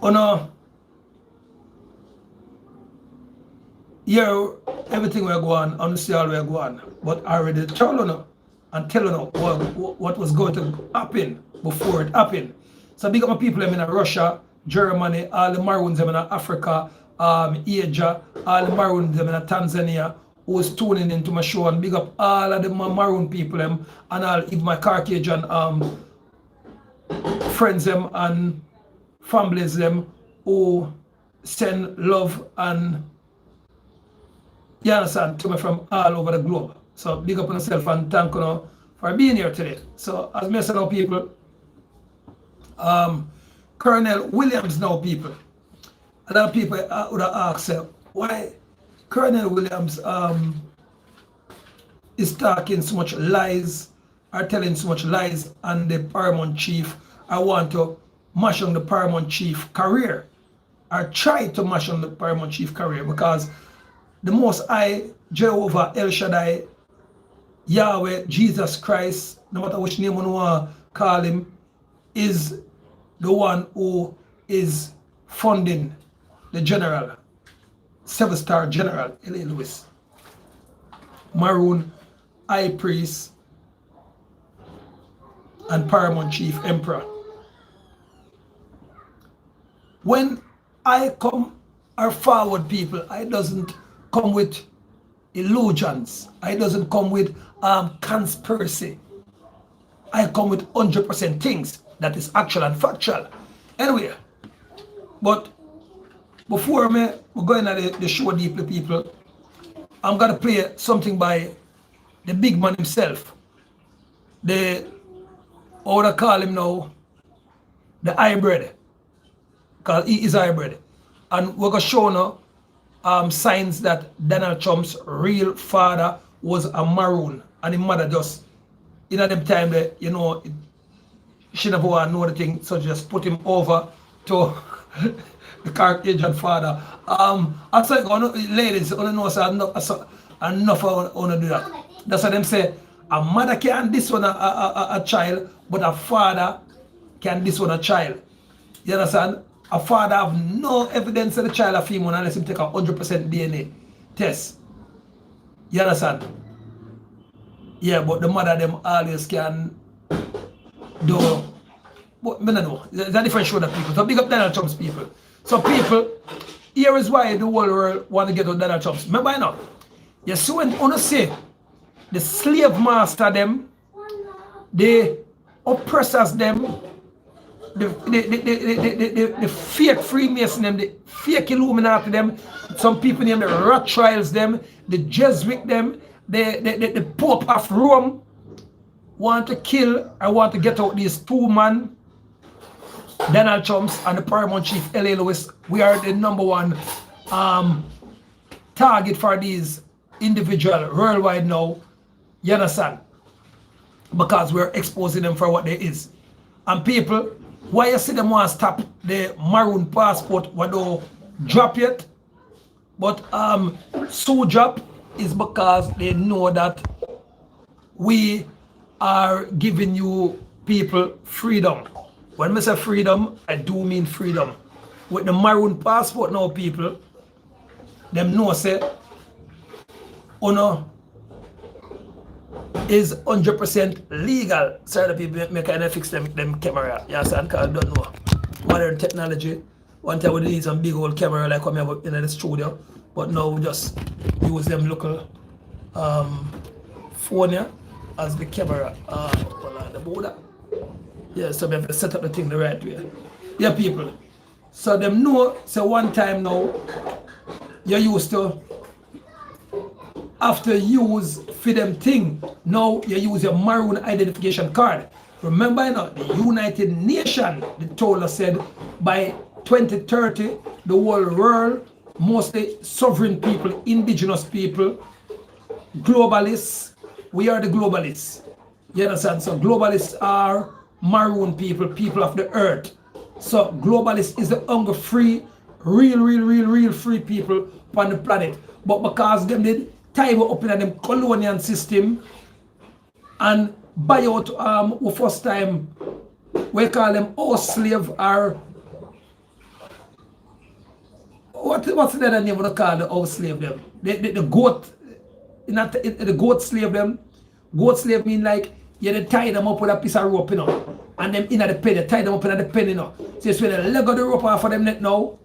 Oh no, yeah, everything we're going, honestly, all we're going. But I already told you and tell you what was going to happen before it happened. So big up my people them in Russia, Germany, all the Maroons them in Africa, Asia, all the Maroons them in Tanzania, who's tuning into my show, and big up all of the Maroon people them and all even my Caucasian friends them and families them who send love and you understand to me from all over the globe. So big up on yourself and thank you for being here today. So as I said now people, Colonel Williams now people. A lot of people would have asked why Colonel Williams is talking so much lies or telling so much lies on the Paramount Chief. I want to mash on the Paramount Chief career. I try to mash on the Paramount Chief career because the Most High, Jehovah, El Shaddai, Yahweh, Jesus Christ, no matter which name you want to call him, is the one who is funding the general, 7-star general, L.A. Lewis, Maroon, High Priest, and Paramount Chief Emperor. When I come or forward people, I doesn't come with illusions. I doesn't come with conspiracy. I come with 100% things that is actual and factual. Anyway, but before me go into the show deeply, people, I'm gonna play something by the big man himself. The what I call him now, the hybrid. Because he is hybrid. And we're gonna show now signs that Donald Trump's real father was a Maroon and his mother just in them time that she never want to know the thing, so just put him over to the Caucasian father. I say, ladies, only know so enough want to do that. That's why them say a mother can disown a child, but a father can disown a child. You understand? A father have no evidence that the child of him unless him take a 100% DNA test. You understand? Yeah, but the mother them always can do. But I don't know. There's a different show that people. So big up Donald Trump's people. So people, here is why the whole world want to get on Donald Trump's. Remember you know? You see when you say the slave master them, the oppressors them, the fake Freemason them, the fake Illuminati them, some people name the Rothschilds them, the Jesuit them, the Pope of Rome want to kill, I want to get out these two men, Donald Trump's and the Paramount Chief L.A. Lewis. We are the #1 target for these individuals worldwide now. You understand? Because we're exposing them for what they is. And people, why you see them want to stop the Maroon passport what don't drop yet, but so drop is because they know that we are giving you people freedom. When I say freedom, I do mean freedom. With the Maroon passport now, people, them know say, is 100% legal. Sorry, the people make kind of fix them camera. You understand? Because I don't know. Modern technology. One time we need some big old camera like come here in the studio, but now we just use them local phone here as the camera. The border. Yeah, so we have to set up the thing the right way. Yeah, people. So them know. So one time now, you used to after use for them thing, now you use your Maroon identification card. Remember, the United Nations, they told us said by 2030, the whole world, mostly sovereign people, indigenous people, globalists, we are the globalists. You understand? So globalists are Maroon people, people of the earth. So globalists is the hunger free, real free people on the planet. But because them did tie up in them colonial system and buy out first time we call them all slave or what's the other name of the call the house slave them? The goat, not the goat slave them. Goat slave mean like you they tie them up with a piece of rope, you know, and them in the pen, they tie them up in the pen, you know. So it's when they leg of the rope off of them net now,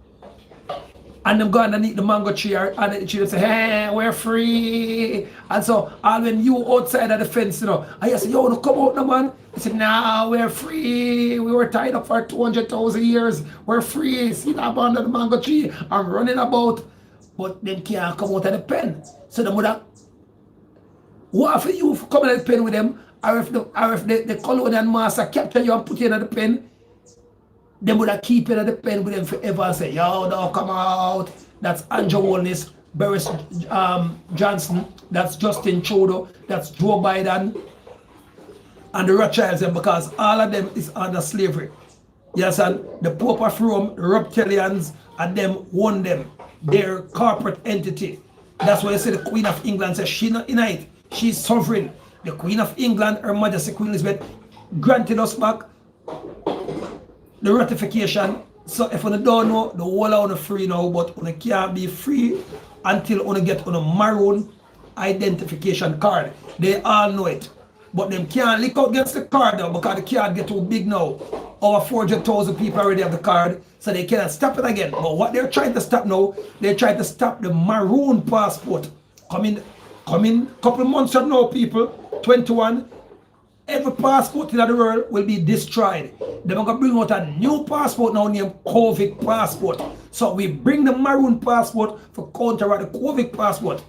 and them go underneath the mango tree and the tree say, hey, we're free. And so all when you outside of the fence, you know, and you say, yo, no come out no man. He said, nah, we're free. We were tied up for 200,000 years. We're free. See that under the mango tree. I'm running about. But them can't come out of the pen. So them would have, what if you come in the pen with them, or if the colonial master capture you and put you in the pen, they would have keep it at the pen with them forever and say, yo, don't come out. That's Andrew Holness, Boris Johnson, that's Justin Trudeau, that's Joe Biden, and the Rothschilds, because all of them is under slavery. Yes, and the Pope of Rome, the reptilians, and them own them. Their corporate entity. That's why I say the Queen of England says she's not in it. She's sovereign. The Queen of England, Her Majesty Queen Elizabeth, granted us back the ratification. So if you don't know, the whole are free now, but you can't be free until you get on a maroon identification card. They all know it. But them can't lick out against the card now because the card get too big now. Over 400,000 people already have the card, so they cannot stop it again. But what they're trying to stop now, they're trying to stop the maroon passport. Coming couple months from now, people, 21, every passport in the world will be destroyed. They're going to bring out a new passport now named COVID passport. So we bring the maroon passport for counteract the COVID passport.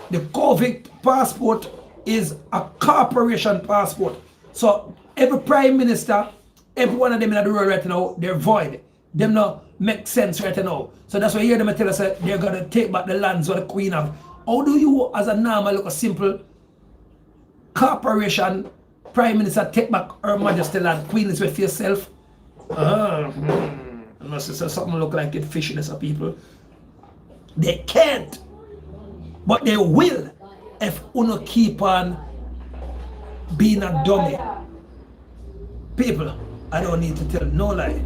The COVID passport is a corporation passport. So every prime minister, every one of them in the world right now, they're void. Them not make sense right now. So that's why you hear them tell us that they're going to take back the lands of the Queen of. How do you, as a normal, look a simple corporation prime minister take back Her Majesty land, Queen Elizabeth for yourself? Unless it's something look like it fishiness of people. They can't. But they will if you keep on being a dummy. People, I don't need to tell no lie.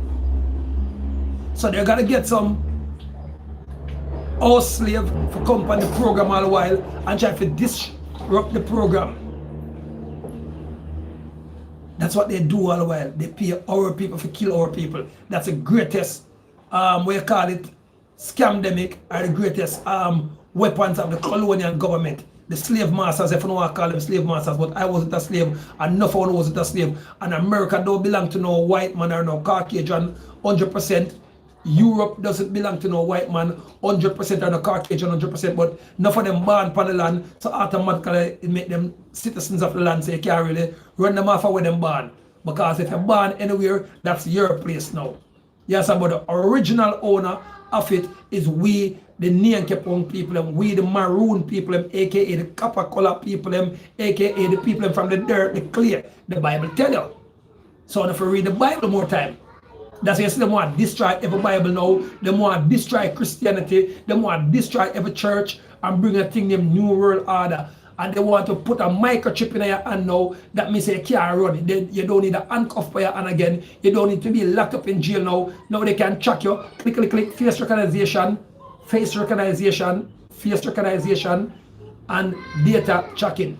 So they're gonna get some house slave for come on the program all the while and try to disrupt the program. That's what they do all the while. They pay our people to kill our people. That's the greatest, we call it, scamdemic, are the greatest weapons of the colonial government. The slave masters, if you don't want to call them slave masters, but I wasn't a slave, and enough of wasn't a slave. And America don't belong to no white man or no Caucasian 100%. Europe doesn't belong to no white man 100% or no Caucasian 100%, but enough of them born upon the land, so automatically it make them citizens of the land, so you can't really run them off of where them born. Because if you're born anywhere, that's your place now. Yes, but the original owner of it is we, the Nyankepong people, and we, the maroon people, aka the copper color people, aka the people from the dirt, the clay. The Bible tell you. So if you read the Bible more time, that's why you see them want to destroy every Bible now. They want to destroy Christianity. They want to destroy every church and bring a thing named New World Order. And they want to put a microchip in your hand now. That means you can't run. You don't need a handcuff for your hand again. You don't need to be locked up in jail now. Now they can track you. Click, click, click. Face recognition, and data tracking.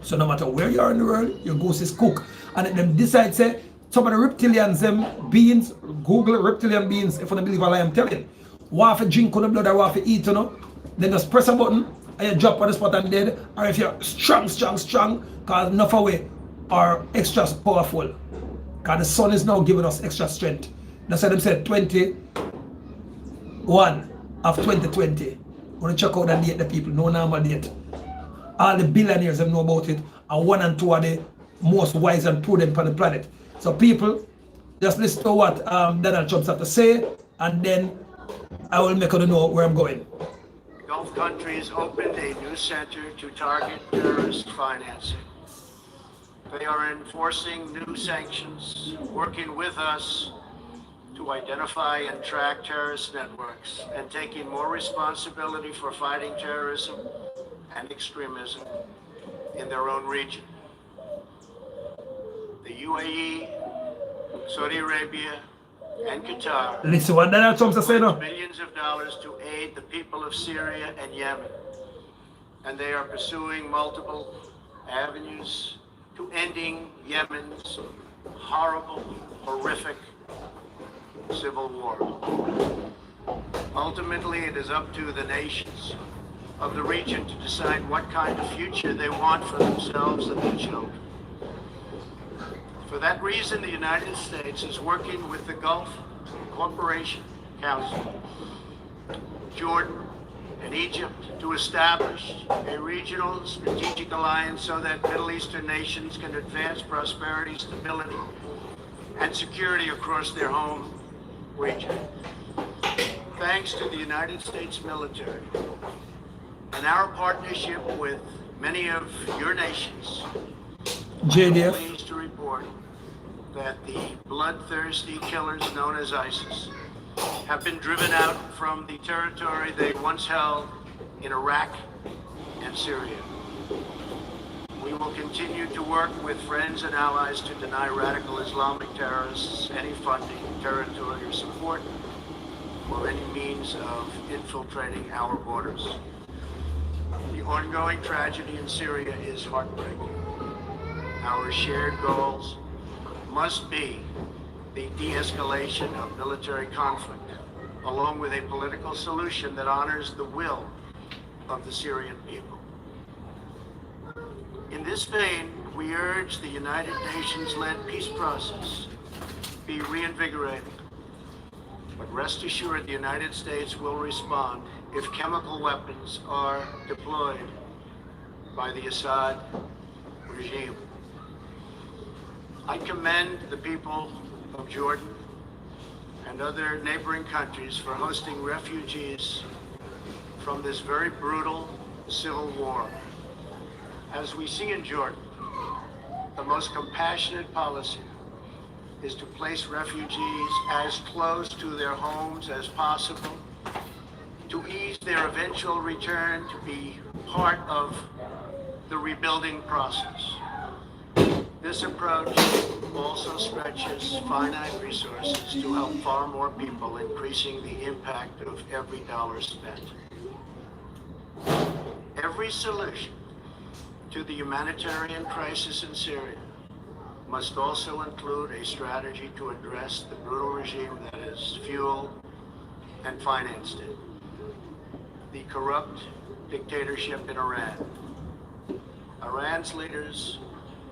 So no matter where you are in the world, your ghost is cooked. And them decide, say, some of the reptilians, them beings, Google reptilian beings, if you don't believe all I am telling. Want to drink on the blood or want to eat, you know? Then just press a button and you drop on the spot and dead. Or if you're strong, because enough away are extra powerful. Because the sun is now giving us extra strength. That's why them said 21 of 2020. Want to check out that date, the people, no normal date. All the billionaires have know about it, and 1 and 2 are the most wise and prudent on the planet. So people, just listen to what Donald Trump have to say, and then I will make you know where I'm going. Gulf countries opened a new center to target terrorist financing. They are enforcing new sanctions, working with us to identify and track terrorist networks, and taking more responsibility for fighting terrorism and extremism in their own region. The UAE, Saudi Arabia, and Qatar Listen what Donald Trump said no. billions of dollars to aid the people of Syria and Yemen. And they are pursuing multiple avenues to ending Yemen's horrible, horrific civil war. Ultimately, it is up to the nations of the region to decide what kind of future they want for themselves and their children. For that reason, the United States is working with the Gulf Cooperation Council, Jordan, and Egypt to establish a regional strategic alliance so that Middle Eastern nations can advance prosperity, stability, and security across their home region. Thanks to the United States military and our partnership with many of your nations, JDF. I'm pleased to report that the bloodthirsty killers known as ISIS have been driven out from the territory they once held in Iraq and Syria. We will continue to work with friends and allies to deny radical Islamic terrorists any funding, territory, or support, or any means of infiltrating our borders. The ongoing tragedy in Syria is heartbreaking. Our shared goals must be the de-escalation of military conflict, along with a political solution that honors the will of the Syrian people. In this vein, we urge the United Nations-led peace process be reinvigorated. But rest assured, the United States will respond if chemical weapons are deployed by the Assad regime. I commend the people of Jordan and other neighboring countries for hosting refugees from this very brutal civil war. As we see in Jordan, the most compassionate policy is to place refugees as close to their homes as possible, to ease their eventual return to be part of the rebuilding process. This approach also stretches finite resources to help far more people, increasing the impact of every dollar spent. Every solution to the humanitarian crisis in Syria must also include a strategy to address the brutal regime that has fueled and financed it. The corrupt dictatorship in Iran. Iran's leaders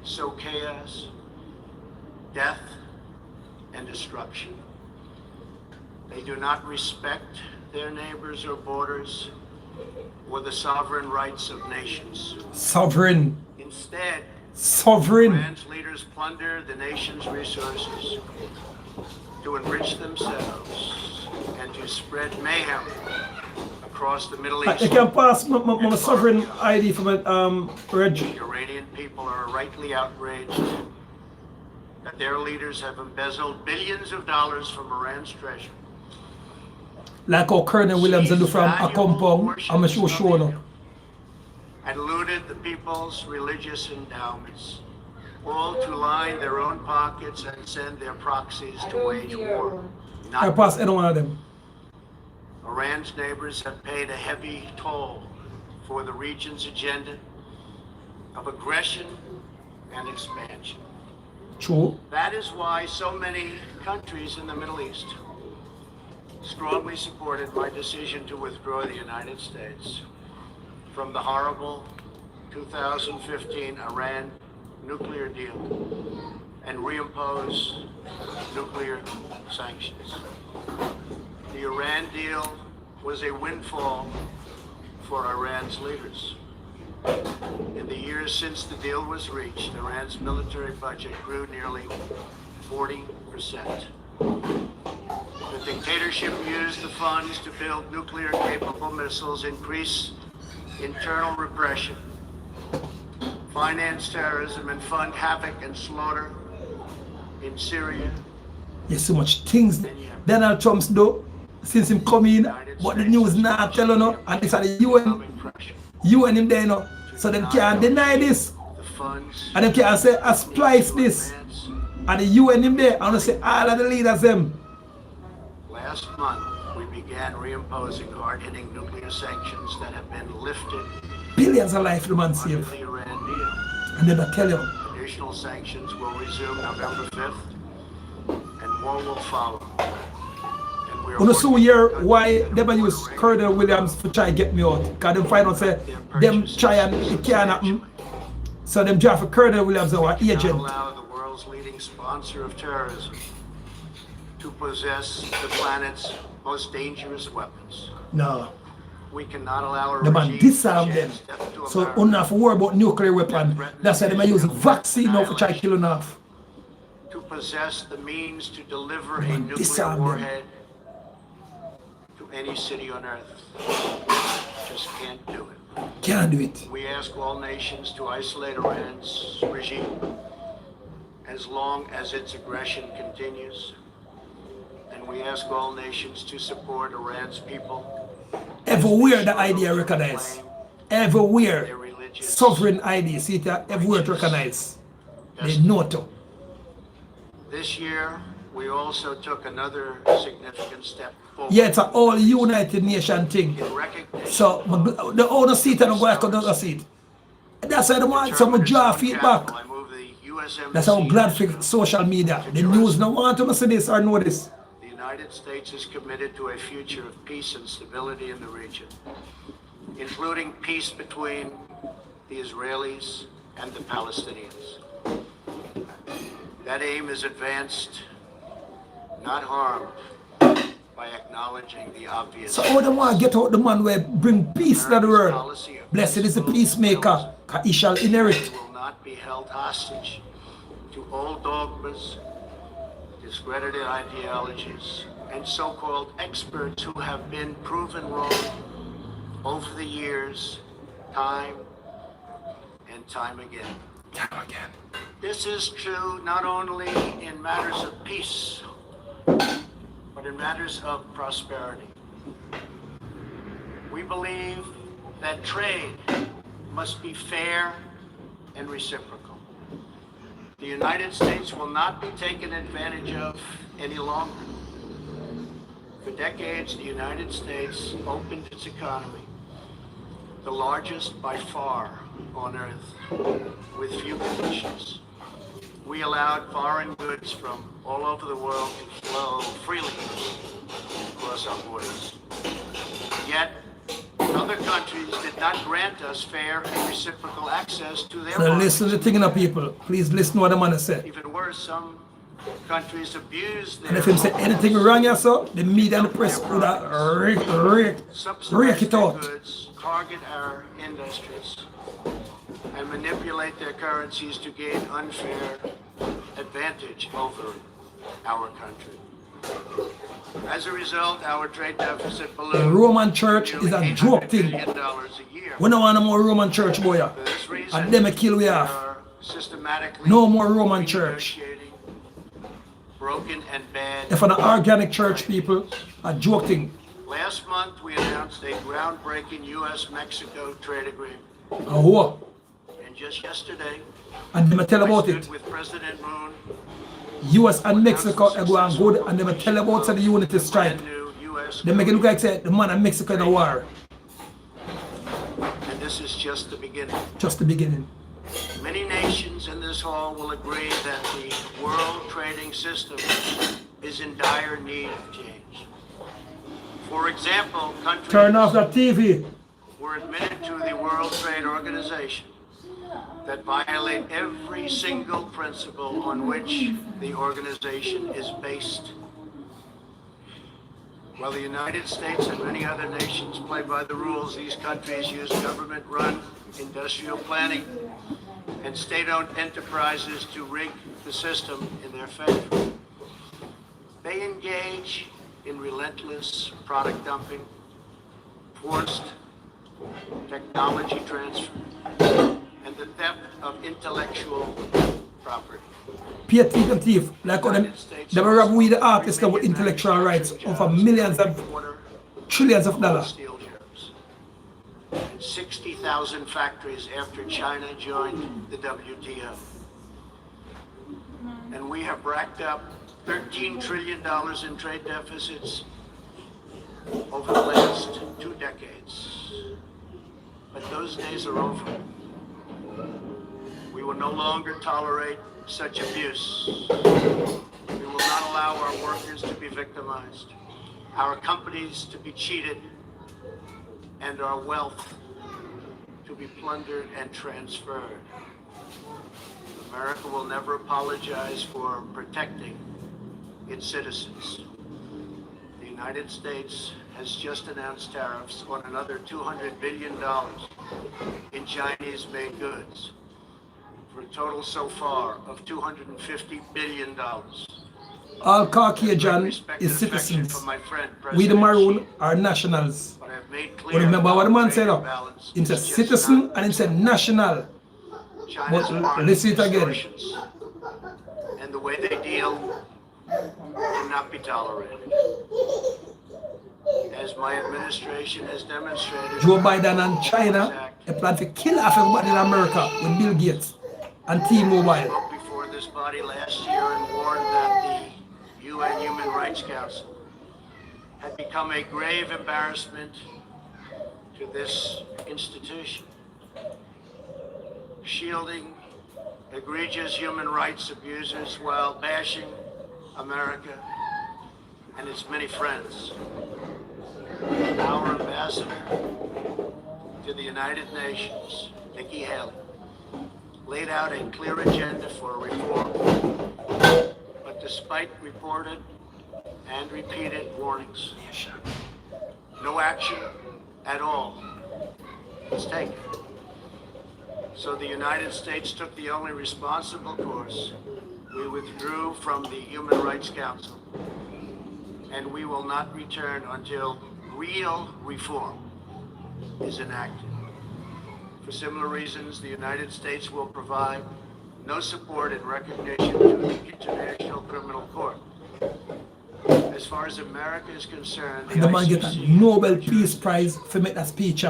sow chaos, death, and destruction. They do not respect their neighbors or borders or the sovereign rights of nations. Sovereign. Instead, Sovereign. Iran's leaders plunder the nation's resources to enrich themselves and to spread mayhem across the Middle East. You can pass my sovereign ID for my Reg. The Iranian people are rightly outraged that their leaders have embezzled billions of dollars from Iran's treasury. Like how Colonel Williams do from Acompong, I'm sure no. And looted the people's religious endowments, all to line their own pockets and send their proxies to wage war. I pass any one of them. Iran's neighbors have paid a heavy toll for the region's agenda of aggression and expansion. True. That is why so many countries in the Middle East strongly supported my decision to withdraw the United States from the horrible 2015 Iran nuclear deal and reimpose nuclear sanctions. The Iran deal was a windfall for Iran's leaders. In the years since the deal was reached, Iran's military budget grew nearly 40%. The dictatorship used the funds to build nuclear-capable missiles, increase internal repression, finance terrorism, and fund havoc and slaughter in Syria. There's so much things Donald Trump's do since him come in, but the news not tell you no, and it's at the UN him there you know, so they can't deny this, and they can't say I splice this, and the UN him there, and they say all of the leaders them Last month, we began reimposing hard-hitting nuclear sanctions that have been lifted Billions of lives the man under saved. the Iran deal. And then I tell you, Additional sanctions will resume November 5th, and more will follow. And we are when you see working here with countries why that them are use already Colonel Williams to try get me out. Because them find out say them try and it can't happen. So them draft for Colonel Williams our not agent. allow the world's leading sponsor of terrorism to possess the planet's most dangerous weapons. No. We cannot allow a The man regime disarm to them. chance death to So America, we don't have to worry about nuclear weapon. That's why they might use vaccine now for try to kill enough. to possess the means to deliver a Man, nuclear disarm them. warhead to any city on earth. Just can't do it. Can't do it. We ask all nations to isolate Iran's regime as long as its aggression continues. And we ask all nations to support Iran's people. Everywhere the idea recognized. Everywhere. Their religious Sovereign ID. See it everywhere to recognize. They know to. This year, we also took another significant step forward. Yeah, it's an all United Nation thing. In recognition So the owner seat and the guy could not seat. That's why the man some draw feedback. I move the US That's how Embassy glad in for social media. The news no want to see this or know this. The United States is committed to a future of peace and stability in the region, including peace between the Israelis and the Palestinians. That aim is advanced, not harmed, by acknowledging the obvious. So how them want to get out the man where bring peace to the world? Blessed is the peacemaker, because he shall inherit. Will not be held hostage to old dogmas, discredited ideologies, and so-called experts who have been proven wrong over the years, time and time again. Again. This is true not only in matters of peace, but in matters of prosperity. We believe that trade must be fair and reciprocal. The United States will not be taken advantage of any longer. For decades, the United States opened its economy, the largest by far on earth, with few conditions. We allowed foreign goods from all over the world to flow freely across our borders. Yet, other countries did not grant us fair and reciprocal access to their So listen to markets. the thing now, people. Please listen to what the man said. Even worse, some countries abused their And if him say anything wrong here, so the media and the press would have rake it out. goods target our industries and manipulate their currencies to gain unfair advantage over our country. As a result, our trade deficit The ballooned Roman church nearly is a joke $800 thing. billion a year. We don't want no more Roman church, boy. For this reason, And them a kill we we off. are systematically No more Roman church. renegotiating broken and bad. If an organic church, people, a joke thing. Last month, we announced a groundbreaking U.S.-Mexico trade agreement. Oh, And just yesterday, and them a tell I about stood it. with President Moon, US and Mexico are going good, and them a tell about the unity strike. brand new U.S. They make it look like say the man and Mexico in a war. And this is just the beginning. Just the beginning. Many nations in this hall will agree that the world trading system is in dire need of change. For example, countries Turn off that TV. were admitted to the World Trade Organization that violate every single principle on which the organization is based. While the United States and many other nations play by the rules, these countries use government-run industrial planning and state-owned enterprises to rig the system in their favor. They engage in relentless product dumping, forced technology transfer, and the theft of intellectual property. Pay thief and thief. Like how them rob we the artists with intellectual rights over millions of trillions of dollars. Steel jobs. And 60,000 factories after China joined the WTO. And we have racked up $13 trillion in trade deficits over the last 2 decades. But those days are over. We will no longer tolerate such abuse. We will not allow our workers to be victimized, our companies to be cheated, and our wealth to be plundered and transferred. America will never apologize for protecting its citizens. The United States has just announced tariffs on another $200 billion in Chinese-made goods, for a total so far of $250 billion. All Caucasian is citizens. We the Maroon are nationals. But remember what the man said, it's a citizen and it's a national. But listen it again. And the way they deal cannot be tolerated. As my administration has demonstrated, Joe Biden and China, they plan to kill half everybody in America with Bill Gates and T-Mobile. I spoke before this body last year and warned that the UN Human Rights Council had become a grave embarrassment to this institution, shielding egregious human rights abusers while bashing America and its many friends. Our ambassador to the United Nations, Nikki Haley, laid out a clear agenda for reform. But despite reported and repeated warnings, no action at all was taken. So the United States took the only responsible course. We withdrew from the Human Rights Council, and we will not return until real reform is enacted. For similar reasons, the United States will provide no support and recognition to the International Criminal Court. As far as America is concerned, the man get a Nobel Peace Prize for make that speech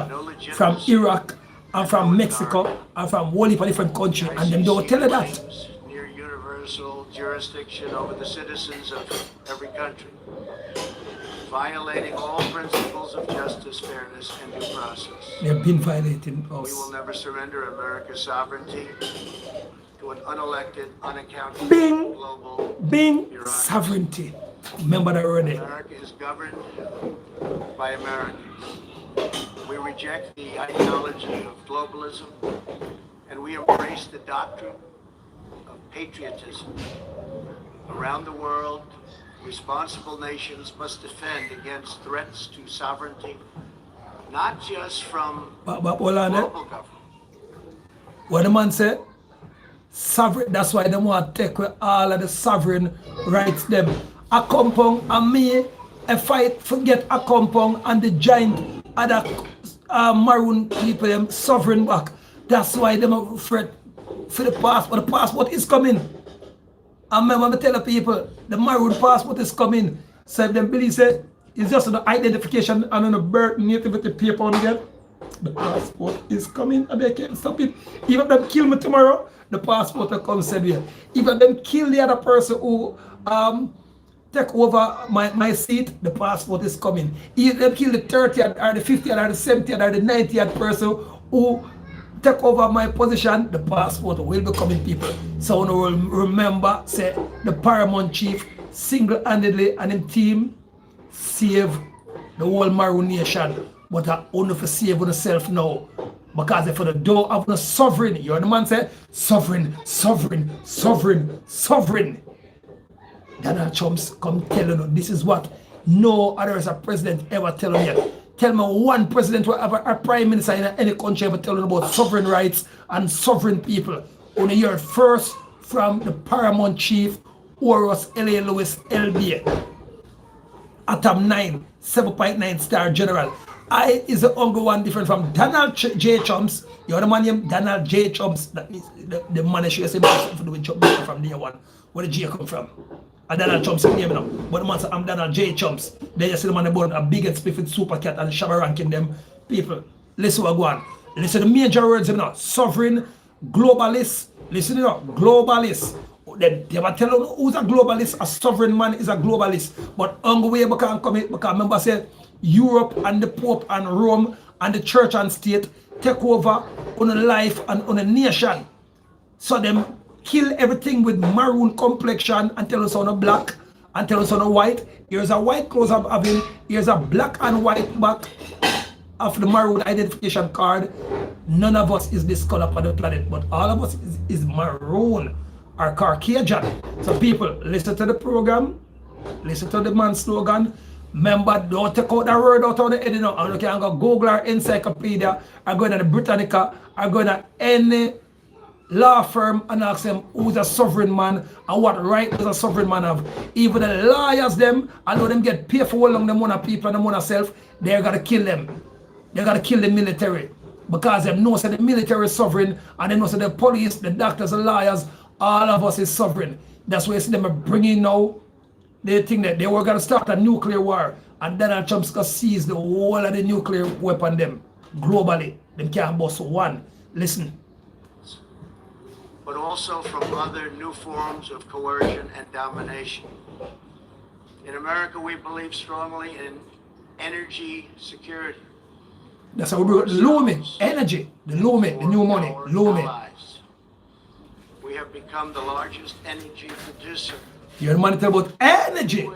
from Iraq and from Mexico and from all different countries, and them don't tell you that. Near universal jurisdiction over the citizens of every country, violating all principles of justice, fairness, and due process. They've been violating us. We will never surrender America's sovereignty to an unelected, unaccountable global bureaucracy. Sovereignty. Remember that already. America is governed by Americans. We reject the ideology of globalism, and we embrace the doctrine of patriotism. Around the world, responsible nations must defend against threats to sovereignty, not just from global government. What the man said? Sovereign, that's why they want to take away all of the sovereign rights them. Acompong and me, a fight, forget Acompong and the giant other Maroon people, them sovereign back. That's why they are afraid for the passport. The passport is coming. I remember me tell the people, the Maroon passport is coming. So if them believe say it's just an identification and on a birth nativity paper on again, the passport is coming and they can't stop it. Even if them kill me tomorrow, the passport will come said here. Even them kill the other person who take over my seat, the passport is coming. If they kill the 30th or the 50th or the 70th or the 90th person who take over my position, the passport will be coming, people. So we will remember, say, the paramount chief single-handedly and him team save the whole Maroon nation. But I only for save yourself now. Because if you don't have no sovereign, you hear the man say, sovereign, sovereign, sovereign, sovereign. Donald Trump's come tell you, this is what no other as a president ever tell you yet. Tell me one president will ever a prime minister in any country ever tell you about sovereign rights and sovereign people. Only hear first from the paramount chief, Horus L.A. Lewis L.B. Atom 9, 7.9 star general. I is the only one different from Donald J. Trumps. The other man named Donald J. Trumps. That means the man should say for doing Trump from day one. Where did J come from? And Donald Trump's name now. But the man said, I'm Donald J. Trumps. They just see the man about a big and spiffing super cat and Shabba ranking them people. Listen what go on. Listen to the major words, you know. Sovereign, globalist. Listen, you know, globalist. They never tell you who's a globalist. A sovereign man is a globalist. But only way we can come in, because remember say Europe and the Pope and Rome and the church and state take over on a life and on a nation. So them kill everything with maroon complexion and tell us on a black and tell us on a white. Here's a white clothes of having, here's a black and white back of the maroon identification card. None of us is this color on the planet, but all of us is maroon or Caucasian. So people, listen to the program, listen to the man's slogan. Remember, don't take out that word out of the head, you know, and you can go Google or encyclopedia, or go to the Britannica, or go to any law firm and ask them who's a sovereign man and what right does a sovereign man have. Even the lawyers them, I know them get paid for how long them want people and them want self, they're gonna kill them. They gotta kill the military. Because they know that the military is sovereign and they know that the police, the doctors, the lawyers, all of us is sovereign. That's why you see them bringing now. They think that they were going to start a nuclear war and Donald Trump's going to seize the whole of the nuclear weapon them globally. Them can't bust one. Listen. But also from other new forms of coercion and domination. In America, we believe strongly in energy security. That's how we bring the Lumi, energy, the Lumi, the new money, Lumi. We have become the largest energy producer. You're the money about energy.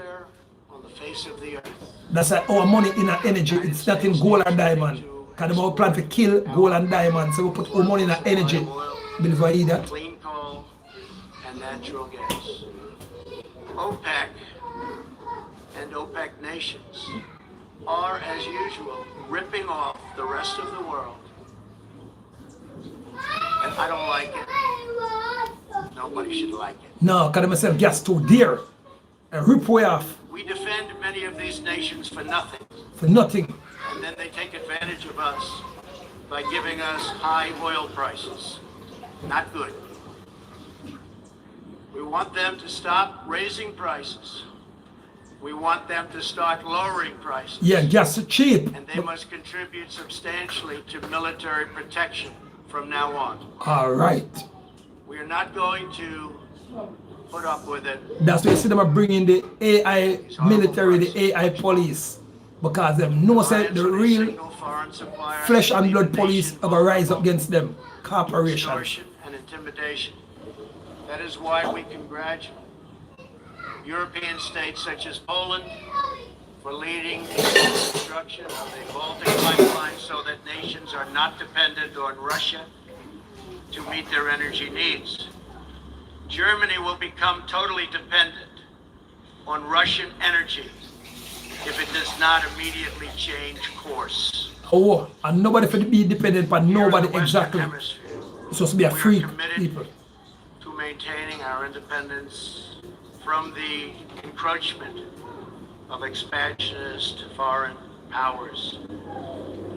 On the face of the earth. That's our money in our energy. It's not in gold and diamond. Because we plan to kill gold and diamond. So we put our money in our energy. Believe I hear that? Clean coal and natural gas. OPEC and OPEC nations are, as usual, ripping off the rest of the world. And I don't like it. Nobody should like it. No, because they sell gas too dear. And rip way off. We defend many of these nations for nothing. For nothing. And then they take advantage of us by giving us high oil prices. Not good. We want them to stop raising prices. We want them to start lowering prices. Yeah, gas is cheap. And they must contribute substantially to military protection from now on. All right. We are not going to put up with it. That's why you see them are bringing the AI military, the AI police. Because they know that the real flesh and blood police are going to rise up against them. Corporations. Extortion and intimidation. That is why we congratulate European states such as Poland for leading the construction of the Baltic pipeline so that nations are not dependent on Russia to meet their energy needs. Germany will become totally dependent on Russian energy if it does not immediately change course. Oh, and nobody for be dependent on nobody exactly. It's supposed to be a free people. To maintaining our independence from the encroachment of expansionist foreign powers.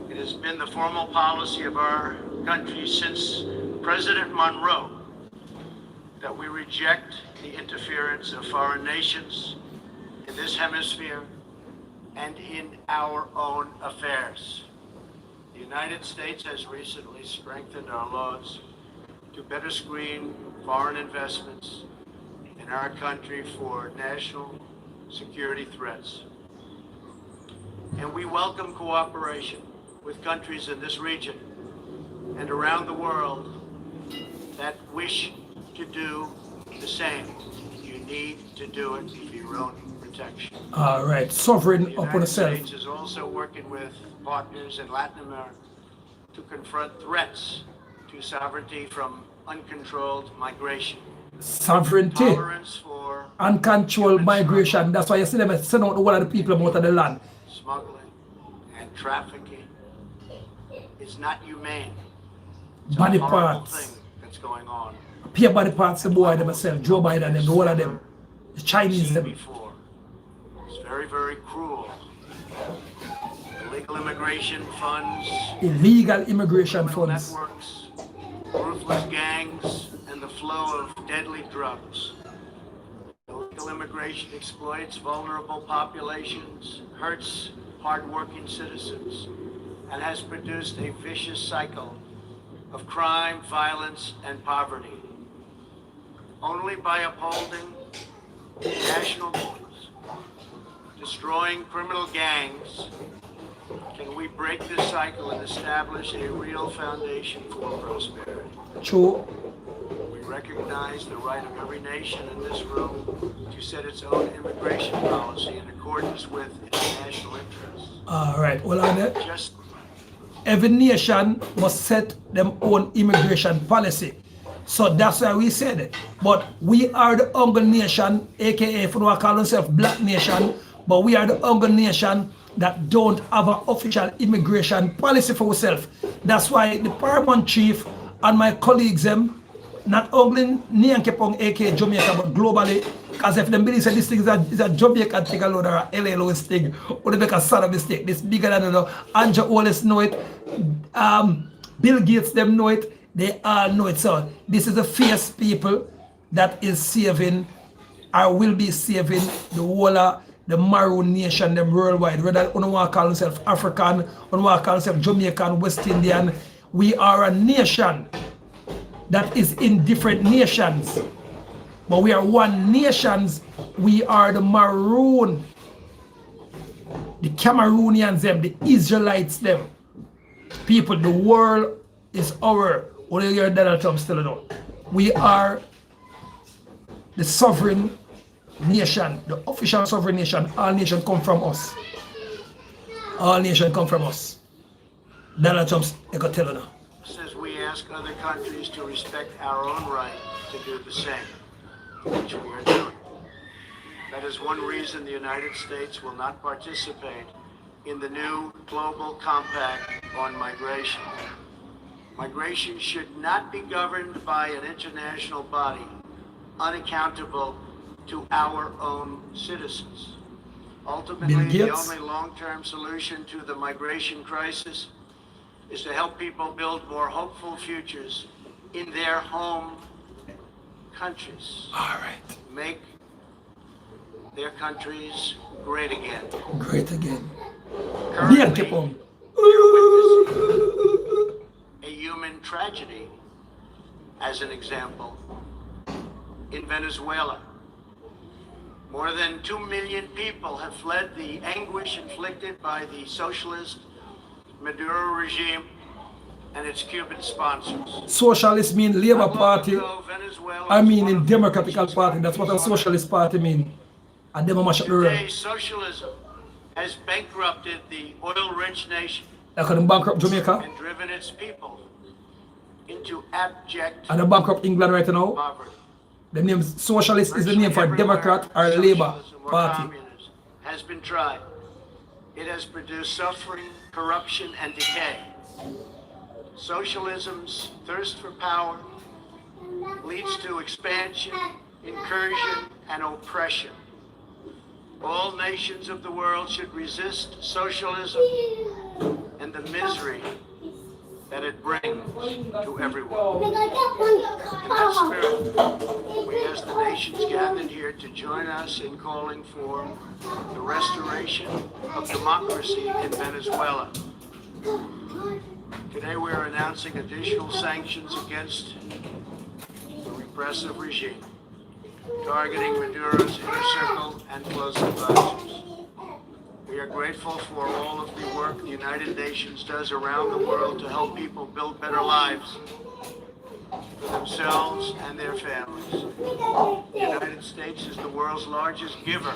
It has been the formal policy of our country since President Monroe that we reject the interference of foreign nations in this hemisphere and in our own affairs. The United States has recently strengthened our laws to better screen foreign investments in our country for national security threats. And we welcome cooperation with countries in this region and around the world that wish to do the same. You need to do it for your own protection. All right, sovereign upon itself. The United States is also working with partners in Latin America to confront threats to sovereignty from uncontrolled migration. Sovereignty, uncontrolled migration. That's why you see them send out all of the people out of the land. Smuggling and trafficking is not humane. It's body a horrible parts. Thing that's going on. Pure body parts, the boy themselves, Joe Biden and all of them. The Chinese them. Before. It's very, very cruel. Illegal immigration funds. Illegal immigration funds. Networks, ruthless gangs, and the flow of deadly drugs. Illegal immigration exploits vulnerable populations, hurts hardworking citizens, and has produced a vicious cycle of crime, violence, and poverty. Only by upholding national laws destroying criminal gangs, can we break this cycle and establish a real foundation for prosperity. True. We recognize the right of every nation in this room to set its own immigration policy in accordance with its national interests. All right. Well, on it. Just Every nation must set them own immigration policy. So that's why we said it. But we are the Uncle nation, aka if we call ourselves Black nation, but we are the Uncle nation that don't have an official immigration policy for ourselves. That's why the paramount chief and my colleagues them not only Nyankepong aka Jamaica but globally, because if them believe that this thing is a Jamaican thing alone or a LA Lewis thing, or they make a sad mistake, this bigger than Andrew Wallace know it, Bill Gates them know it, they all know it. So this is the fierce people that is saving or will be saving the whole of the Maroon nation them worldwide. Whether you want to call yourself African, you want to call yourself Jamaican, West Indian, we are a nation that is in different nations. But we are one nations. We are the Maroon, the Cameroonians them, the Israelites them. People, the world is our. What do you hear Donald Trump still know? We are the sovereign nation, the official sovereign nation. All nations come from us. All nations come from us. Donald Trump's going to tell you now. says we ask other countries to respect our own right to do the same, which we are doing. That is one reason the United States will not participate in the new global compact on migration. Migration should not be governed by an international body unaccountable to our own citizens. Ultimately, the only long-term solution to the migration crisis is to help people build more hopeful futures in their home countries. All right. Make their countries great again. Great again. Currently, we're witnessing a human tragedy, as an example, in Venezuela. More than 2 million people have fled the anguish inflicted by the socialist Maduro regime and its Cuban sponsors. Socialist mean Labour Party. I mean in Democratic Party. That's what a socialist party mean. And them mash up the Today, socialism has bankrupted the oil-rich nation. Like they bankrupt Jamaica. And driven its people into abject and they bankrupt England right now. Poverty. The name socialist is the name for Democrat or Labour Party. Has been tried. It has produced suffering, corruption, and decay. Socialism's thirst for power leads to expansion, incursion, and oppression. All nations of the world should resist socialism and the misery that it brings to everyone. In that spirit, we ask the nations gathered here to join us in calling for the restoration of democracy in Venezuela. Today we are announcing additional sanctions against the repressive regime, targeting Maduro's inner circle and close advisors. We are grateful for all of the work the United Nations does around the world to help people build better lives for themselves and their families. The United States is the world's largest giver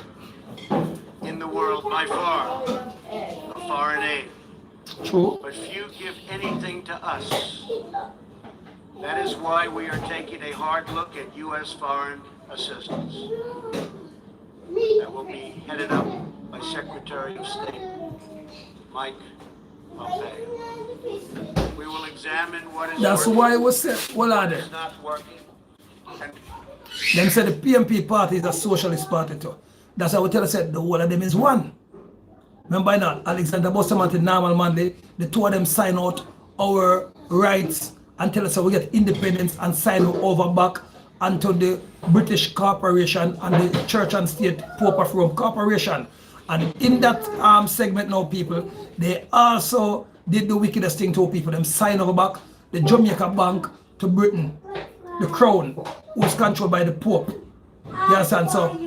in the world by far of foreign aid. True. But few give anything to us. That is why we are taking a hard look at U.S. foreign assistance that will be headed up by Secretary of State Mike Pompeo. We will examine what is That's working, why it was said, well, what is not working. And them said the PMP party is a socialist party too. That's how we tell us that the whole of them is one. Remember now, Alexander Bustamante and Normal Manley, the two of them sign out our rights and tell us how we get independence and sign over back unto the British Corporation and the Church and State Pope of Rome Corporation. And in that segment now, people, they also did the wickedest thing to people. Them sign over back the Jamaica Bank to Britain, the Crown, who's controlled by the Pope. You understand? So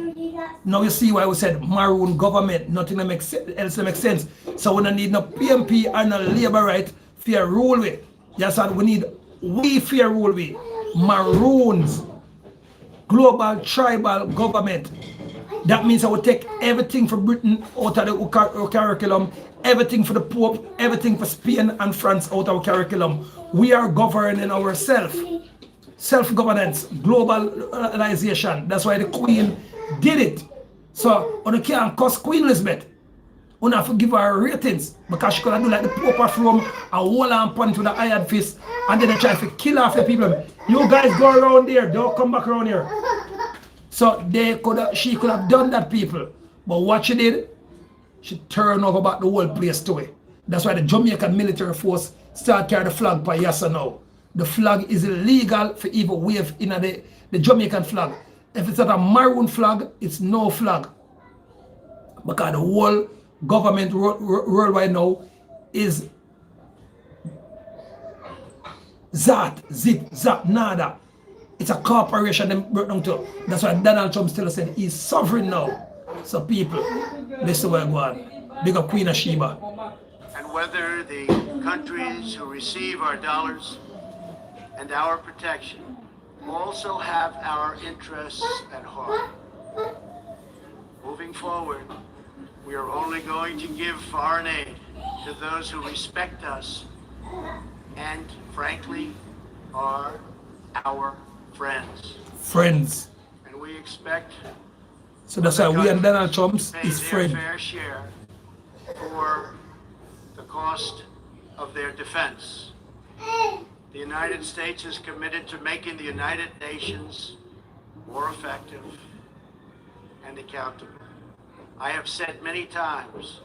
Now you see why we said maroon government, nothing else makes sense. So we don't need no PMP or no labor right fair rule with. Yes, and we need we fair rule with. Maroons, global tribal government. That means I will take everything for Britain out of the curriculum, everything for the Pope, everything for Spain and France out of our curriculum. We are governing ourselves. Self-governance, globalization. That's why the Queen did it. So, you can't cuss Queen Elizabeth. You have to give her ratings because she could do like the Pope from and hold on punch with the iron fist and then they try to kill off the people. You guys go around there, don't come back around here. So she could have done that, people. But what she did, she turned over back the whole place to it. That's why the Jamaican military force start carrying the flag by yes or no. The flag is illegal for even wave in the Jamaican flag. If it's not a maroon flag, it's no flag. Because the whole government worldwide now is zap, nada. It's a corporation them brought down to. That's why Donald Trump still said he's sovereign now. So people, listen where I go on. Big up Queen of Sheba. And whether the countries who receive our dollars and our protection also have our interests at heart. Moving forward, we are only going to give foreign aid to those who respect us and, frankly, are our friends. Friends. And we expect so that's why we and Donald Trump is friends. Fair share for the cost of their defense. The United States is committed to making the United Nations more effective and accountable. I have said many times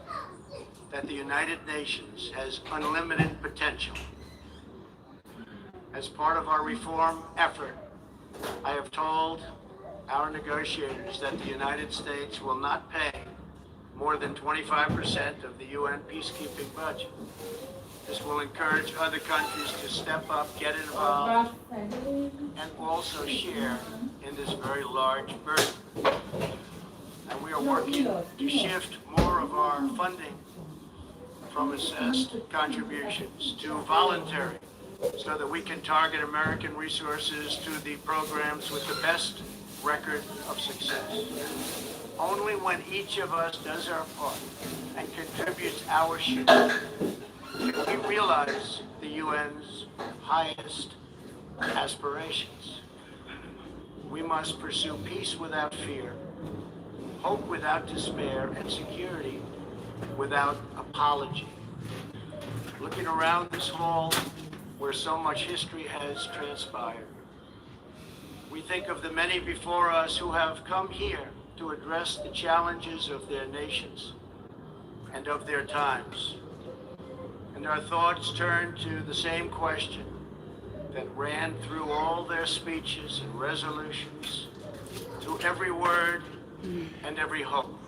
that the United Nations has unlimited potential. As part of our reform effort, I have told our negotiators that the United States will not pay more than 25% of the UN peacekeeping budget. This will encourage other countries to step up, get involved, and also share in this very large burden. And we are working to shift more of our funding from assessed contributions to voluntary, so that we can target American resources to the programs with the best record of success. Only when each of us does our part and contributes our share can we realize the UN's highest aspirations. We must pursue peace without fear, hope without despair, and security without apology. Looking around this hall where so much history has transpired, we think of the many before us who have come here to address the challenges of their nations and of their times. And our thoughts turn to the same question that ran through all their speeches and resolutions, through every word and every hope.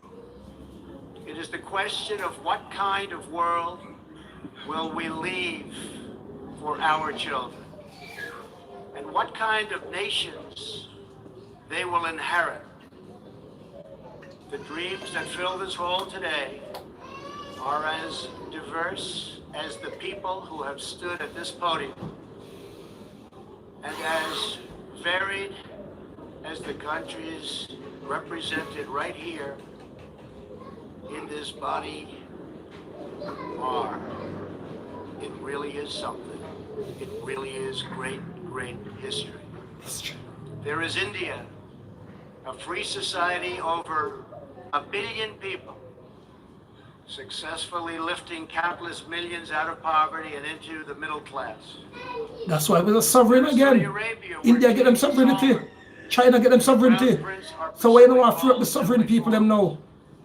It is the question of what kind of world will we leave for our children, and what kind of nations they will inherit. The dreams that fill this hall today are as diverse as the people who have stood at this podium, and as varied as the countries represented right here in this body are. It really is something. It really is great, great history. There is India, a free society, over 1 billion people, successfully lifting countless millions out of poverty and into the middle class. That's why we're sovereign again. India get them sovereignty. China get them sovereignty. So why you don't want to free up the sovereign people them now?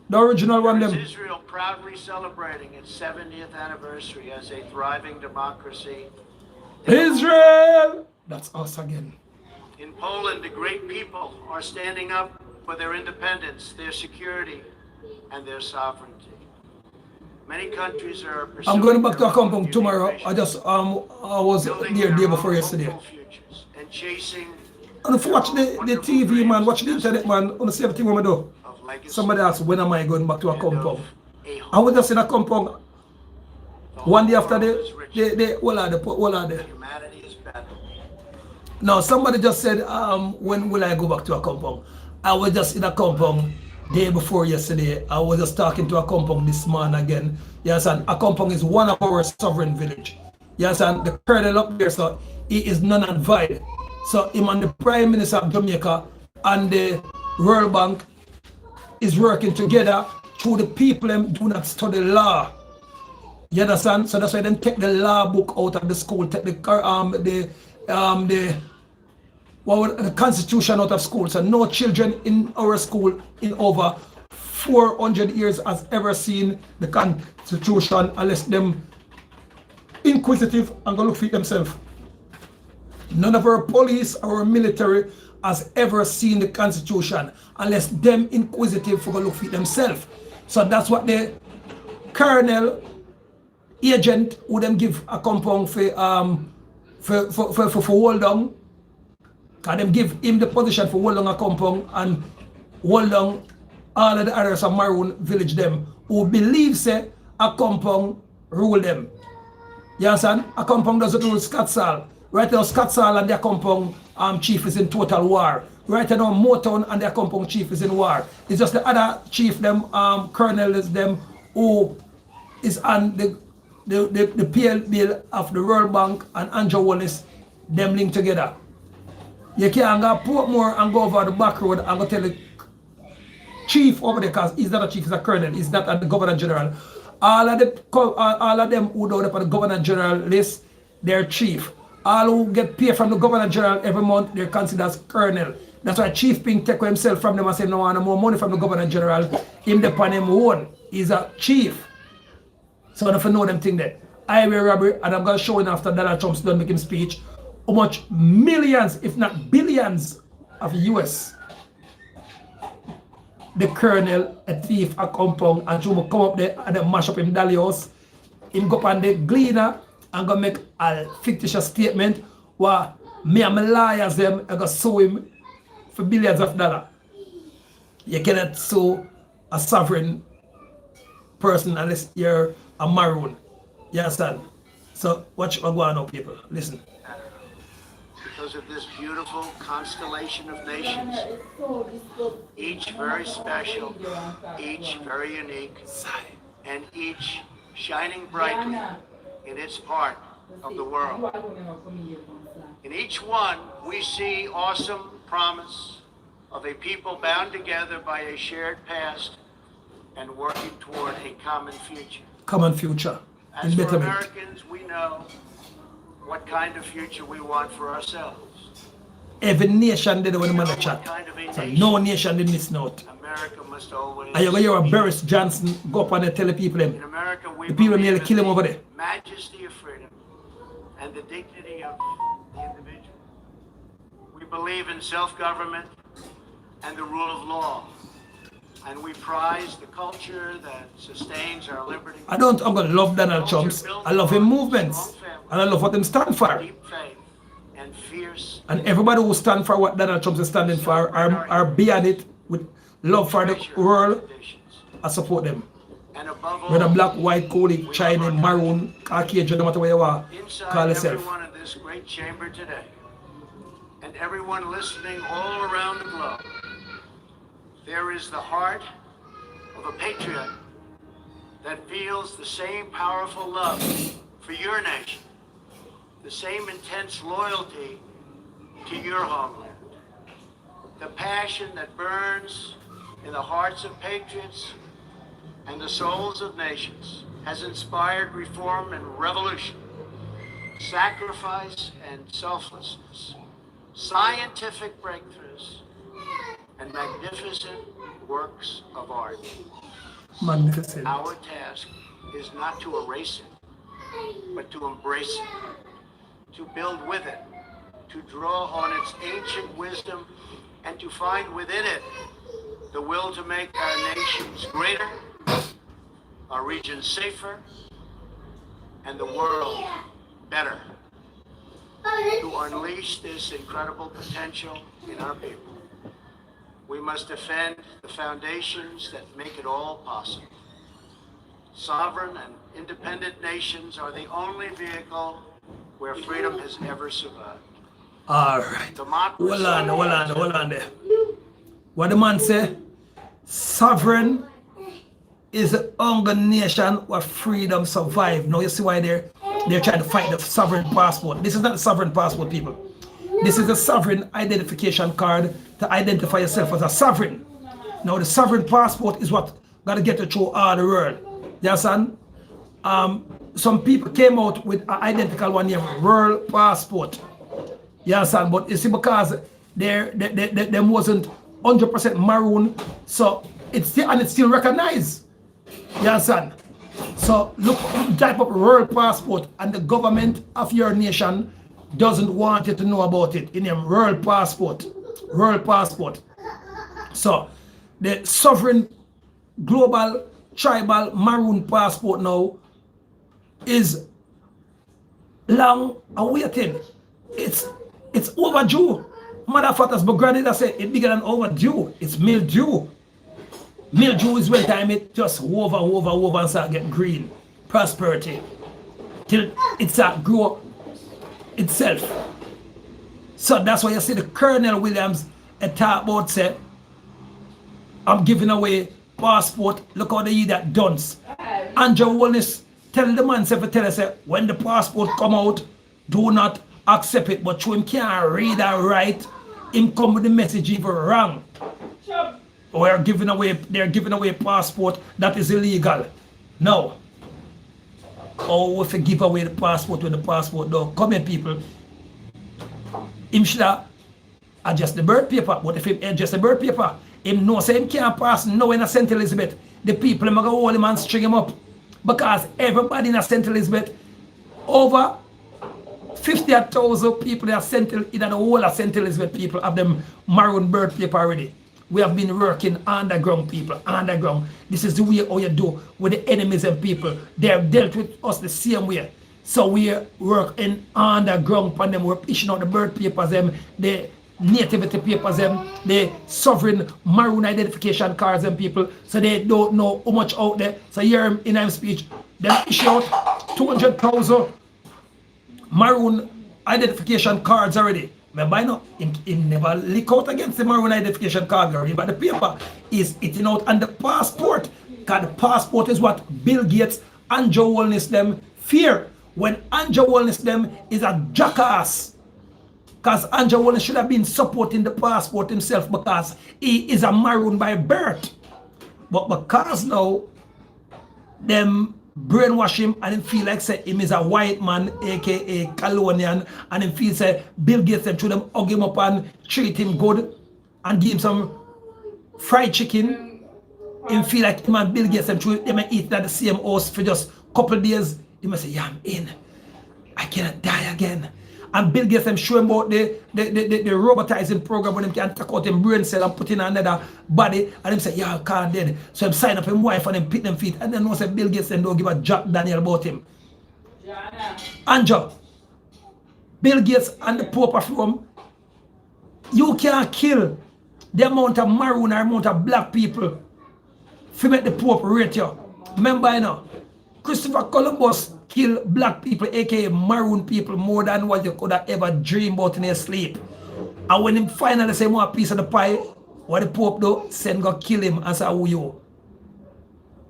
The original one them. Israel proudly celebrating its 70th anniversary as a thriving democracy. Israel! That's us again. In Poland, the great people are standing up for their independence, their security, and their sovereignty. Many countries are pursuing. I'm going back to acompong tomorrow. I was there day before yesterday. And chasing and if you watch the TV, man, watch the internet, man, on the same thing what I do. of legacy Somebody asked, when am I going back to a and compound? of a I was just in a compound The one day whole after world is rich. what are they? Humanity is better. Now somebody just said, when will I go back to a compound? I was just in a compound day before yesterday. I was just talking to a compound this morning again. Yes, and a compound is one of our sovereign village. Yes, and the colonel up there, so he is none and void. So him and the Prime Minister of Jamaica and the World Bank is working together through the people them do not study law. You understand? So that's why they take the law book out of the school, take the constitution out of school. So no children in our school in over 400 years has ever seen the constitution unless them inquisitive and go look for it themselves. None of our police or our military has ever seen the constitution unless them inquisitive for go look for it themselves. So that's what the colonel agent who them give a compound for hold on. Can them give him the position for hold on a compound and hold on all of the others of Maroon village them who believe say a compound rule them. You understand? A compound doesn't rule Scotsall. Right now Scotsall and their compound chief is in total war. Right now Motown and their compound chief is in war. It's just the other chief them colonel is them who is on the PL bill of the World Bank and Andrew Wallace, them linked together. You can't go Portmore and go over the back road and go tell the chief over there, because he's not a chief, he's a colonel, he's not a governor general. All of them who don't have the governor general list, they're chief. All who get paid from the governor general every month, they're considered as colonel. That's why Chief Ping take himself from them and say, no, I want more money from the governor general. Him depend him own. He's a chief. So if you know them thing there. Highway robbery, and I'm going to show you after Donald Trump's done making speech, how much millions, if not billions, of US the colonel, a thief, a compound, and to come up there and then mash up him dolly house. Him go up on the gleaner and go make a fictitious statement where me and my lawyers them are going to sue him for billions of dollars. You cannot sue a sovereign person unless you're a Maroon. You understand? So watch what's going on, people. Listen. Because of this beautiful constellation of nations, each very special, each very unique, and each shining brightly in its part of the world. In each one, we see awesome promise of a people bound together by a shared past and working toward a common future. Common future. As for Americans, we know what kind of future we want for ourselves. Every nation did when the man chat. So no nation did miss note. America must always. And you're going to hear Boris Johnson go up and tell the people them. In America, we the people believe nearly kill him in over the there. majesty of freedom and the dignity of the individual. We believe in self-government and the rule of law. And we prize the culture that sustains our liberty. I'm going to love Donald Trump. I love his movements. And I love what them stand for. Deep faith and fierce. And everybody who stand for what Donald Trump is standing for are beyond it with love for the world. I support them. And above all, whether black, white, Colic, Chinese, Maroon, Caucasian, no matter where you are, call yourself. Everyone in this great chamber today, and everyone listening all around the globe, there is the heart of a patriot that feels the same powerful love for your nation, the same intense loyalty to your homeland, the passion that burns in the hearts of patriots and the souls of nations has inspired reform and revolution, sacrifice and selflessness, scientific breakthroughs, and magnificent works of art. Magnificent. Our task is not to erase it, but to embrace it, to build with it, to draw on its ancient wisdom, and to find within it the will to make our nations greater, our region safer, and the world better. To unleash this incredible potential in our people, We must defend the foundations that make it all possible. Sovereign and independent nations are the only vehicle where freedom has ever survived. All right. Democracy. Hold on there. What the man say? Sovereign is the only nation where freedom survive. Now you see why they're trying to fight the sovereign passport. This is not the sovereign passport, people. This is a sovereign identification card to identify yourself as a sovereign. Now the sovereign passport is what got to get you through all the world. You understand? Some people came out with an identical one named World Passport. You understand? But you see, because they wasn't 100% maroon, so it's still recognized. You understand? So look, type up World Passport, and the government of your nation doesn't want you to know about it. In name World Passport. World Passport. So the sovereign global tribal maroon passport now is long awaited. It's overdue. Motherfuckers, but granted, I say it's bigger than overdue. It's mildew. Mildew is when time it just over and start get green. Prosperity. Till it start grow itself. So that's why you see the Colonel Williams talk about say, I'm giving away passport. Look how they that dunce. Andrew Wallace tell the man say, tell us when the passport come out, do not accept it. But you him can't read or write, him come with the message even wrong. They're giving away passport that is illegal. No. Oh, if you give away the passport when the passport don't come in, people, him should adjust the birth paper. But if he adjust the birth paper, him know say him can't pass no in a St. Elizabeth. The people him go hold him and string him up. Because everybody in a St. Elizabeth, over 50,000 people that sent in the whole of St. Elizabeth people have them maroon birth paper already. We have been working underground, people, underground. This is the way how you do with the enemies and people. They have dealt with us the same way. So we work in underground on them. We're pushing out the birth papers, the nativity papers, the sovereign maroon identification cards and people. So they don't know how much out there. So here in our speech, they issue out 200,000 maroon identification cards already. Remember, I know, in never leak out against the maroon identification card already, but the paper is eating out on the passport. Because the passport is what Bill Gates and Joe Wellness them fear. When Andrew Wellness them is a jackass. Because Andrew Wellness should have been supporting the passport himself because he is a maroon by birth. But because now, them brainwash him and him feel like say him is a white man, aka colonial, and him feel say Bill Gates them through them hug him up and treat him good and give him some fried chicken. Him feel like him and Bill Gates them through them eat at the same house for just a couple of days. He must say, yeah, I'm in. I cannot die again. And Bill Gates them show him about the robotizing program when him can take out him brain cell and put in another body. And him say, yeah, I can't dead. So him sign up him wife and him pick them feet. And then no say Bill Gates them don't give a Jack Daniel about him. Andrew, Bill Gates and the Pope of Rome, you can't kill the amount of maroon or amount of black people to make the Pope rate you. Remember, you know, Christopher Columbus killed black people, aka maroon people, more than what you could have ever dreamed about in your sleep. And when him finally say more piece of the pie, what the Pope do, send go kill him and say, who you?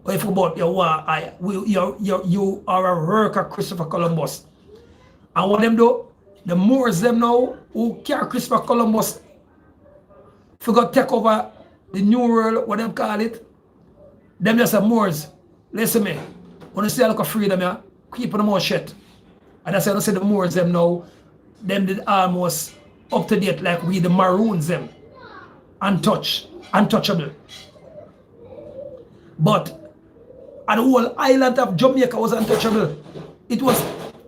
Or if about your war, you are a worker, Christopher Columbus. And what them do, the Moors them now, who carry Christopher Columbus, forgot take over the New World, what them call it, them just a Moors. Listen me. When you say look of freedom, yeah, keep on the mouth shut. And that's why I say the Moors them now, them did almost up to date like we the Maroons them. Untouchable. But the whole island of Jamaica was untouchable. It was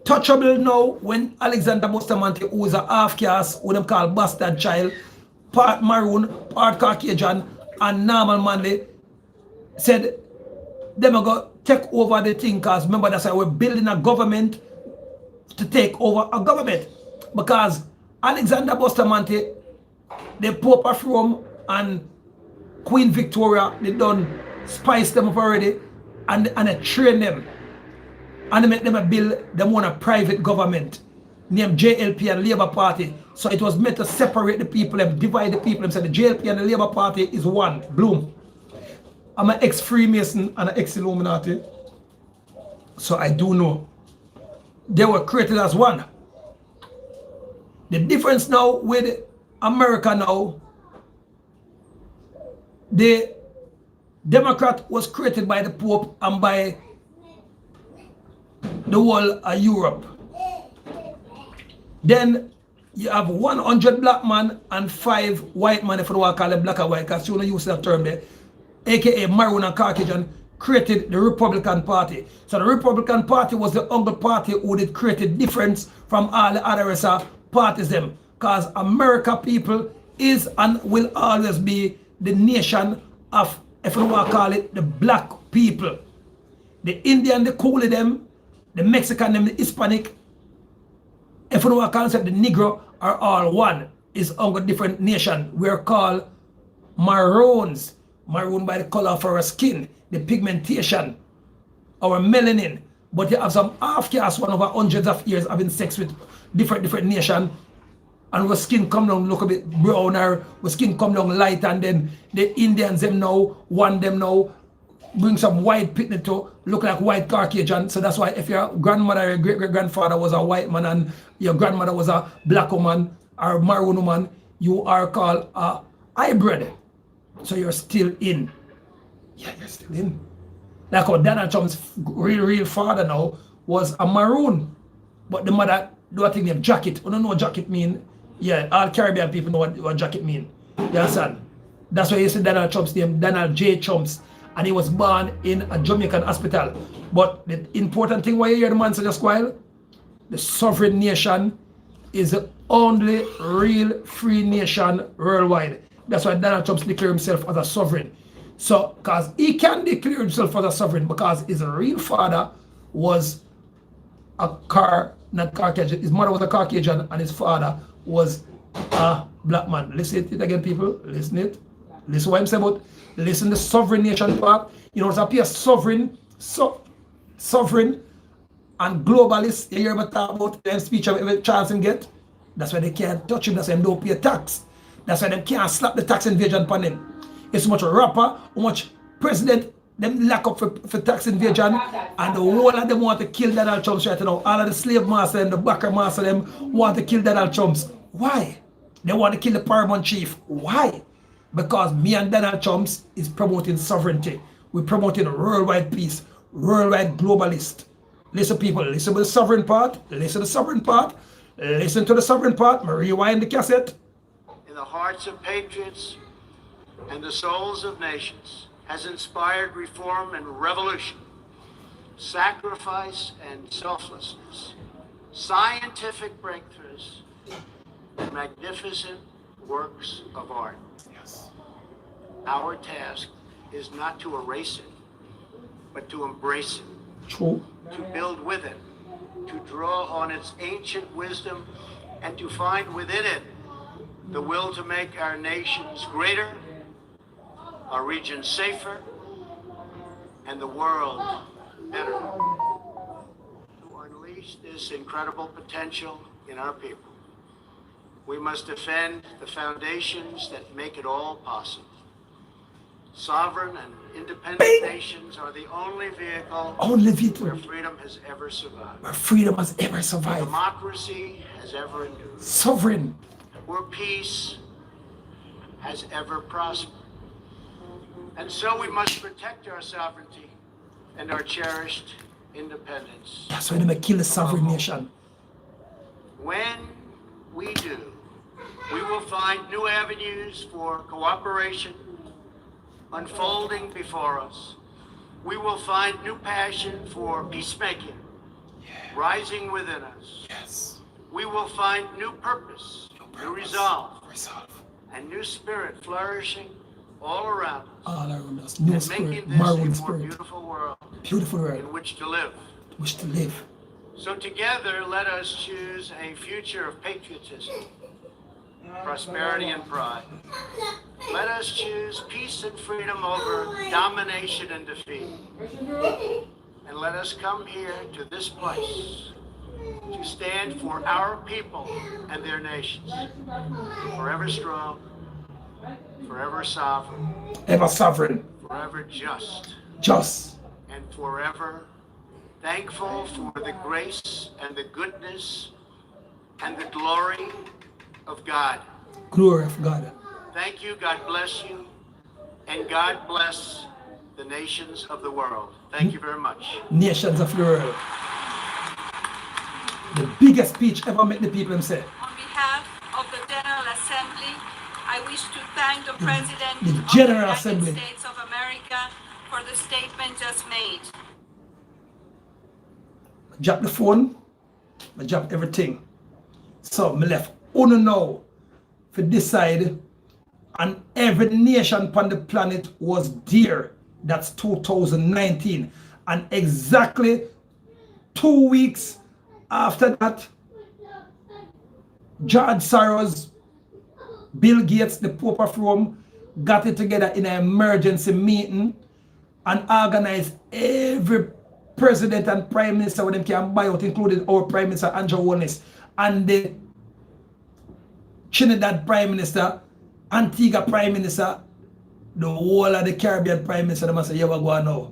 touchable now when Alexander Bustamante, who was a half-caste, who them called bastard child, part Maroon, part Caucasian, and normal Manley, said them are going to take over the thing, because remember that's why we're building a government to take over a government. Because Alexander Bustamante, the Pope of Rome, and Queen Victoria, they done spice them up already, and they train them. And they make them a bill, them want a private government named JLP and Labour Party. So it was meant to separate the people and divide the people. Them said the JLP and the Labour Party is one. Bloom. I'm an ex-Freemason and an ex-Illuminati. So I do know. They were created as one. The difference now with America now, the Democrat was created by the Pope and by the whole of Europe. Then you have 100 black man and 5 white man, if you want to call them black and white, because you don't use that term there, aka Maroon and Caucasian, created the Republican Party. So the Republican Party was the only party who did create difference from all the other parties them. Because America people is and will always be the nation of, if you want to call it, the black people. The Indian, the Coolie them, the Mexican them, the Hispanic, if you want to call it, the Negro are all one. Is under different nation. We're called maroons. Maroon by the color of our skin, the pigmentation, our melanin. But you have some half-caste one over hundreds of years having sex with different nation, and our skin come down look a bit brown, or our skin come down light, and then the Indians them now, one them now, bring some white pigment to look like white Caucasian. So that's why if your grandmother or great-great-grandfather was a white man and your grandmother was a black woman or maroon woman, you are called a hybrid. So you're still in. Yeah, you're still in. Like how Donald Trump's real father now was a maroon. But the mother do a thing named jacket. You don't know what jacket mean? Yeah, all Caribbean people know what jacket mean. You understand? That's why you see Donald Trump's name, Donald J. Trumps. And he was born in a Jamaican hospital. But the important thing why you hear the man say just while, the sovereign nation is the only real free nation worldwide. That's why Donald Trump declared himself as a sovereign. So, because he can declare himself as a sovereign because his real father was not Caucasian. His mother was a Caucasian and his father was a black man. Listen to it again, people. Listen it. Listen what I'm saying about. Listen the sovereign nation part. You know, it's appear sovereign, sovereign and globalist. You hear me talk about them speech of every chance and get. That's why they can't touch him. That's why they don't pay tax. That's why they can't slap the tax invasion upon them. It's much rapper, how much president them lack up for tax invasion, and the whole of them want to kill Donald Trump right now. All of the slave master and the backer master them want to kill Donald Trump. Why? They want to kill the paramount chief. Why? Because me and Donald Trump is promoting sovereignty. We're promoting worldwide peace, worldwide globalist. Listen, people, listen to the sovereign part, listen to the sovereign part, listen to the sovereign part, rewind the cassette. In the hearts of patriots and the souls of nations has inspired reform and revolution, sacrifice and selflessness, scientific breakthroughs, and magnificent works of art. Yes. Our task is not to erase it, but to embrace it. True. To build with it, to draw on its ancient wisdom, and to find within it the will to make our nations greater, our region safer, and the world better. To unleash this incredible potential in our people, we must defend the foundations that make it all possible. Sovereign and independent nations are the only vehicle where freedom has ever survived. Where freedom has ever survived. Democracy has ever endured. Sovereign. Where peace has ever prospered. And so we must protect our sovereignty and our cherished independence. That's why they may kill the sovereign nation. When we do, we will find new avenues for cooperation unfolding before us. We will find new passion for peacemaking rising within us. Yes. We will find new purpose, new resolve, and new spirit flourishing all around us. All around us. New spirit, making this marvelous a more spirit. beautiful world. Beautiful world. In which to live. Wish to live. So together, let us choose a future of patriotism, prosperity and pride. Let us choose peace and freedom over domination and defeat. And let us come here to this place to stand for our people and their nations, forever strong, forever sovereign, ever sovereign, forever just, just, and forever thankful for the grace and the goodness and the glory of God. glory of God. Thank you, God bless you, and God bless the nations of the world. Thank you very much. Nations of the world. The biggest speech ever made the people them say. On behalf of the General Assembly, I wish to thank the President The of General the United Assembly. States of America for the statement just made. I drop the phone, I drop everything. So I left only now to decide, and every nation on the planet was there. That's 2019. And exactly 2 weeks after that, George Soros, Bill Gates, the Pope of Rome, got it together in an emergency meeting and organized every president and prime minister with them can buy out, including our prime minister Andrew Holness and the Trinidad prime minister, Antigua prime minister, the whole of the Caribbean prime minister. They must say, yeah, we're going now.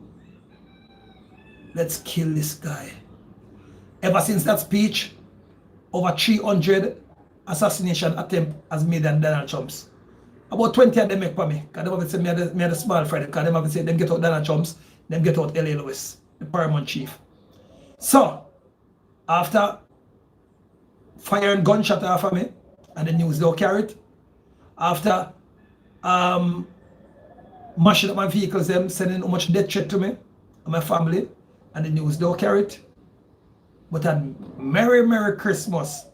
Let's kill this guy. Ever since that speech, over 300 assassination attempts has made than Donald Trump's. About 20 of them make for me. Because they have said me had a small friend. Because they have said them get out Donald Trump's, them get out L.A. Lewis, the paramount chief. So, after firing gunshot off of me, and the news don't carry it, after mashing up my vehicles, them sending how much death threat to me and my family, and the news don't carry it. But a Merry Christmas,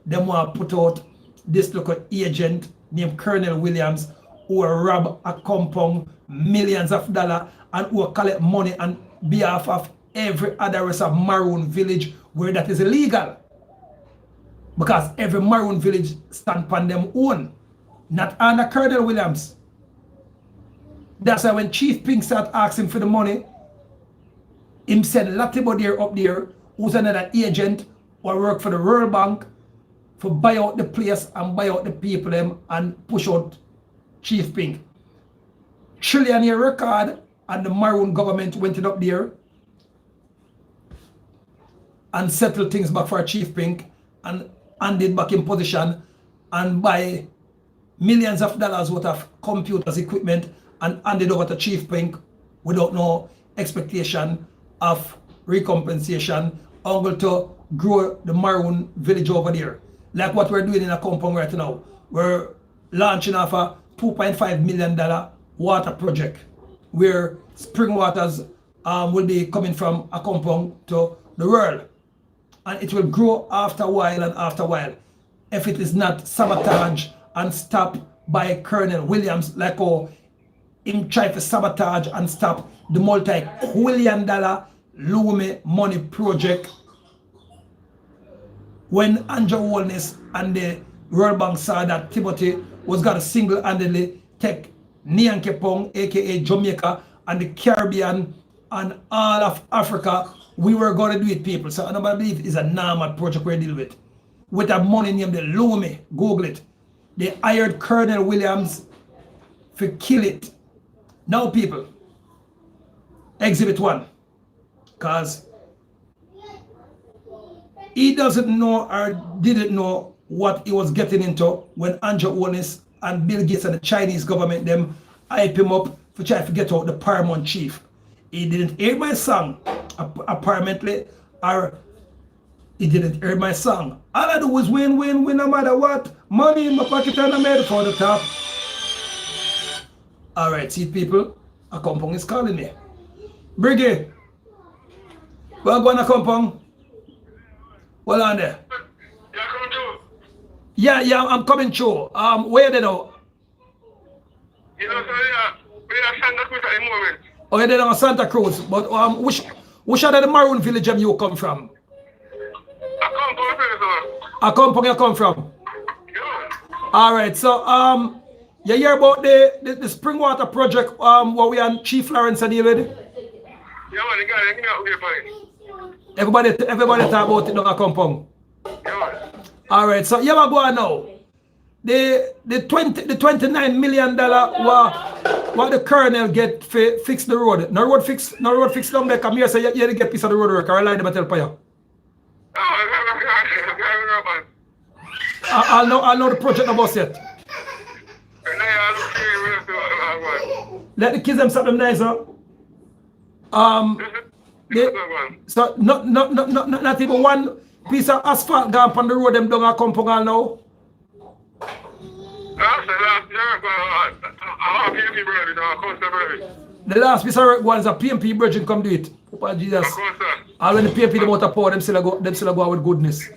them want to put out this local agent named Colonel Williams who will rob acompong millions of dollars and who will collect money on behalf of every other rest of Maroon village where that is illegal. Because every Maroon village stand upon them own, not under Colonel Williams. That's why when Chief Pink start asking for the money, him send Latibo there up there, who's another agent or work for the World Bank, for buy out the place and buy out the people them and push out Chief Pink. Trillionaire record, and the Maroon government went it up there and settled things back for Chief Pink and handed back in position and buy millions of dollars worth of computers equipment and handed over to Chief Pink without no expectation of recompensation, only to grow the Maroon village over there. Like what we're doing in acompong right now. We're launching off a $2.5 million water project where spring waters will be coming from acompong to the world. And it will grow after a while and after a while, if it is not sabotaged and stopped by Colonel Williams, like how him try to sabotage and stop the multi-billion dollar Lume money project when Andrew Holness and the World Bank saw that Timothy was going to single-handedly take Nyankepong, aka Jamaica, and the Caribbean and all of Africa. We were going to do it, people. So I don't believe it's a normal project we're dealing with. With a money named the Lume, Google it. They hired Colonel Williams to kill it. Now, people, Exhibit 1. Because he doesn't know or didn't know what he was getting into when Andrew Holness and Bill Gates and the Chinese government them hype him up for trying to get out the paramount chief. He didn't hear my song, apparently, or he didn't hear my song. All I do was win, no matter what. Money in my pocket and I'm made for the top. Alright, see people, acompong is calling me. Briggy, we're going to acompong. Well on there. Yeah, come through. Yeah, I'm coming through. Where they now? You know, so we are Santa Cruz at the moment. Oh, you're there on Santa Cruz. But which other the Maroon village you come from? I come from the sir. Acompong you come from? Yeah. All right, so you hear about the spring water project what we and Chief Lawrence are dealing with? Yeah, man, the guy, you know, fine. Everybody talk about it down a compound. Yeah, man. All right, so you go on now. The $29 million what the colonel get for fix the road. No road fix down there. Come here, say you get piece of the road work. I lie them tell you. I'll know the project no boss yet. Let the kids them stop them nice, huh? So not even one piece of asphalt gone on the road them down a compound now. The last piece of work was a PMP bridge come do it. Oh, Jesus. All when the PMP them out of power, them still go with goodness.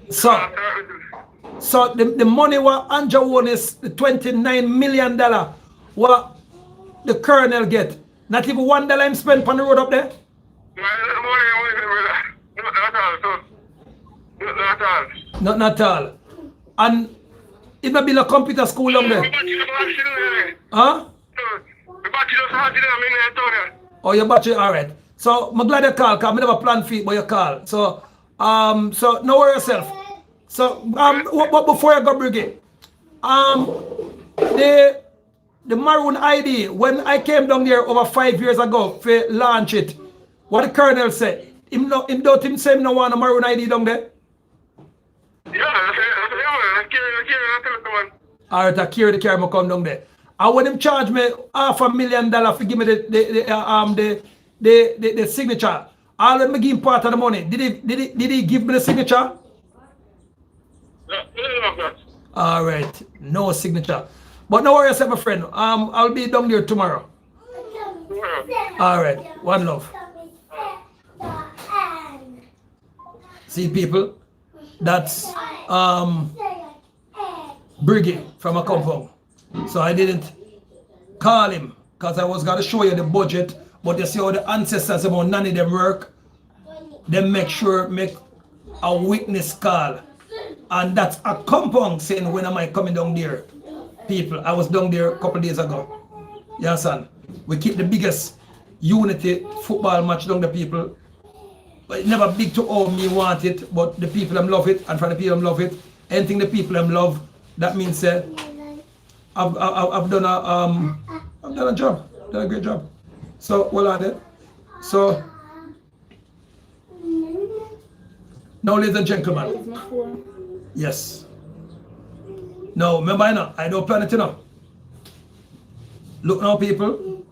So the money what Anja won is the $29 million what the colonel get. Not even $1 him spent on the road up there. Not all. And it may be a computer school down there. Huh? Oh, your battery, all right. So I'm glad you call, because I never plan for it, but you call. So no worry yourself. So what before you go Brigade, the Maroon ID, when I came down there over 5 years ago to launch it, what the colonel said, him don't say him no want a Maroon ID down there? Alright, I carry the car, I come down there. And when him charge me $500,000 to give me the signature, all when me give him part of the money, did he give me the signature? Alright, no signature. But no worries, my friend. I'll be down there tomorrow. Alright, one love. See people, that's Briggy from acompong. So I didn't call him because I was gonna show you the budget, but you see how the ancestors about none of them work. They make a witness call. And that's acompong saying when am I coming down there? People, I was down there a couple days ago. Yeah, son. We keep the biggest unity football match down the people. But it never big to all me want it, but the people them love it, and for the people them love it. Anything the people them love, that means I've done a job, done a great job. So well on it. So now, ladies and gentlemen, yes. No, remember I don't plan it enough. Look now, people.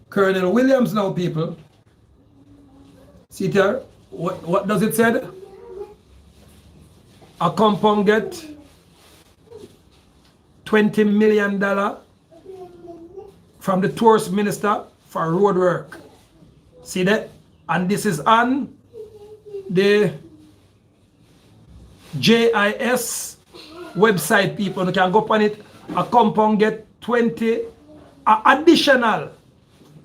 Colonel Williams now, people. See there, what does it say? Acompong get $20 million from the tourist minister for road work. See that? And this is on the JIS website, people. You can go on it. Acompong get 20 additional.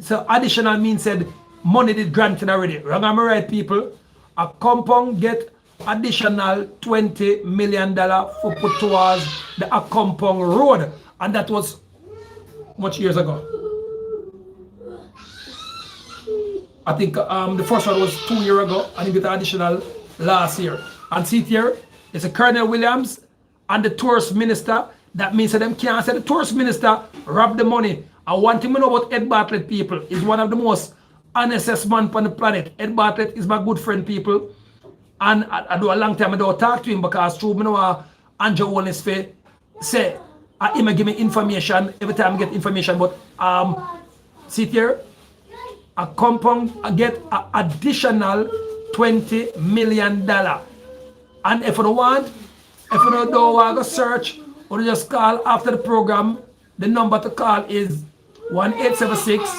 So additional means said money did granted already. Wrong, am I right, people? Acompong get additional $20 million for put towards the Acompong road, and that was much years ago. I think the first one was 2 years ago, and he got additional last year. And see here, it's a Colonel Williams and the tourist minister. That means that them can't say the tourist minister robbed the money. I want him to know about Ed Bartlett, people. He's one of the most honestest man on the planet. Ed Bartlett is my good friend, people. And I do a long time I don't talk to him because true, I know Andrew Wallace say he may give me information every time I get information. But see here, Acompong get an additional $20 million. And if you don't want, if you don't want to search or just call after the program, the number to call is 1876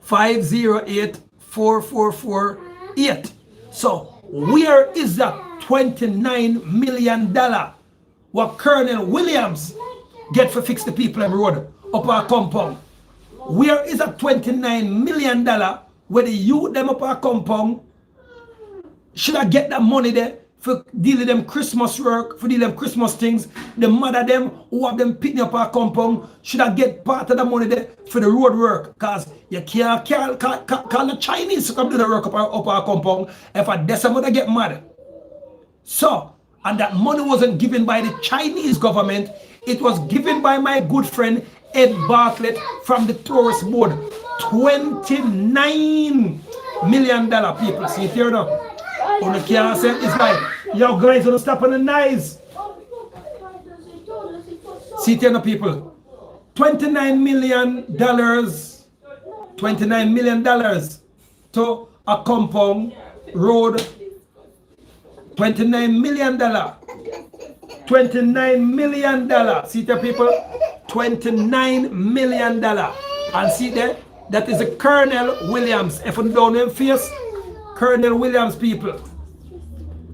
508 4448. So where is that $29 million what Colonel Williams get for fix the people on the road up our compound? Where is that $29 million where the youth them up our compound should I get that money there for dealing them Christmas work, for dealing them Christmas things? The mother them who have them picking up our compound, should I get part of the money there for the road work? Because you can't call the Chinese to come do the work up our compound if a December get mad. So, and that money wasn't given by the Chinese government, it was given by my good friend Ed Bartlett from the tourist board. $29 million people. See it here now. On the can't say it's like, yo guys, don't stop on the knives. See it here now, people. $29 million. $29 million to a compound road. $29 million. $29 million. See there, people? $29 million. And see there? That is a Colonel Williams. If you don't know him face, Colonel Williams people.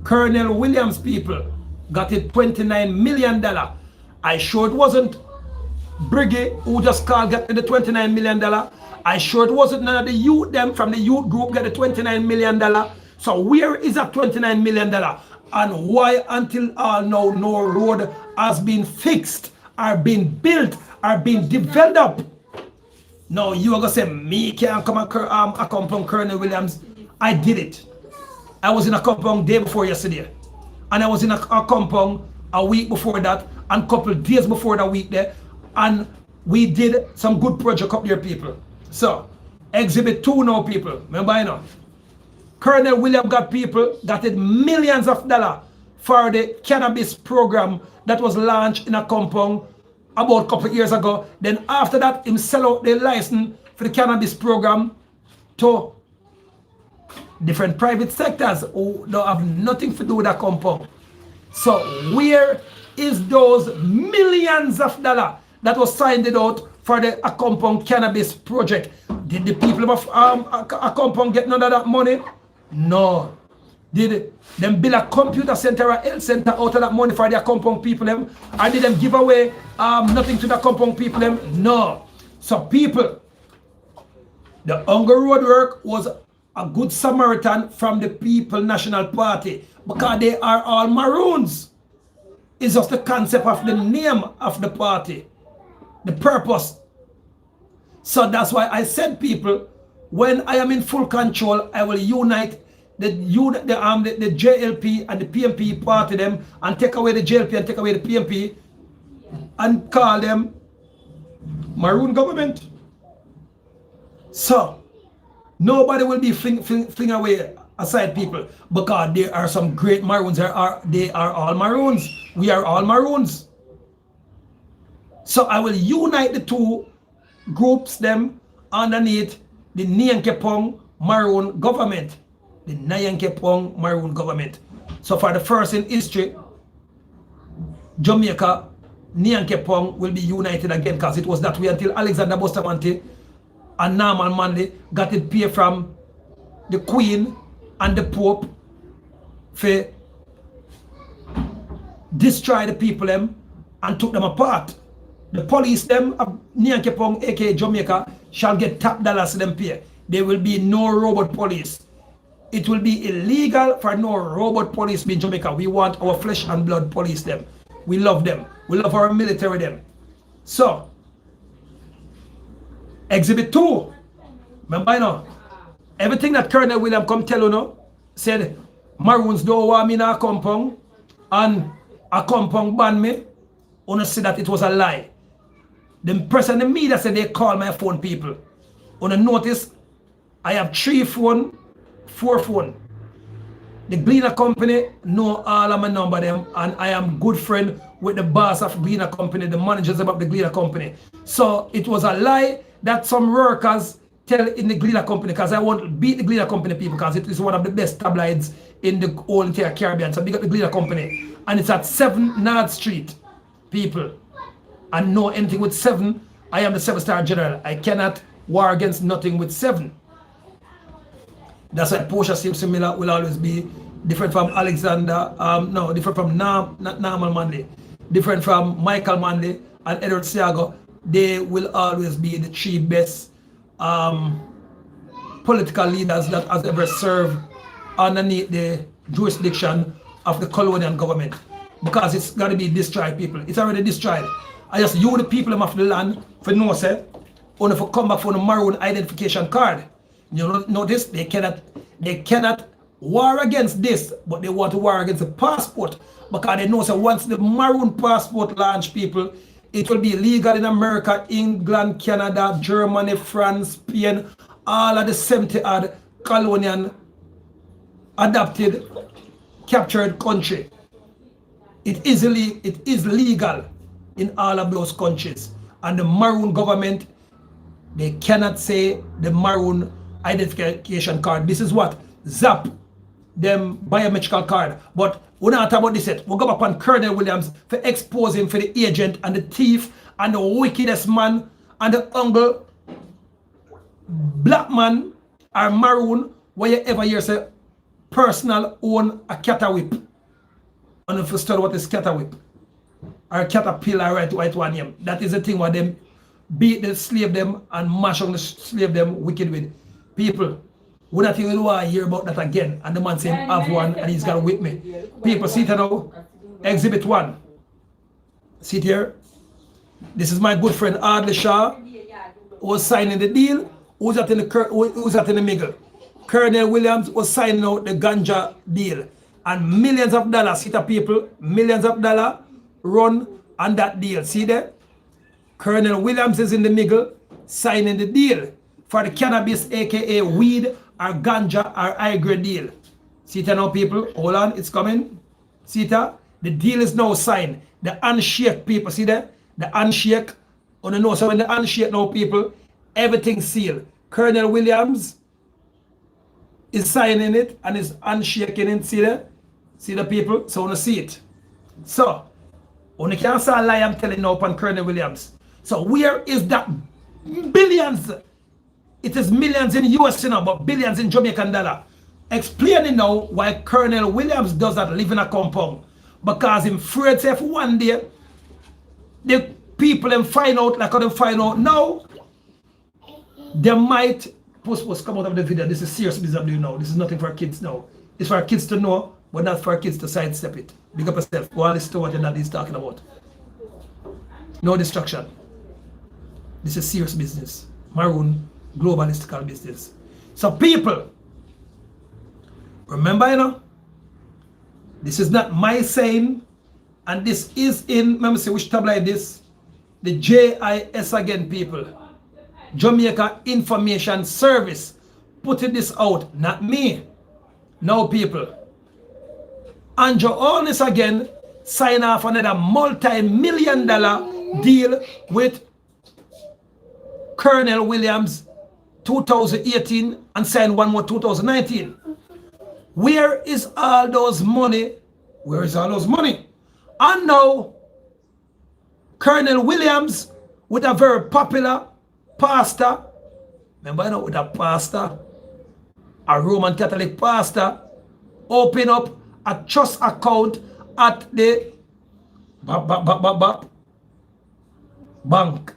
Colonel Williams people got it $29 million. I sure it wasn't Briggy who just called got the $29 million. I sure it wasn't none of the youth them from the youth group got the $29 million. So where is that $29 million? And why until now no road has been fixed, are being built, are being developed? No, you are going to say, me can't come and accompany Colonel Williams. I did it. I was in a compound day before yesterday. And I was in a compound a week before that. And a couple of days before that week there. And we did some good project up there, people. So, exhibit 2 now, people. Remember, you know. Colonel William got people, got it millions of dollars for the cannabis program that was launched in a compound about a couple of years ago. Then after that, him sell out the license for the cannabis program to different private sectors who don't have nothing to do with that compound. So where is those millions of dollars that was signed out for the acompong cannabis project? Did the people of acompong get none of that money? No. Did them build a computer center or health center out of that money for their compound people them? Or did them give away nothing to the compound people them? No. So people, the Hunger Road work was a good Samaritan from the People National Party because they are all Maroons. It's just the concept of the name of the party, the purpose. So that's why I said, people, when I am in full control, I will unite the JLP and the PMP party them and take away the JLP and take away the PMP and call them Maroon government. So nobody will be fling away aside, people, because there are some great Maroons. They are all Maroons. We are all Maroons. So I will unite the two groups them underneath the Nyankepong Maroon government. The Nyankepong Maroon government. So for the first in history, Jamaica, Nyankepong will be united again, because it was that way until Alexander Bustamante and Norman Manley got it paid from the Queen and the Pope for destroy the people them and took them apart. The police them of Nyankepong, aka Jamaica, shall get top dollars to them pay. There will be no robot police. It will be illegal for no robot police in Jamaica. We want our flesh and blood police them. We love them. We love our military them. So, exhibit 2. Remember, you know, everything that Colonel William come tell you now, said Maroons don't want me in a compound and a compound ban me. Wanna say that it was a lie. The person in the media said they call my phone, people. Wanna notice I have 3 phone, 4 phone. The Gleaner Company know all of my number them, and I am good friend with the boss of Gleaner Company, the managers of the Gleaner Company. So it was a lie that some workers tell in the Gleaner Company, because I want to beat the Gleaner Company people, because it is one of the best tabloids in the whole entire Caribbean. So big up the Gleaner Company. And it's at 7 North Street, people. And know anything with 7, I am the 7-star general. I cannot war against nothing with 7. That's why Portia Simpson Miller will always be different from Alexander, different from Norman Manley, different from Michael Manley and Edward Siago. They will always be the 3 best political leaders that has ever served underneath the jurisdiction of the colonial government because it's got to be destroyed, people. It's already destroyed. I just you the people of the land for no say only for come back for the maroon identification card. You know, notice they cannot war against this, but they want to war against the passport because they know so once the maroon passport launch, people, it will be legal in America, England, Canada, Germany, France, Spain, all of the 70 odd colonial adopted captured country. It is legal in all of those countries, and the maroon government, they cannot say the maroon identification card. This is what zap them biometrical card. But we're not talking about this yet. We'll go back on Colonel Williams for exposing for the agent and the thief and the wickedest man and the uncle black man or maroon where you ever hear say personal own a catawhip. And if you study what is catawhip or caterpillar, right one name. That is the thing where them beat the slave them and mash on the slave them wicked with. People, we not even want to hear about that again. And the man say have one and he's got with me. People, see it now. Exhibit 1. See it here. This is my good friend Adley Shaw who was signing the deal. Who's that in the middle? Colonel Williams was signing out the ganja deal. And millions of dollars, see the people, millions of dollars run on that deal. See there? Colonel Williams is in the middle signing the deal for the cannabis, aka weed or ganja or high grade deal. See it now, people? Hold on, it's coming. See it? The deal is now signed. The handshake, people, see that? The handshake. On the know, so when the handshake now, people, everything's sealed. Colonel Williams is signing it and is handshaking it. See that? See the people? So you see it. So, you can't say a lie I'm telling now upon Colonel Williams. So where is that billions? It is millions in US, you know, but billions in Jamaican dollar. Explaining now why Colonel Williams does not live in a compound. Because him afraid say if one day the people them find out like how they find out now, they might post come out of the video. This is serious business I'm doing now. This is nothing for kids now. It's for kids to know, but not for kids to sidestep it. Big up yourself. Go and listen to what your dad is talking about. No distraction. This is serious business. Maroon, globalistical business. So people, remember, you know, this is not my saying, and this is in, let me see which tabloid this, the JIS again, people. Jamaica Information Service putting this out, not me. Now, people. Andrew Holness again sign off another multi-million-dollar deal with Colonel Williams 2018 and sign one more 2019. Where is all those money? Where is all those money? And now Colonel Williams with a very popular pastor, remember, you know, with a pastor, a Roman Catholic pastor, open up a trust account at the bank.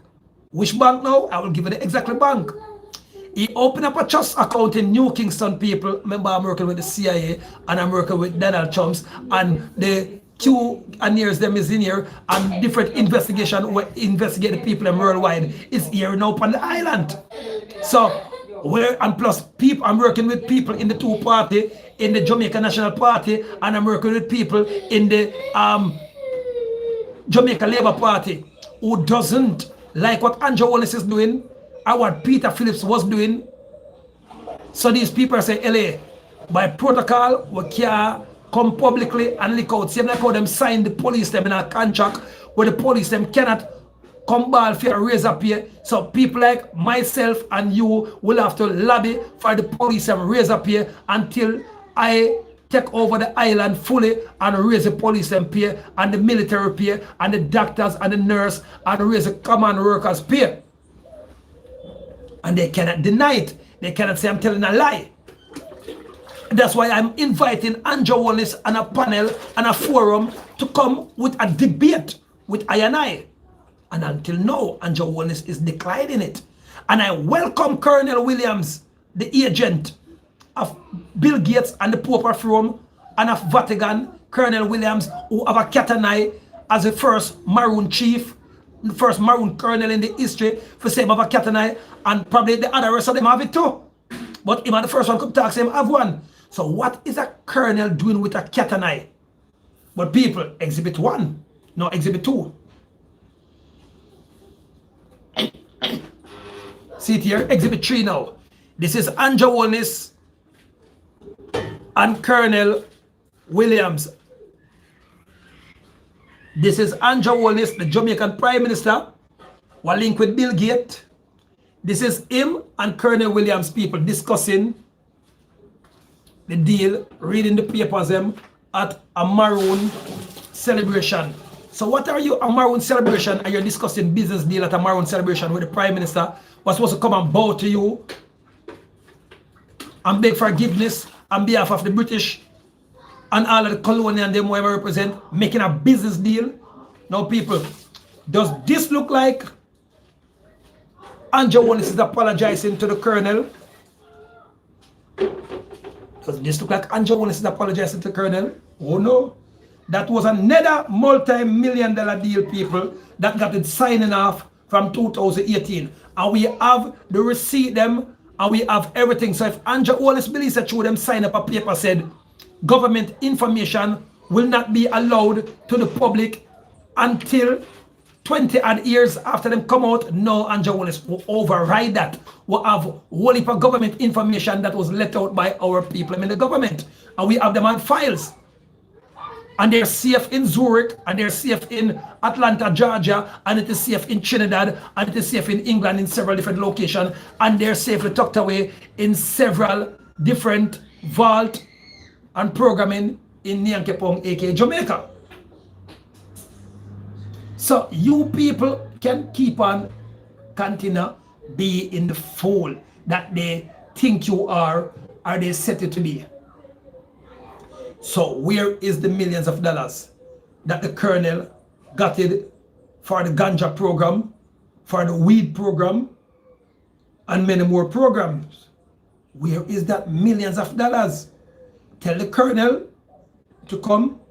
Which bank now? I will give you the exact bank. He opened up a trust account in New Kingston, people. Remember, I'm working with the CIA and I'm working with Donald Trump's and the Q and years them is in here and different investigation where investigate the people worldwide is here now on the island. So where and plus people, I'm working with people in the two party, in the Jamaica National Party, and I'm working with people in the Jamaica Labour Party who doesn't like what Andrew Holness is doing or what Peter Phillips was doing. So these people say, LA, by protocol, we can't come publicly and leak out. Same like how them sign the police them in a contract where the police them cannot come ball for a razor pay. So people like myself and you will have to lobby for the police and razor pay until I take over the island fully and raise the police and pay and the military pay and the doctors and the nurse and raise the command workers pay. And they cannot deny it. They cannot say I'm telling a lie. That's why I'm inviting Andrew Holness and a panel and a forum to come with a debate with I and I. And until now, Andrew Holness is declining it. And I welcome Colonel Williams, the agent of Bill Gates and the Pope of Rome, and of Vatican, Colonel Williams, who have a cat and eye as the first Maroon chief, the first Maroon colonel in the history, for same have a cat and eye, and probably the other rest of them have it too. But him and the first one come talk, him have one. So what is a colonel doing with a cat and eye? But people, exhibit 1, no exhibit 2. See it here, exhibit 3 now. This is Andrew Holness and Colonel Williams. This is Andrew Holness, the Jamaican Prime Minister, who are linked with Bill Gates. This is him and Colonel Williams, people discussing the deal, reading the papers them at a Maroon celebration. So what are you, a Maroon celebration, and you're discussing business deal at a Maroon celebration with the Prime Minister was supposed to come and bow to you and beg forgiveness on behalf of the British and all of the colonial and them whoever represent, making a business deal. Now people, does this look like Andrew Holness is apologizing to the Colonel? Does this look like Andrew Holness is apologizing to the Colonel? Oh no. That was another multi-million-dollar deal, people, that got it signing off from 2018. And we have the receipt them, and we have everything. So if Andrew Holness believes that through them sign up a paper said government information will not be allowed to the public until 20 odd years after them come out, no, Andrew Holness will override that. We'll have whole heap of government information that was let out by our people in the government. And we have them on files. And they're safe in Zurich, and they're safe in Atlanta, Georgia, and it is safe in Trinidad, and it is safe in England in several different locations, and they're safely tucked away in several different vault and programming in Acompong, aka Jamaica. So you people can keep on continue be in the fool that they think you are, or they set it to be. So where is the millions of dollars that the Colonel got it for the ganja program, for the weed program, and many more programs? Where is that millions of dollars? Tell the Colonel to come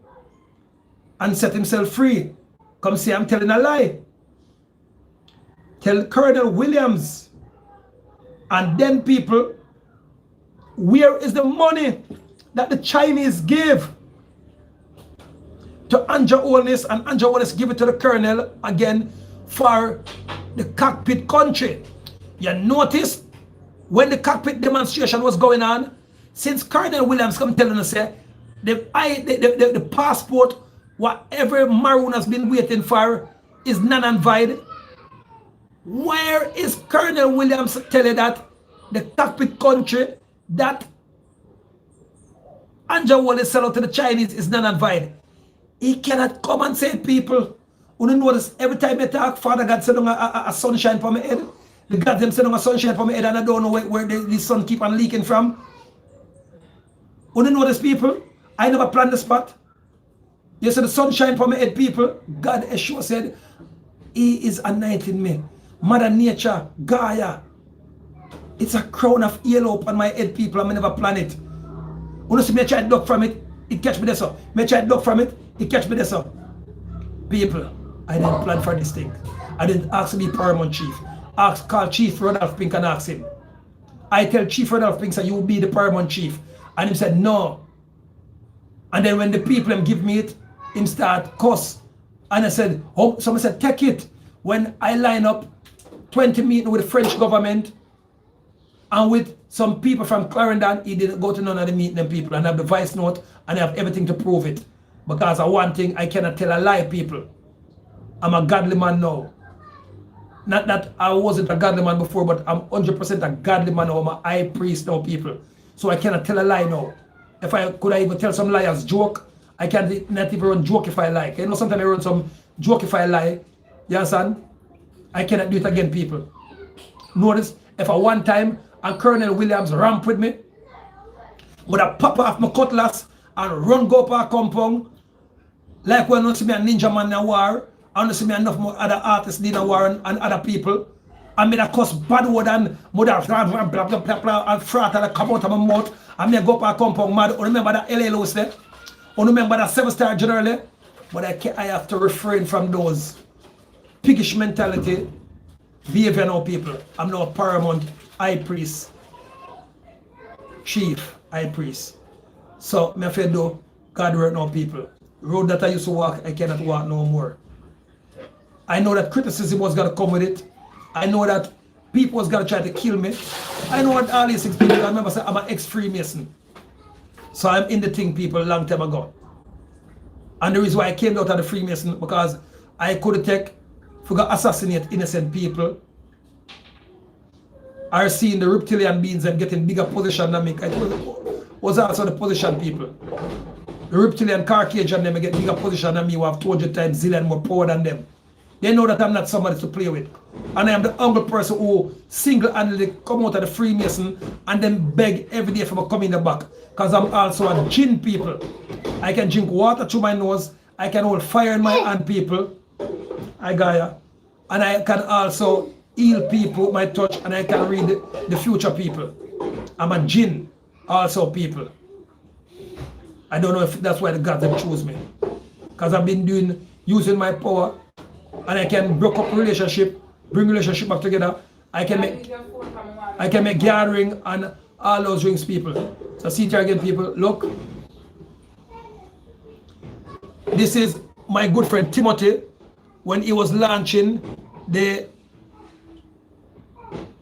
and set himself free. Come say I'm telling a lie. Tell Colonel Williams. And then people, where is the money that the Chinese gave to Andrew Holness, and Andrew Holness give it to the Colonel again for the cockpit country? You notice when the cockpit demonstration was going on, since Colonel Williams come telling us the passport, whatever Maroon has been waiting for is none and void. Where is Colonel Williams telling that the cockpit country that Andrew Holness sell out to the Chinese is none and void? He cannot come and say, people, you notice every time I talk, Father God send on a sunshine for my head. The God them send on a sunshine for my head, and I don't know where the sun keep on leaking from. You notice, people, I never planned the spot. You see the sunshine for my head, people. God Yeshua said, He is anointing me. Mother Nature, Gaia. It's a crown of yellow upon my head, people. I never plan it. You see me try to duck from it, it catch me this up. Me try to duck from it, it catch me this up. People, I didn't plan for this thing. I didn't ask to be paramount chief. Call Chief Rodolph Pink and ask him. I tell Chief Rodolph Pink, say, you will be the paramount chief. And he said, no. And then when the people give me it, him start cuss. And I said, oh, someone said, take it. When I line up 20 meetings with the French government and with some people from Clarendon, he didn't go to none of the meeting them people, and have the voice note, and I have everything to prove it. Because of one thing, I cannot tell a lie, people. I'm a godly man now. Not that I wasn't a godly man before, but I'm 100% a godly man now. I'm a high priest now, people. So I cannot tell a lie now. If I could I even tell some liars joke, I can't not even run joke if I like. You know, sometimes I run some joke if I lie. You understand? I cannot do it again, people. Notice, if I one time and Colonel Williams ramp with me, would I pop off my cutlass and run go up acompong, like when you see me a ninja man in a war, and you see me enough more other artists in a war and other people, and me that cuss bad word and mother blah blah blah blah blah blah and frat that come out of my mouth, and me go up acompong mad. Remember that LA Lewis there? remember that 7-star generally? But I have to refrain from those piggish mentality behavior now, people. I'm now a paramount high priest, chief high priest. So me have to do God work now, people. Road that I used to walk, I cannot walk no more. I know that criticism was gonna come with it. I know that people was gonna try to kill me. I know what all these things, people. I remember saying I'm an ex-Freemason. So I'm in the thing, people, a long time ago. And the reason why I came out of the Freemason, because I could take, forgot assassinate innocent people, are seeing the reptilian beings and getting bigger position than me. It was also the position people. The reptilian Caucasian them get bigger position than me, who have 200 times zillion more power than them. They know that I'm not somebody to play with. And I am the humble person who single-handedly come out of the Freemason and then beg every day for me come in the back. Because I'm also a jinn people. I can drink water through my nose. I can hold fire in my hand, people. I got ya. And I can also heal people with my touch, and I can read the future, people. I'm a jinn also, people. I don't know if that's why the gods have chose me. Because I've been using my power, and I can break up relationship, bring relationship back together. I can make gathering and all those rings, people. So see it here again, people. Look. This is my good friend Timothy when he was launching the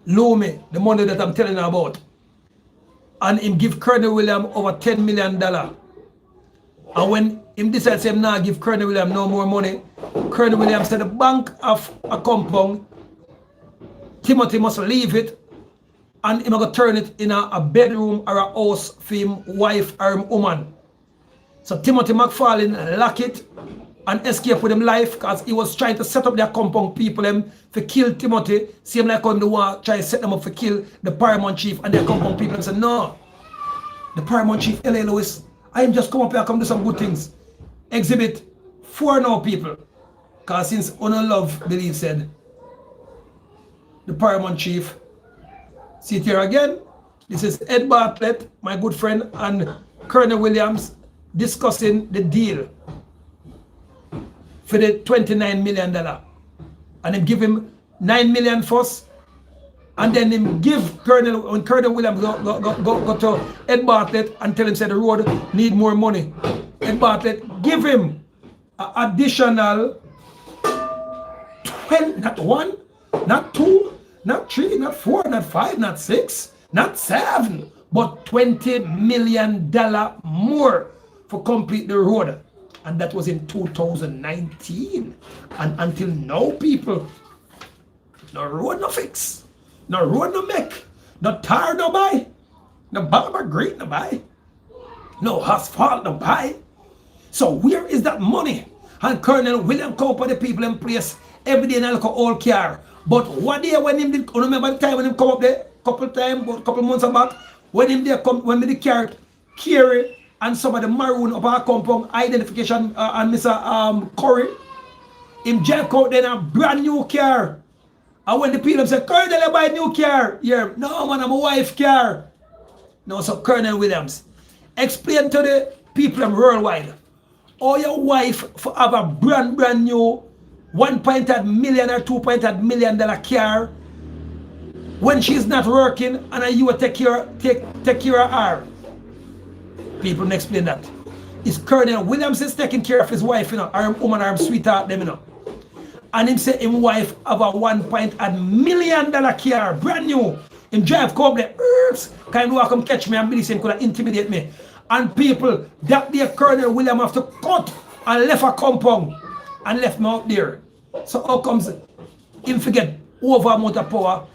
Lumi, the money that I'm telling you about. And him give Colonel William over $10 million. And when him decided to now give Colonel William no more money, Colonel William said the bank of acompong, Timothy must leave it and him going to turn it in a bedroom or a house for him wife or him woman. So Timothy McFarlane lock it and escape with him life because he was trying to set up their acompong people them to kill Timothy. Same like on the war, try to set them up to kill the paramount chief and the acompong people and say, no, the paramount chief, L.A. Lewis, I am just come up here, come do some good things. Exhibit 4 now, people. Because since Honor Love Believe said, the paramount chief, see it here again. This is Ed Bartlett, my good friend, and Colonel Williams discussing the deal for the $29 million. And him give him $9 million first, and then him give Colonel Williams go to Ed Bartlett and tell him say the road need more money. Ed Bartlett give him an additional 20, not 1, not 2, not 3, not 4, not 5, not 6, not 7, but $20 million more for complete the road. And that was in 2019. And until now, people, no road no fix, no road no make, no tar no buy, no barber grate no buy, no asphalt no buy. So where is that money? And Colonel William Cooper, the people in place, every day in a little old car. But one day when him did, remember the time when him come up there, couple months back, when him there come, when the car carry and some of the maroon of our compound identification and Mr. Curry, him jack out then a brand new car. And when the people say, Colonel, I buy a new car. Yeah, no man, I'm a wife car. No, so Colonel Williams, explain to the people worldwide, or your wife for have a brand new $1 million or $2 million car when she's not working and you will take care of her. People explain that. Is Colonel Williams is taking care of his wife, you know, or woman or sweetheart, them, you know. And him say him wife have a $1 million car, brand new. Him drive come there, kind of come catch me and believe him could intimidate me. And people, that day Colonel William have to cut and left a compound and left me out there. So how comes him forget over amount of power,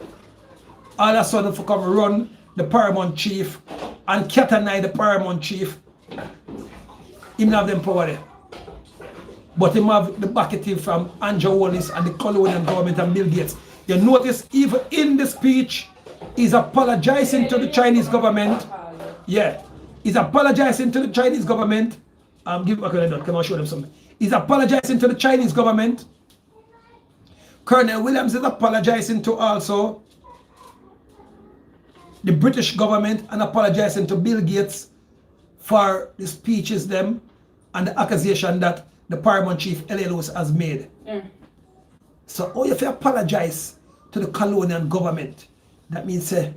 all of a sudden for come run the paramount chief and cat and I the paramount chief, him have them power there. But him have the backing from Andrew Wallace and the colonial government and Bill Gates. You notice even in the speech, he's apologizing to the Chinese government. Yeah, he's apologizing to the Chinese government. Give me a come on, show them something. He's apologizing to the Chinese government. Colonel Williams is apologizing to also the British government and apologizing to Bill Gates for the speeches them and the accusation that the paramount chief L.A. Lewis has made. So how you have to apologize to the colonial government? That means say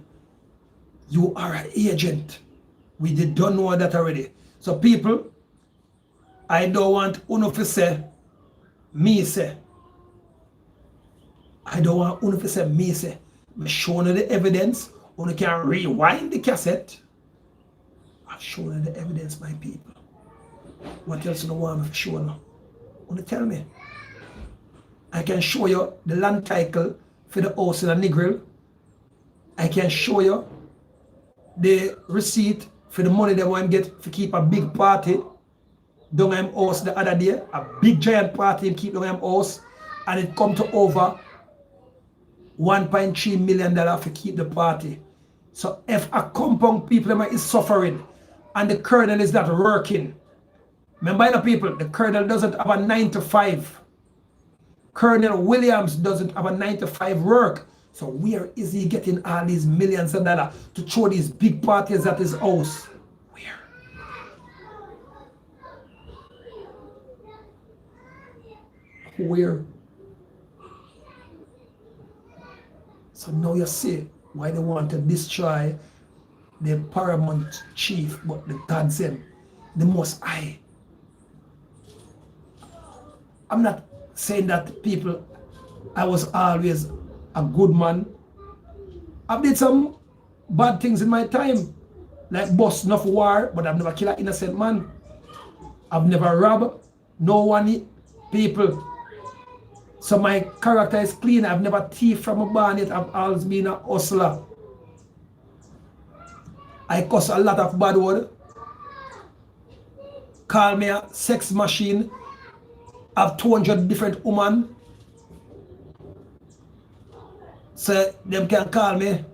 you are an agent. We don't know that already. So people, I don't want uno to say, me say. I don't want uno to say, me say. I'm showing you the evidence. Uno can rewind the cassette. I'm showing you the evidence, my people. What else you don't want me to show you? Uno tell me. I can show you the land title for the house in a Negril. I can show you the receipt for the money they want to get to keep a big party down in house the other day. A big giant party and keep down in house. And it come to over $1.3 million to keep the party. So if a compound people is suffering and the colonel is not working, remember the people, the colonel doesn't have a 9 to 5. Colonel Williams doesn't have a 9 to 5 work. So where is he getting all these millions of dollars to throw these big parties at his house? Where? Where? So now you see why they want to destroy the paramount chief, but the God said, the Most High. I'm not saying that people, I was always a good man. I've did some bad things in my time, like bust enough war, but I've never killed an innocent man. I've never robbed no one people. So my character is clean. I've never thief from a barn yet. I've always been a hustler. I cuss a lot of bad word. Call me a sex machine. I've 200 different women. So them can call me.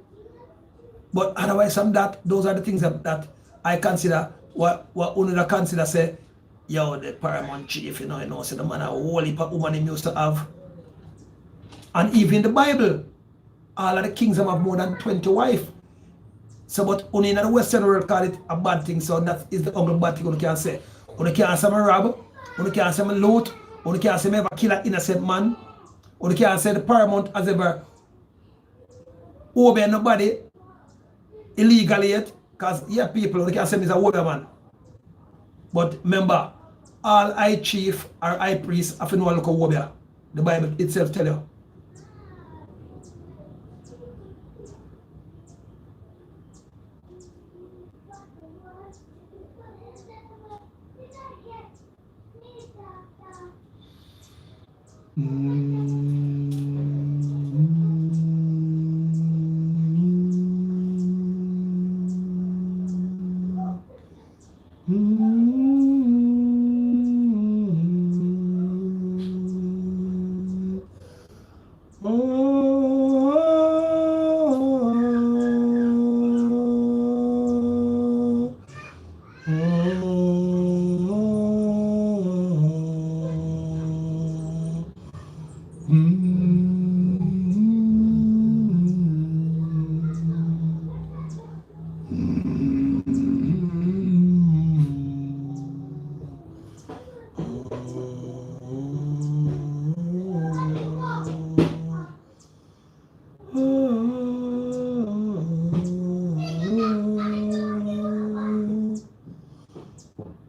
But otherwise from that, those are the things that I consider, what one consider say, yo, the paramount chief, you know, so the man a whole heap of woman him used to have. And even the Bible, all of the kings have more than 20 wives. So but only in the Western world call it a bad thing, so that is the only bad thing you can say. You can't say me rob, you can't say me loot, you can't say me ever kill an innocent man, you can't say the paramount has ever obey nobody illegally yet, because yeah, people, you can't say me is a warrior man. But remember, all high chief or high priest have to know a look at warrior. The Bible itself tell you.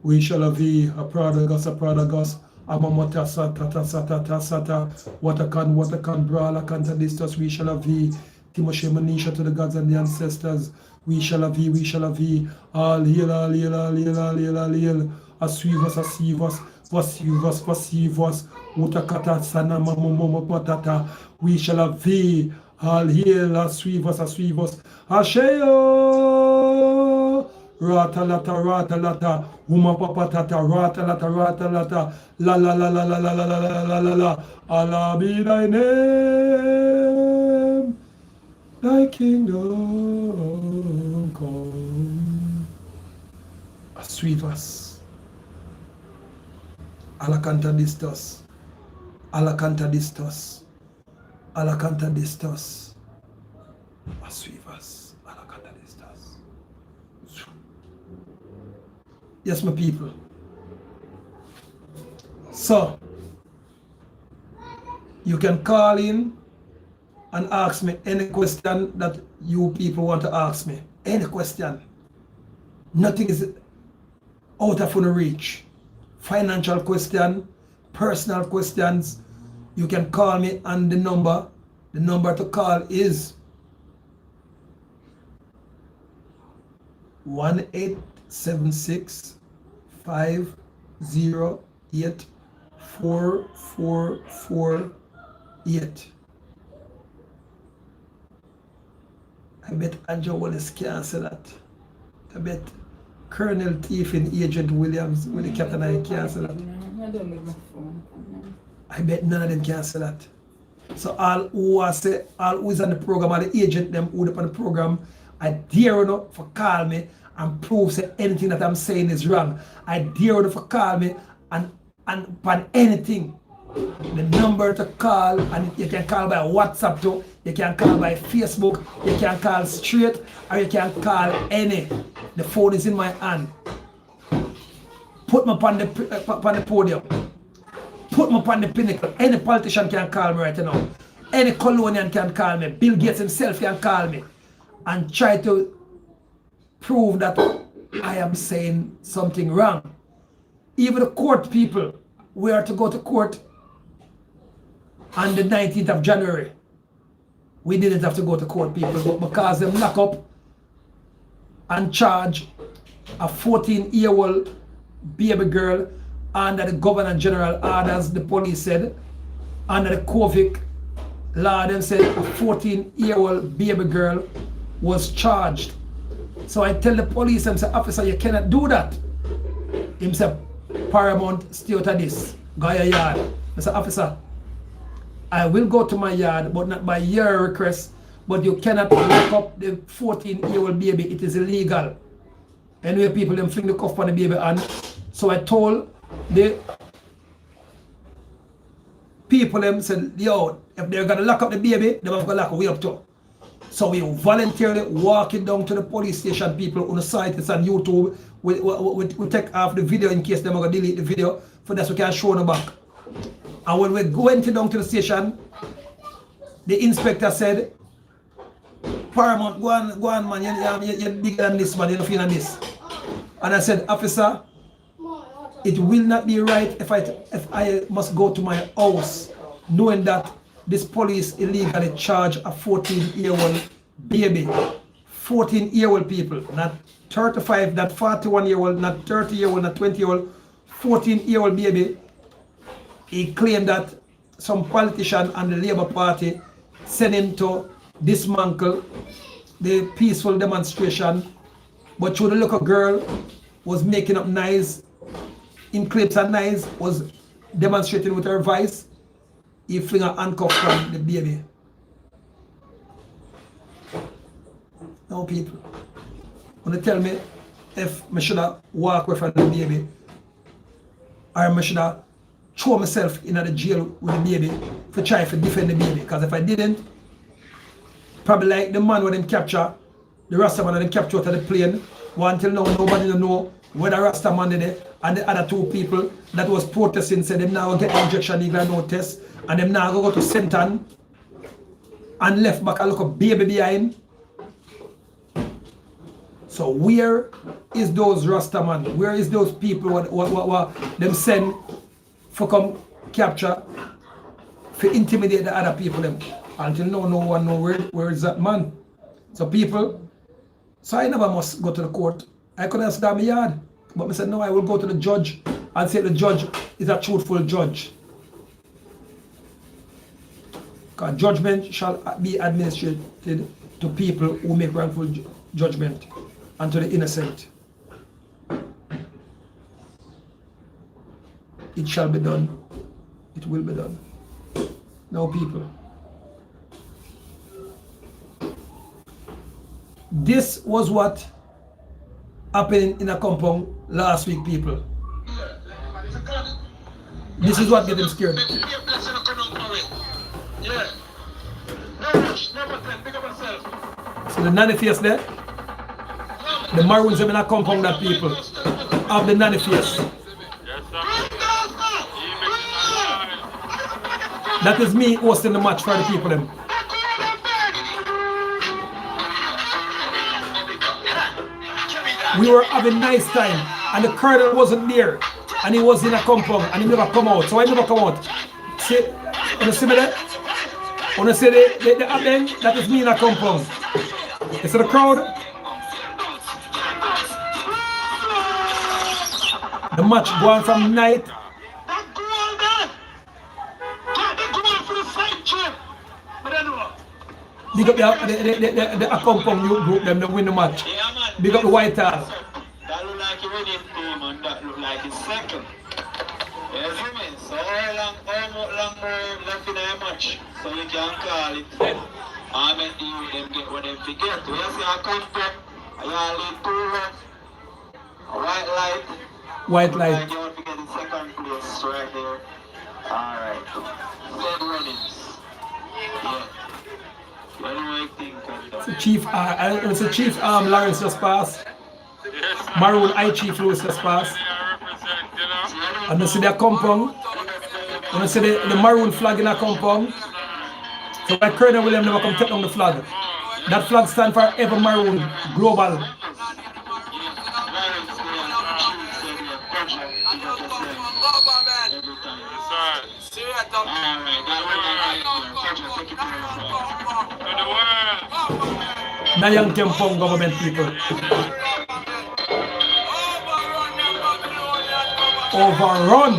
We shall have a prodigus, Amamota Sata, Sata, Sata, Watakan, Brala, Cantadistas, we shall have Timoshe Manisha to the gods and the ancestors, we shall have all heal, Asivas, Vasivas, Utakata, Sana, Mamomo, Patata, we shall have all heal, Asivas, Asheo. Rata, Uma Papatata, Rata, La, Allah be thy name, thy kingdom come. Aswivas, Alacanta distos, Aswivas. Yes, my people. So, you can call in and ask me any question that you people want to ask me. Any question. Nothing is out of your reach. Financial question, personal questions. You can call me on the number. The number to call is 1-877-508-4448. I bet Andrew Wallace can't say that. I bet Colonel Thief and Agent Williams with the Captain I can't say that. I bet none of them can say that. So all who is on the program, all the agent them who are on the program, I dare you for call me and prove say anything that I'm saying is wrong. I dare you for call me and on anything. The number to call, and you can call by WhatsApp too, you can call by Facebook, you can call straight, or you can call any. The phone is in my hand. Put me upon the podium. Put me upon the pinnacle. Any politician can call me right now. Any colonial can call me. Bill Gates himself can call me. And try to prove that I am saying something wrong. Even the court people, we are to go to court on the 19th of January. We didn't have to go to court, people, but because them lock up and charge a 14-year-old baby girl under the Governor General orders, the police said, under the COVID law, them said a 14-year-old baby girl was charged. So I tell the police, I say, officer, you cannot do that. Him say, Paramount, stay out of this. Go your yard. I say, officer, I will go to my yard, but not by your request. But you cannot lock up the 14-year-old baby. It is illegal. Anyway, people them fling the cuff on the baby, and so I told the people them said, yo, if they're gonna lock up the baby, they have to lock way up too. So we voluntarily walking down to the police station. People on the site, it's on YouTube. We take off the video in case they're gonna delete the video, for that we can show them back. And when we went down to the station, the inspector said, Paramount, go on man, you're bigger than this man, you're not than this. And I said, officer, it will not be right if I must go to my house knowing that this police illegally charge a 14-year-old baby. 14-year-old people, not 35, not 41-year-old, not 30-year-old, not 20-year-old, 14-year-old baby. He claimed that some politician and the Labour Party sent him to dismantle the peaceful demonstration, but through the little girl was making up noise, in clips and noise, was demonstrating with her voice. He fling a handcuff from the baby. Now people, when they tell me if I should have walked away from the baby, or I should have throw myself in the jail with the baby for try to defend the baby. Because if I didn't, probably like the man when them capture, the Rasta man when them capture out of the plane, well, until now nobody don't know where the Rasta man did it, and the other two people that was protesting said them now get the injection needle no test, and them now go to Senton and left back a look of baby behind. So where is those Rasta man? Where is those people what them send for come capture, for intimidate the other people them? Until now, no one know where is that man. So people, so I never must go to the court. I could have stayed in my yard, but I said no, I will go to the judge and say the judge is a truthful judge. Because judgment shall be administered to people who make wrongful judgment and to the innocent. It shall be done. It will be done. Now people, this was what happened in acompong last week, people. This is what get them scared. So the nanny face there, the Maroons have in acompong that people of the nanny face. That is me hosting the match for the people them. We were having nice time and the colonel wasn't there and he was in a compound and he never come out. So I never come out. See, wanna see me there? Wanna see the then? That is me in a compound. You see the crowd? The match going from night. Big up the acompong group them that win the match. Big up the White Hall. That look like your winning team and that look like it's second. You see me? So how long more left in the match? So you can call it. I mean them get what them forget. We see acompong. I lead 2 runs. White light. White light. You want to get in second place right there. Alright. Dead runnings. Yeah. What do I think of that? It's a Chief Lawrence just passed. Maroon I Chief Lewis just passed. And you see the compound. And you see the maroon flag in a compound. So by Colonel William never come take down the flag. That flag stands for Ever Maroon Global. Nayang Kempong government people. Overrun.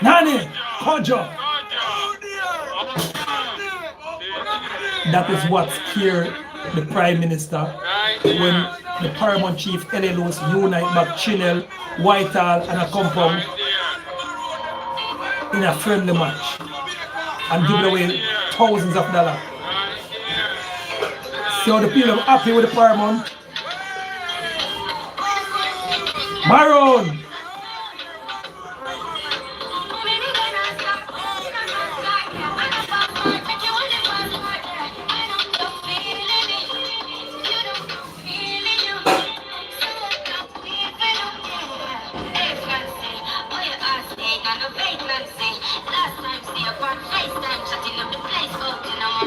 Nani, Kojo. That is what scared the Prime Minister when the Paramount Chief L.A. Lewis unite McChinnell, Whitehall and acompong in a friendly match and give away thousands of dollars. So the people are happy with the Paramount. Maroon!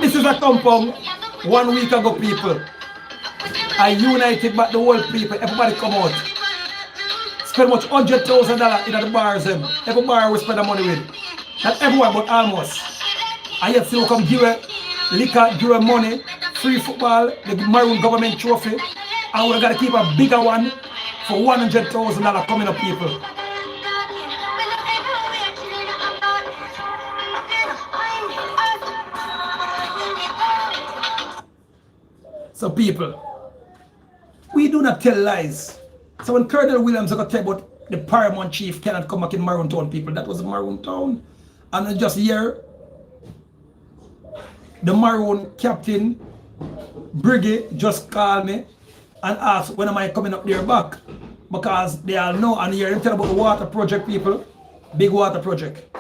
This is acompong 1 week ago, people. I united back the whole people. Everybody come out. Spend much $100,000 in the bars. Every bar we spend the money with. Not everyone, but almost. I yet still come give a liquor, give a money, free football, the Maroon government trophy. And we're gonna keep a bigger one for $100,000 coming up, people. So people, we do not tell lies. So when Colonel Williams got tell about the Paramount Chief cannot come back in Maroon Town, people, that was Maroon Town. And just here, the Maroon Captain Briggy just called me and asked when am I coming up there back. Because they all know and hear them tell about the water project, people. Big water project.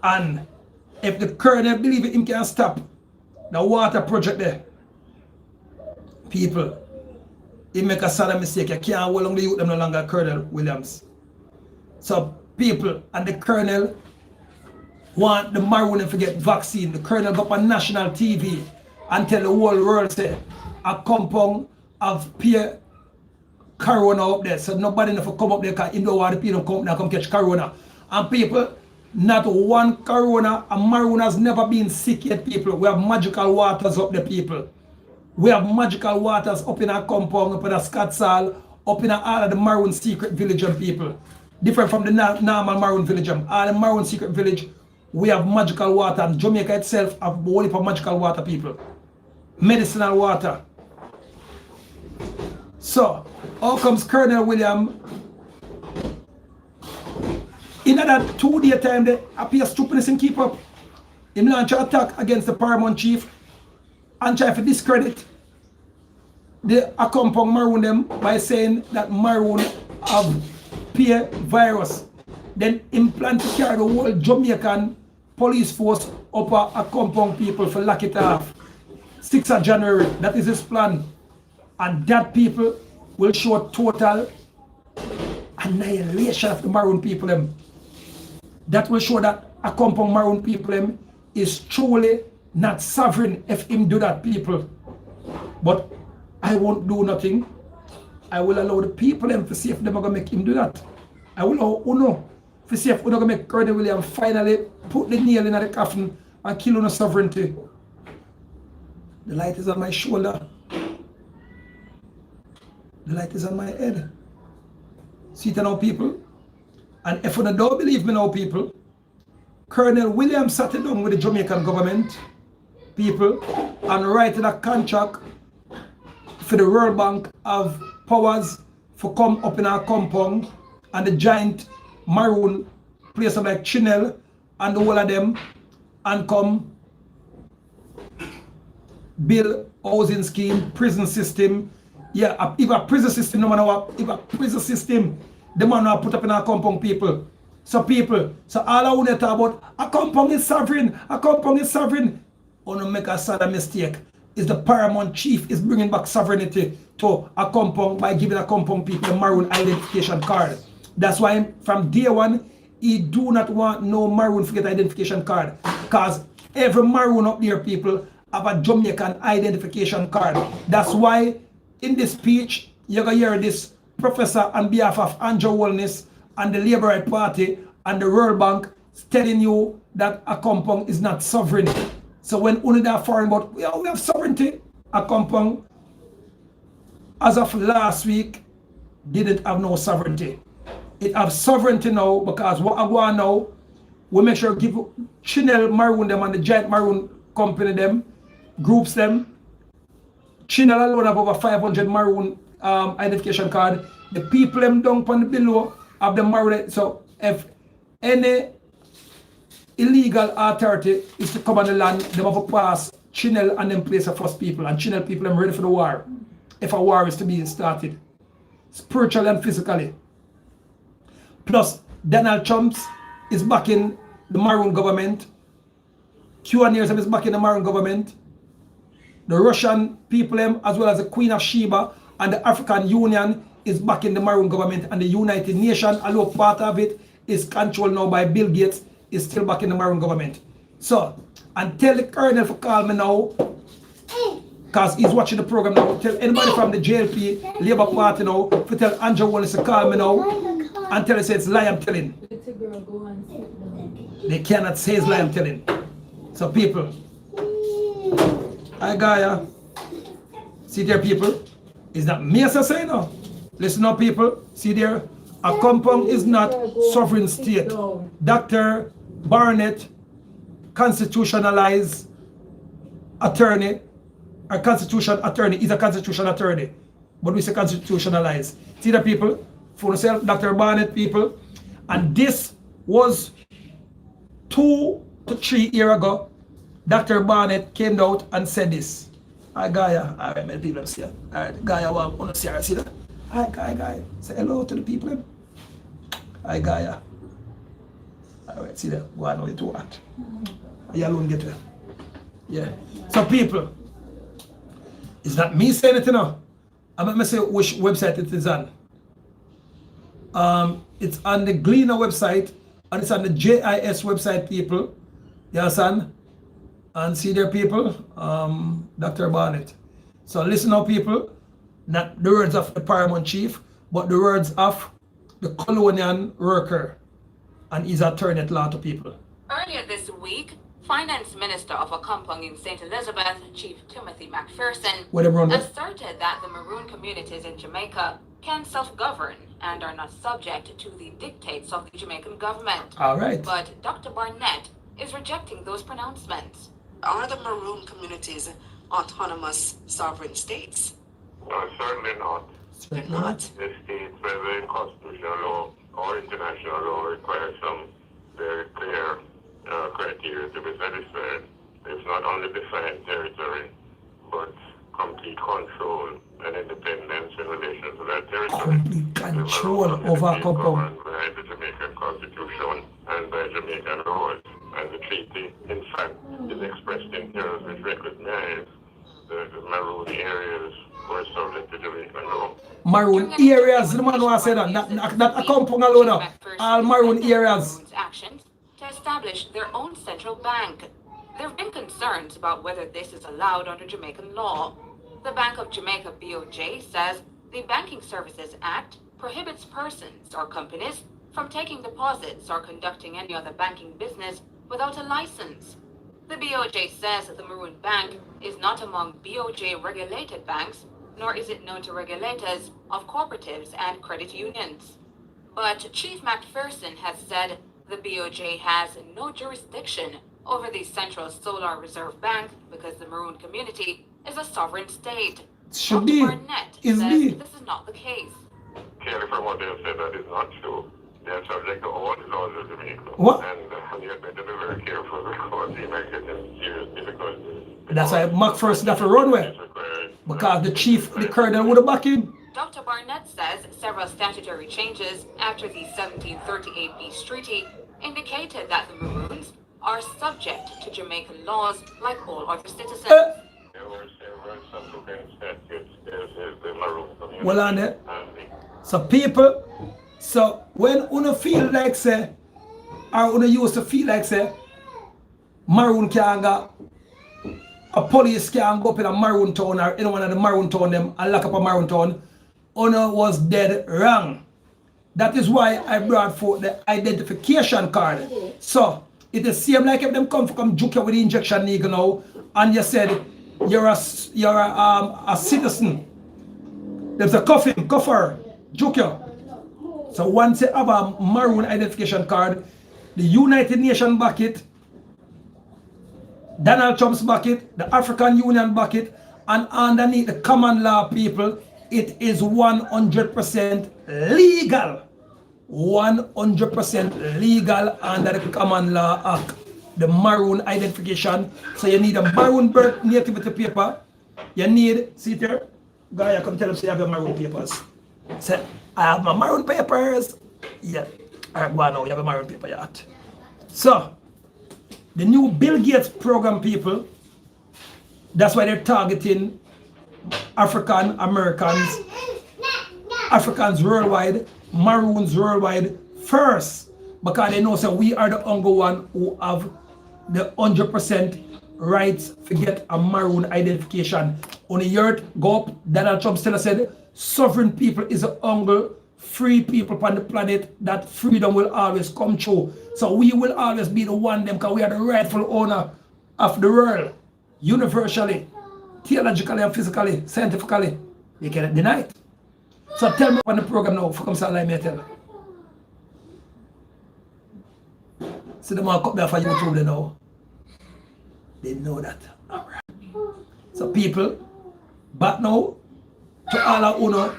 And if the Colonel believe it, him can stop the water project there. People, he make a sad mistake. You can't hold on the youth them no longer Colonel Williams. So people and the Colonel want the Maroon to get vaccine. The Colonel go on national TV and tell the whole world say acompong have peer corona up there. So nobody never come up there because he don't want the people come catch corona. And people, not one corona, and Maroon has never been sick yet, people. We have magical waters up there, people. We have magical waters up in our compound, up in our Scotsall, up in all of the Maroon secret village and people. Different from the normal Maroon village. All the Maroon secret village, we have magical water. And Jamaica itself have a whole heap of magical water, people. Medicinal water. So, how comes Colonel William? In that 2-day time, they appear stupidness and keep up. He launch an attack against the Paramount Chief and try to discredit the acompong Maroon them by saying that Maroon have peer virus. Then implant to carry the whole Jamaican police force up a acompong people for lock it off. 6th of January. That is his plan. And that people will show total annihilation of the Maroon people. That will show that acompong Maroon people is truly not sovereign if him do that, people. But I won't do nothing. I will allow the people to see if they're going to make him do that. I will allow Uno to see if we're going to make Colonel William finally put the nail in the coffin and kill on sovereignty. The light is on my shoulder. The light is on my head. See it now, people. And if you don't believe me now, people, Colonel William sat down with the Jamaican government, people, and writing a contract for the World Bank of powers for come up in our compound and the giant Maroon place like Chinel and the whole of them and come build housing scheme, prison system. Yeah, if a prison system, no matter what, if a prison system, the man will put up in our compound, people. So people, so all I want to talk about, a compound is sovereign, a compound is sovereign. Want to make a sad mistake. Is the paramount chief is bringing back sovereignty to a compound by giving a compound people a Maroon identification card. That's why from day one, he do not want no Maroon to get identification card. Because every Maroon up there, people, have a Jamaican identification card. That's why in this speech, you're going to hear this professor on behalf of Andrew Wellness and the Labour Right Party and the World Bank telling you that a compound is not sovereign. So when only that foreign about, we have sovereignty, a compound, as of last week, didn't have no sovereignty. It have sovereignty now because what I want now, we make sure give Chinel Maroon them and the giant Maroon company them, groups them. Chinel alone have over 500 Maroon identification card. The people them down on the below have the Maroon. So if any illegal authority is to come on the land, they have to pass Chinel and them place the first people. And Chinel people them ready for the war. If a war is to be started, spiritually and physically. Plus, Donald Trump is backing the Maroon government. QAnon is backing the Maroon government. The Russian people, as well as the Queen of Sheba and the African Union is backing the Maroon government, and the United Nations, although part of it is controlled now by Bill Gates, is still backing the Maroon government. So, and tell the Colonel to call me now, because he's watching the program now. Tell anybody from the JLP, Labour Party now, to tell Andrew Wallace to call me now, and tell us it's lie I'm telling. They cannot say it's lie I'm telling. So people, I got ya. See there, people, it's not me as I say no. Listen up, people. See there, a compound is not sovereign state. Dr. Barnett, constitutionalized attorney, a constitution attorney is a constitution attorney, but we say constitutionalized. See the people, for yourself, Dr. Barnett, people, and this was 2 to 3 years ago. Dr. Barnett came out and said this. Hi, Gaia. All right, my people, see ya. All right, Gaia, want to see her, see that? Hi, Gaia. Say hello to the people. Hi, Gaia. All right, see that? Go on, how you do that. You alone get there. Yeah. So, people, it's not me saying it, you know. I'm going to say which website it is on. It's on the Gleaner website, and it's on the JIS website, people. You understand? And see there, people, Dr. Barnett. So listen now, people, not the words of the paramount chief, but the words of the colonial worker and his attorney at law to people. Earlier this week, Finance Minister of Acompong in St. Elizabeth, Chief Timothy McPherson, asserted that the Maroon communities in Jamaica can self-govern and are not subject to the dictates of the Jamaican government. All right. But Dr. Barnett is rejecting those pronouncements. Are the Maroon communities autonomous sovereign states? No, certainly not. They're not. The states, whether in constitutional law or international law, require some very clear criteria to be satisfied. It's not only defined territory, but complete control and independence in relation to that territory. Complete control over a compound. By the Jamaican Constitution and by Jamaican laws. And the treaty, in fact, is expressed in terms which recognize the maroon areas were subject to Jamaican law. Maroon areas, the man who said that, not acompong alone, all maroon areas. Actions to establish their own central bank. There have been concerns about whether this is allowed under Jamaican law. The Bank of Jamaica BOJ says the Banking Services Act prohibits persons or companies from taking deposits or conducting any other banking business without a license. The BOJ says that the Maroon Bank is not among BOJ-regulated banks, nor is it known to regulators of cooperatives and credit unions. But Chief McPherson has said the BOJ has no jurisdiction over the Central Solar Reserve Bank because the Maroon community is a sovereign state. Should be. Barnett Is says be. this is not the case. Clearly, from what they have said, that is not true. They are subject to all the laws of Jamaica. What? And you had better be very careful because you might get in serious difficulties. That's why McPherson got to run with. Because the chief, the colonel would have backed him. Dr. Barnett says several statutory changes after the 1738 Peace Treaty indicated that the Maroons are subject to Jamaican laws like all other citizens. There were several subsequent statutes. There's the Maroon community. Well on it. So people, so when una feel like say, or una used to feel like say, Maroon can't go, a police can't go up in a Maroon town or any one of the Maroon town them and lock up a Maroon town, una was dead wrong. That is why I brought forth the identification card. So it is same like if them come juke you with the injection needle now, and you said you're a citizen. There's a coffer, juke you. So once you have a Maroon identification card, the United Nations back it, Donald Trump's back it, the African Union back it, and underneath the common law people, it is 100% legal. 100% legal under the Common Law Act. The Maroon identification. So you need a Maroon birth nativity paper. You need, see there, guy, I come tell him, say you have your Maroon papers. Say, I have my Maroon papers. Yeah. Alright, go on now, you have a Maroon paper yet. So, the new Bill Gates program people, that's why they're targeting African Americans, Africans worldwide, Maroons worldwide first, because they know so we are the only one who have the 100% rights to get a Maroon identification. On the earth, go up, Donald Trump still said, sovereign people is the only free people on the planet that freedom will always come true. So we will always be the one them because we are the rightful owner of the world, universally, theologically and physically, scientifically. You cannot deny it. So tell me on the program now, for come say lie me tell. See the man come there for YouTube they know. They know that. Alright. So people, back now to all our owner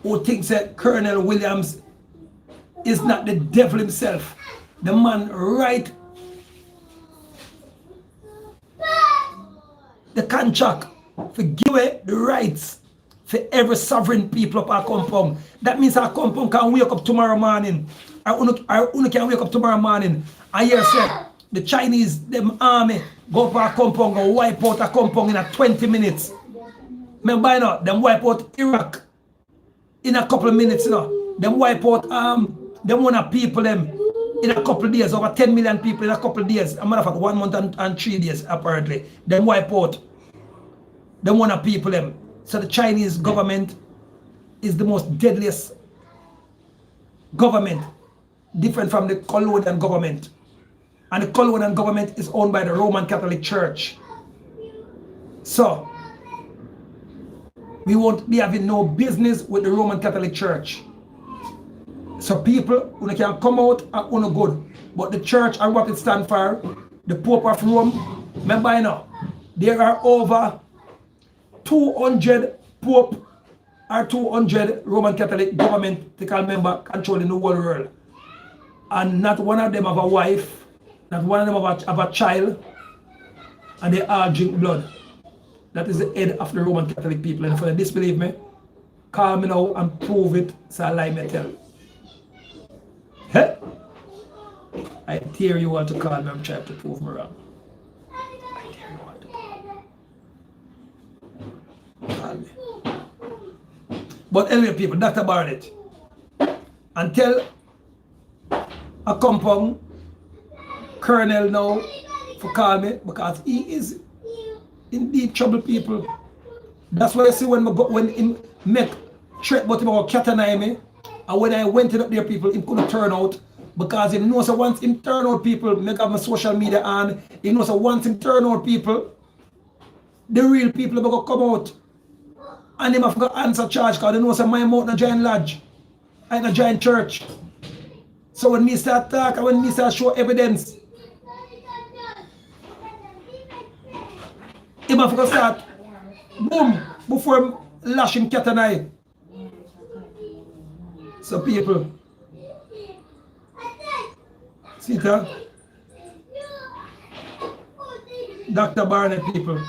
who thinks that Colonel Williams is not the devil himself. The man right the contract for give away the rights for every sovereign people up our acompong. That means our acompong can wake up tomorrow morning. Our owner can wake up tomorrow morning and hear say the Chinese them army go up our acompong and wipe out acompong in a 20 minutes. Remember you know, them wipe out Iraq in a couple of minutes, you know. Them wipe out them wanna people them in a couple of days, over 10 million people in a couple of days. A matter of fact, 1 month and 3 days apparently. Them wipe out. Them wanna people them. So the Chinese government is the most deadliest government, different from the colonial government. And the colonial government is owned by the Roman Catholic Church. So we won't be having no business with the Roman Catholic Church. So people who can come out and who good. But the church and what it stands for, the Pope of Rome, remember you know, there are over 200 Pope or 200 Roman Catholic governmental member controlling the whole world. And not one of them have a wife, not one of them have a child, and they all drink blood. That is the head of the Roman Catholic people. And if you disbelieve me, call me now and prove it, so I lie me tell. Hey? I dare you want to call me and try to prove me wrong. I dare you want to. But anyway, people, Dr. Barnett, and tell acompong Colonel now for call me because he is in deep trouble, people. That's why I see when he make threat about him about cat and me, and when I went up there, people, he couldn't turn out because he knows that once him turn out, people, make up my social media and he knows that once him turn out, people, the real people are going to come out and him have to answer charge because they know that my mouth in a giant lodge, in a giant church. So when me start talk and when me start show evidence, him have to start boom before him lash him cat and eye. So people, see that? Dr. Barnett, people.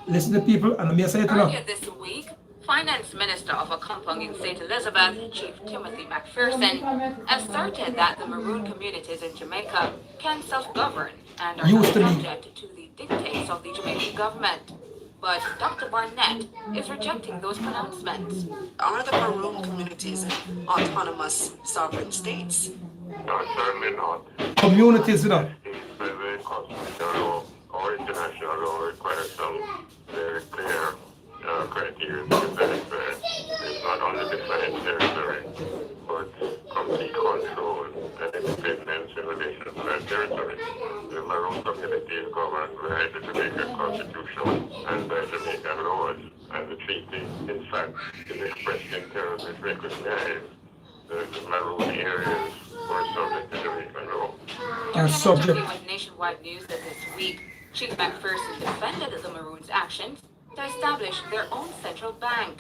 Listen to people and me say it now. Earlier this week, Finance Minister of Acompong in St. Elizabeth, Chief Timothy McPherson, asserted that the Maroon communities in Jamaica can self-govern and are not subject to the dictates of the Jamaican government. But Dr. Barnett is rejecting those pronouncements. Are the Maroon communities autonomous sovereign states? No, certainly not. Communities, you know. The constitutional law or international law requires some very clear criteria to be satisfied. It's not only defined territory, but complete control and independence in relation to that territory. The Maroon community is governed by the Jamaican Constitution and by Jamaican laws, and the treaty, in fact, is expressed in terms which recognize the Maroon areas were subject to Jamaican law. In an interview with Nationwide News this week, Chief McPherson defended the Maroons' actions to establish their own central bank.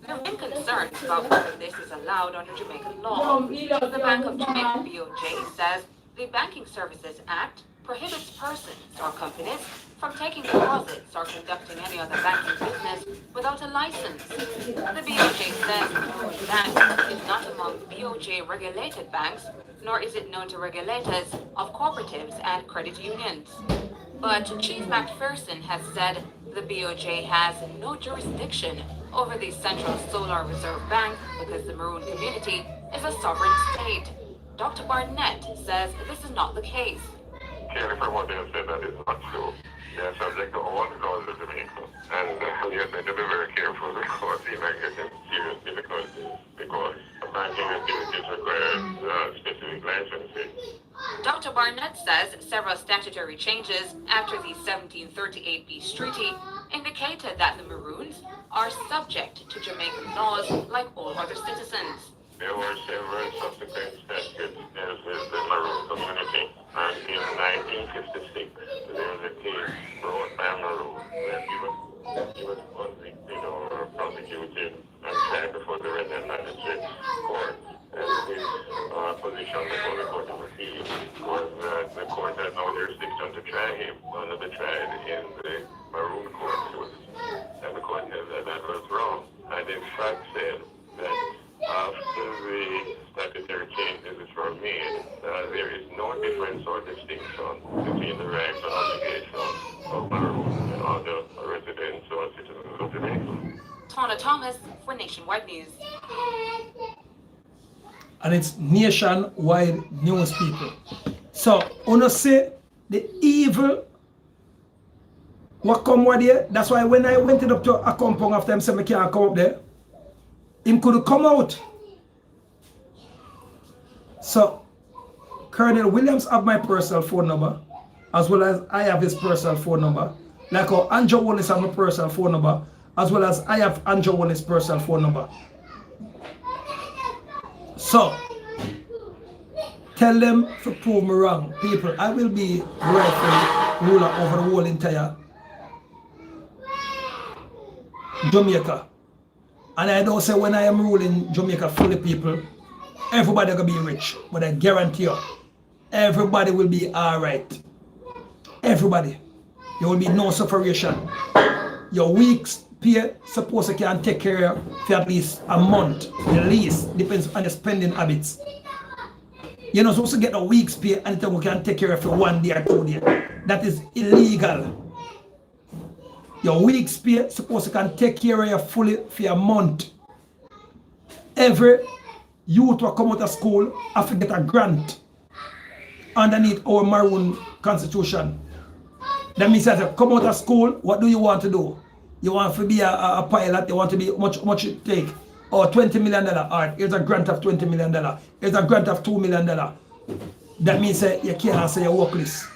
There have been concerns about whether this is allowed under Jamaican law. The Bank of Jamaica BOJ says the Banking Services Act prohibits persons or companies from taking deposits or conducting any other banking business without a license. The BOJ says the Maroon Bank is not among BOJ-regulated banks, nor is it known to regulators of cooperatives and credit unions. But Chief McPherson has said the BOJ has no jurisdiction over the Central Solar Reserve Bank because the Maroon community is a sovereign state. Dr. Barnett says this is not the case. Clearly from what they have said, that is not true. They are subject to all the laws of Jamaica. And we have to be very careful because they might get in serious difficulties because banking activities require specific licensing. Dr. Barnett says several statutory changes after the 1738 Peace Treaty indicated that the Maroons are subject to Jamaican laws like all other citizens. There were several subsequent statutes as with the Maroon community. And in 1956, there was a case brought by Maroon where he was convicted or prosecuted and tried before the Resident Magistrates Court. And his position before the Court of Appeal was that the court had no jurisdiction to try him under the trial in the Maroon court. And the court said that that was wrong. And in fact said that after the statutory changes which were made, there is no difference or distinction between the rights and obligations of Maroon and other residents or citizens of Jamaica. Tana Thomas for Nationwide News. And it's Nationwide News, people. So, wanna say the evil what come with there? That's why when I went up to Acompong after him said I can't come up there, him could come out. So, Colonel Williams have my personal phone number, as well as I have his personal phone number. Like how Andrew Wallace have my personal phone number, as well as I have Andrew Wallace's personal phone number. So, tell them to prove me wrong. People, I will be rightful ruler over the whole entire Jamaica. And I don't say when I am ruling Jamaica fully, people, everybody gonna be rich. But I guarantee you, everybody will be alright. Everybody. There will be no separation. Your weeks pay suppose you can take care of for at least a month. The least depends on your spending habits. You're not supposed to get a week's pay and you can take care of for 1 day or 2 days. That is illegal. Your week's pay supposed to can take care of you fully for a month. Every youth will come out of school have to get a grant underneath our Maroon Constitution. That means that you come out of school, what do you want to do? You want to be a pilot, you want to be much it take? Or $20 million. All right, here's a grant of $20 million. Here's a grant of $2 million. That means that you can't say you're workless.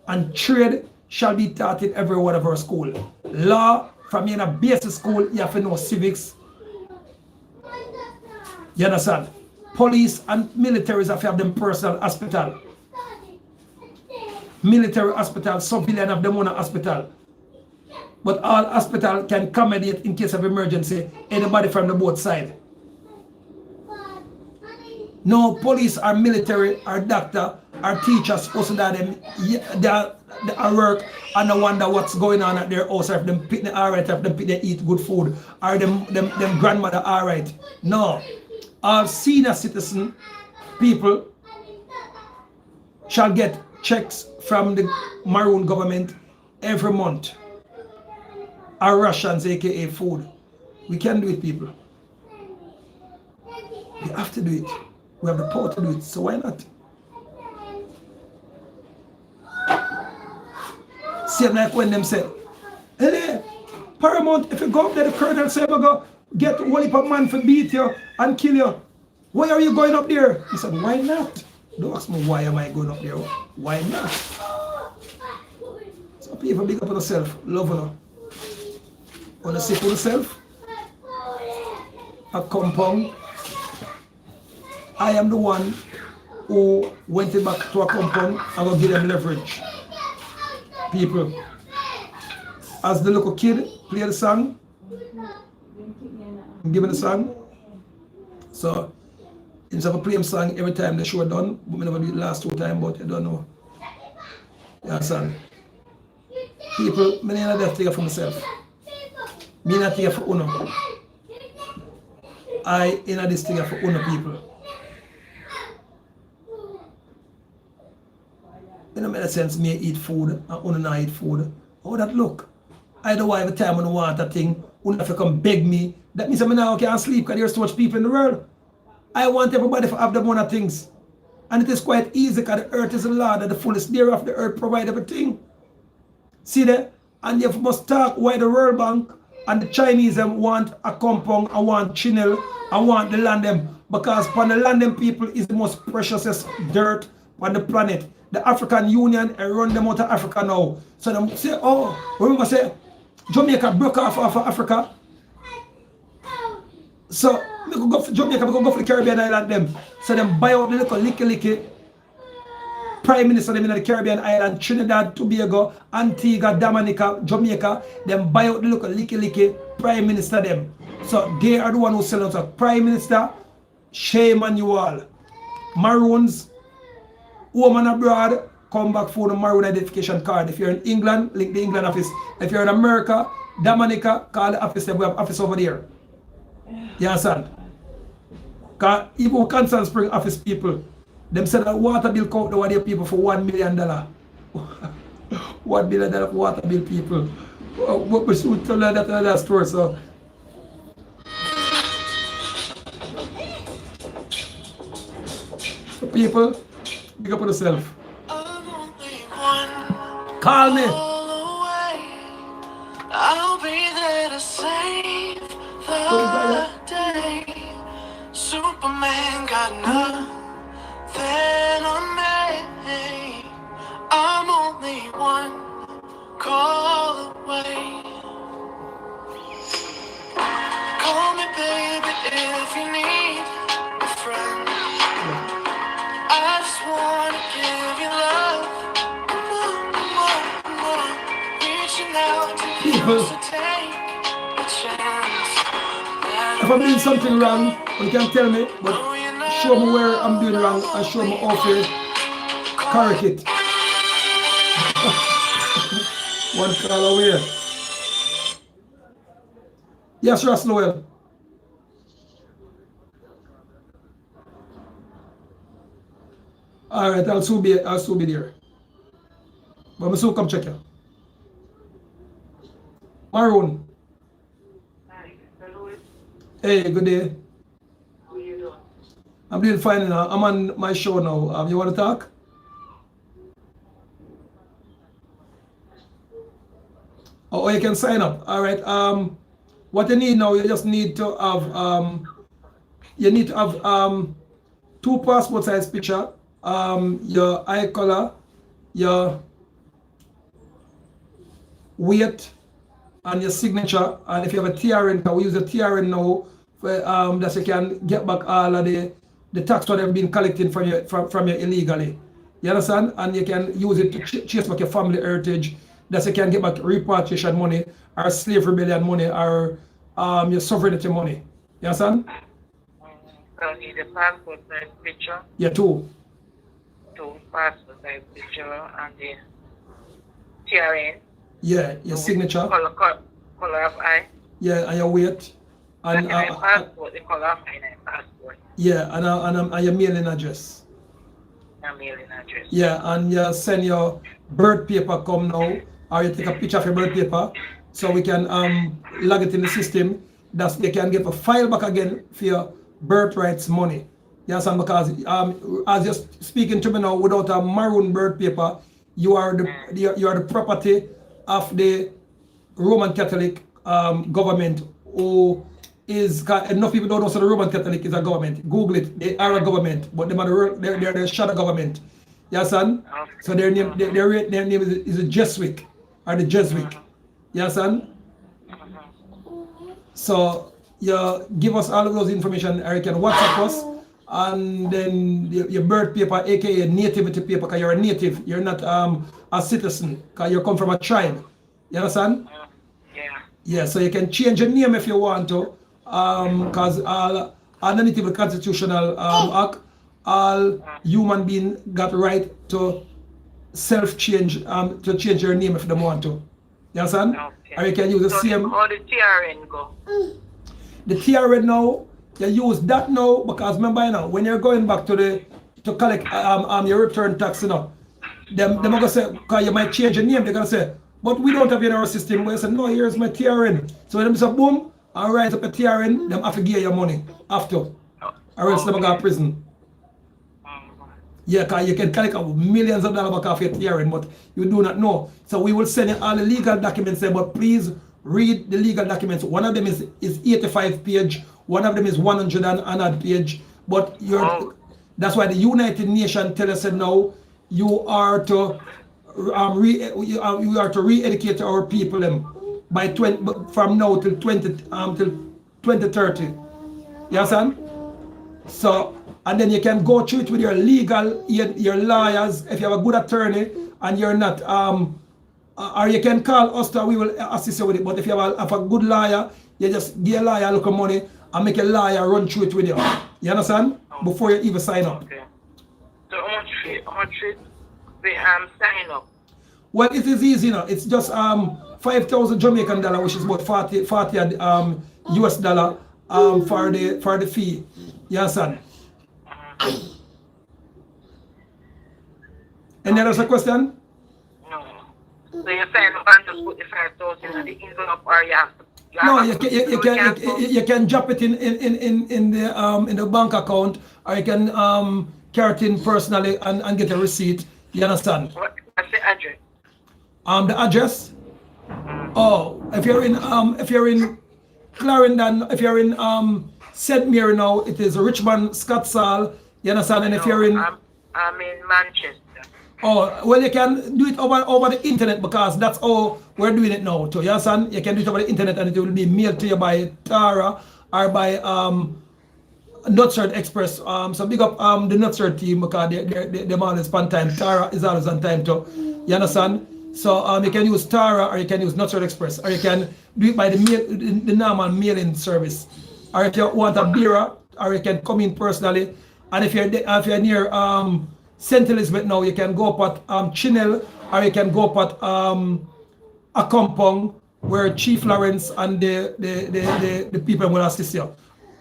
And trade shall be taught in every one of our school. Law, from in a basic school, you have to know civics. You understand? Police and militaries have to have them personal hospital. Military hospital, civilian have them own hospital. But all hospital can accommodate in case of emergency anybody from the both side. No police or military or doctor or teacher supposed to them they work and no wonder what's going on at their house, or if them pick the alright, if them pick they eat good food, or them grandmother alright. No. All senior citizen people shall get checks from the Maroon government every month. Our rations, aka food. We can do it, people. We have to do it. We have the power to do it, so why not? Same like when them say, hey, Paramount, if you go up there, the colonel say, we go get one heap of man for beat you and kill you. Why are you going up there? He said, why not? Don't ask me why am I going up there. Why not? So people big up on themselves, love you. Want to say for yourself? Acompong. I am the one who went back to acompong and will give them leverage. People, as the little kid play the song, I'm giving the song. So instead of playing song every time the show done, but we never do it last 2 times, but you don't know. You understand? People, I don't have to take it for myself. Me not take it for Uno. I in this thing for Uno people. It don't make sense me eat food and Uno not eat food. How that look? I don't know every time when I want a thing, Uno have to come beg me. That means I now can't sleep because there's so much people in the world. I want everybody to have them one of things. And it is quite easy because the earth is the Lord and the fullness thereof, the earth provide everything. See that? And you must talk why the World Bank and the Chinese them want a compound and want chinel and want the land them, because upon the land them people is the most precious dirt on the planet. The African Union run them out of Africa now. So them say, oh, remember say Jamaica broke off of Africa. So we could go for Jamaica, we could go for the Caribbean island them. So them buy out the little licky prime minister them in the Caribbean island, Trinidad, Tobago, Antigua, Dominica, Jamaica. Them buy out the little licky prime minister them. So they are the one who sell out a prime minister, shame on you all. Maroons, woman abroad, come back for the Maroon identification card. If you're in England, link the England office. If you're in America, Dominica, call the office. We have office over there. You understand? Because even Constant Spring office people, them said that water bill count the their people for $1 million. $1 million water bill people. But we should tell that another story. So people, pick up on yourself. Call me. I'll be there to save the day. Superman got nothing on me. I'm only one call away. Call me, baby, if you need a friend. I just wanna give you love, more. Reaching out to you to take a chance. If I'm doing something wrong, you can tell me, but show me where I'm doing wrong and show me how to correct it. One call away. Yes, Ross Noel. All right, I'll soon be there. But I'm soon come check you. Maroon. Hey, good day. How you doing? I'm doing fine now. I'm on my show now. You want to talk? Oh, you can sign up. All right. What you need now, you just need to have two passport size picture, your eye color, your weight, and your signature. And if you have a TRN, we use a TRN now for, that you can get back all of the tax that have been collecting from you illegally. You understand? And you can use it to chase back your family heritage. That you can get back repatriation money, or slave rebellion money, or your sovereignty money. You understand? So I need a passport size picture, Yeah, two passport size picture, and the TRN. Yeah, your signature. Color of eye. Yeah, and your weight. And passport, the color of my passport. yeah, and your mailing address. And mailing address. Yeah, and you send your birth paper come now, or you take a picture of your birth paper, so we can log it in the system. That they can get a file back again for your birth rights money. Yes, and because as you're speaking to me now, without a maroon birth paper, you are the property of the Roman Catholic government, who is, enough people don't know, so the Roman Catholic is a government. Google it, they are a government, but they're the shadow government. Yes, son? So their name is the Jesuit, or the Jesuit. Yes, son? So you give us all of those information, or you can WhatsApp us, and then your birth paper, aka nativity paper, because you're a native, you're not a citizen, because you come from a tribe. You understand? Yeah. Yeah, so you can change your name if you want to, because underneath the constitutional act, all human beings got right to self-change, to change your name if they want to. You understand? Okay. Or you can use the same. How the TRN go? The TRN now, you use that now, because remember now, when you're going back to collect your return tax, you know, them are gonna say, because you might change your name, they're gonna say, but we don't have it in our system. We say, no, here's my TRN. So when them say boom, and write up a TRN, them have to give you money after, or else them go to prison. Yeah, because you can collect millions of dollars back off your TRN, but you do not know. So we will send you all the legal documents, but please read the legal documents. One of them is 85 page, one of them is 100 and odd page. But that's why the United Nations tell us that now you are to re-educate our people by from now till 2030. You understand? So, and then you can go through it with your your lawyers, if you have a good attorney and you're not, or you can call us, we will assist you with it. But if you have a good lawyer, you just give a lawyer a little money and make a lawyer run through it with you. You understand? Before you even sign up. Okay. So how much we sign up? Well, it is easy now. It's just 5,000 Jamaican dollar, which is about 40 US dollar for the fee. You understand? Any other question? No. So you sign up and just put the 5,000 in the envelope, or you have to? You can drop it in the bank account, or you can carry it in personally and get a receipt. You understand? What's the address? The address? Oh, if you're in Clarendon, if you're in St. Mary now, it is Richmond, Scottsall. You understand? And if you're in, I'm in Manchester. Oh, well, you can do it over the internet, because that's how we're doing it now too. You understand? You can do it over the internet, and it will be mailed to you by Tara or by Nutsert Express. So big up the Nutsert team, because they're always on time. Tara is always on time too. You understand? So you can use Tara, or you can use Nutsert Express, or you can do it by the normal mailing service. Or if you want a bearer, or you can come in personally. And if you're near St. Elizabeth now, you can go up at Chinel, or you can go up at acompong, where Chief Lawrence and the people will assist you.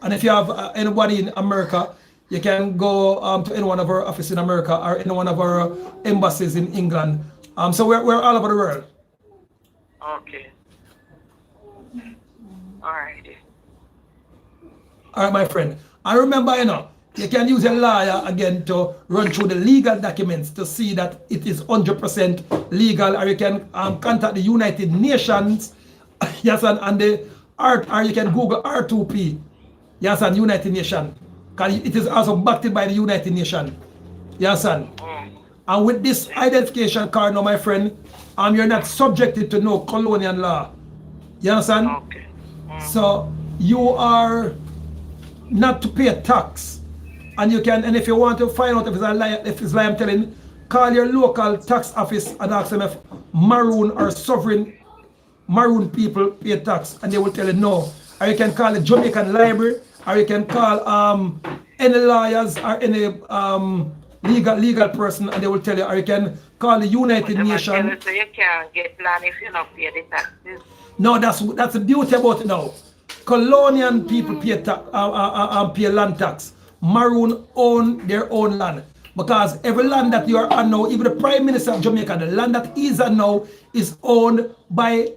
And if you have anybody in America, you can go to any one of our offices in America, or any one of our embassies in England. So we're all over the world. Okay. Alrighty. All right, my friend. And remember, you can use a lawyer again to run through the legal documents to see that it is 100% legal, or you can contact the United Nations, yes, and the art, or you can Google R2P, yes, and United Nations, because it is also backed by the United Nations, yes, and with this identification card, now, my friend, you're not subjected to no colonial law, you understand? Okay. So you are not to pay a tax. And you can, and if you want to find out if it's a lie, I'm telling, call your local tax office and ask them if maroon or sovereign maroon people pay tax, and they will tell you no. Or you can call the Jamaican Library, or you can call any lawyers or any legal person, and they will tell you. Or you can call the United Nations. So you can't get land if you not pay the taxes. No, that's the beauty about it now. Colonial people pay land tax. Maroon own their own land, because every land that you are on now, even the Prime Minister of Jamaica, the land that is on now is owned by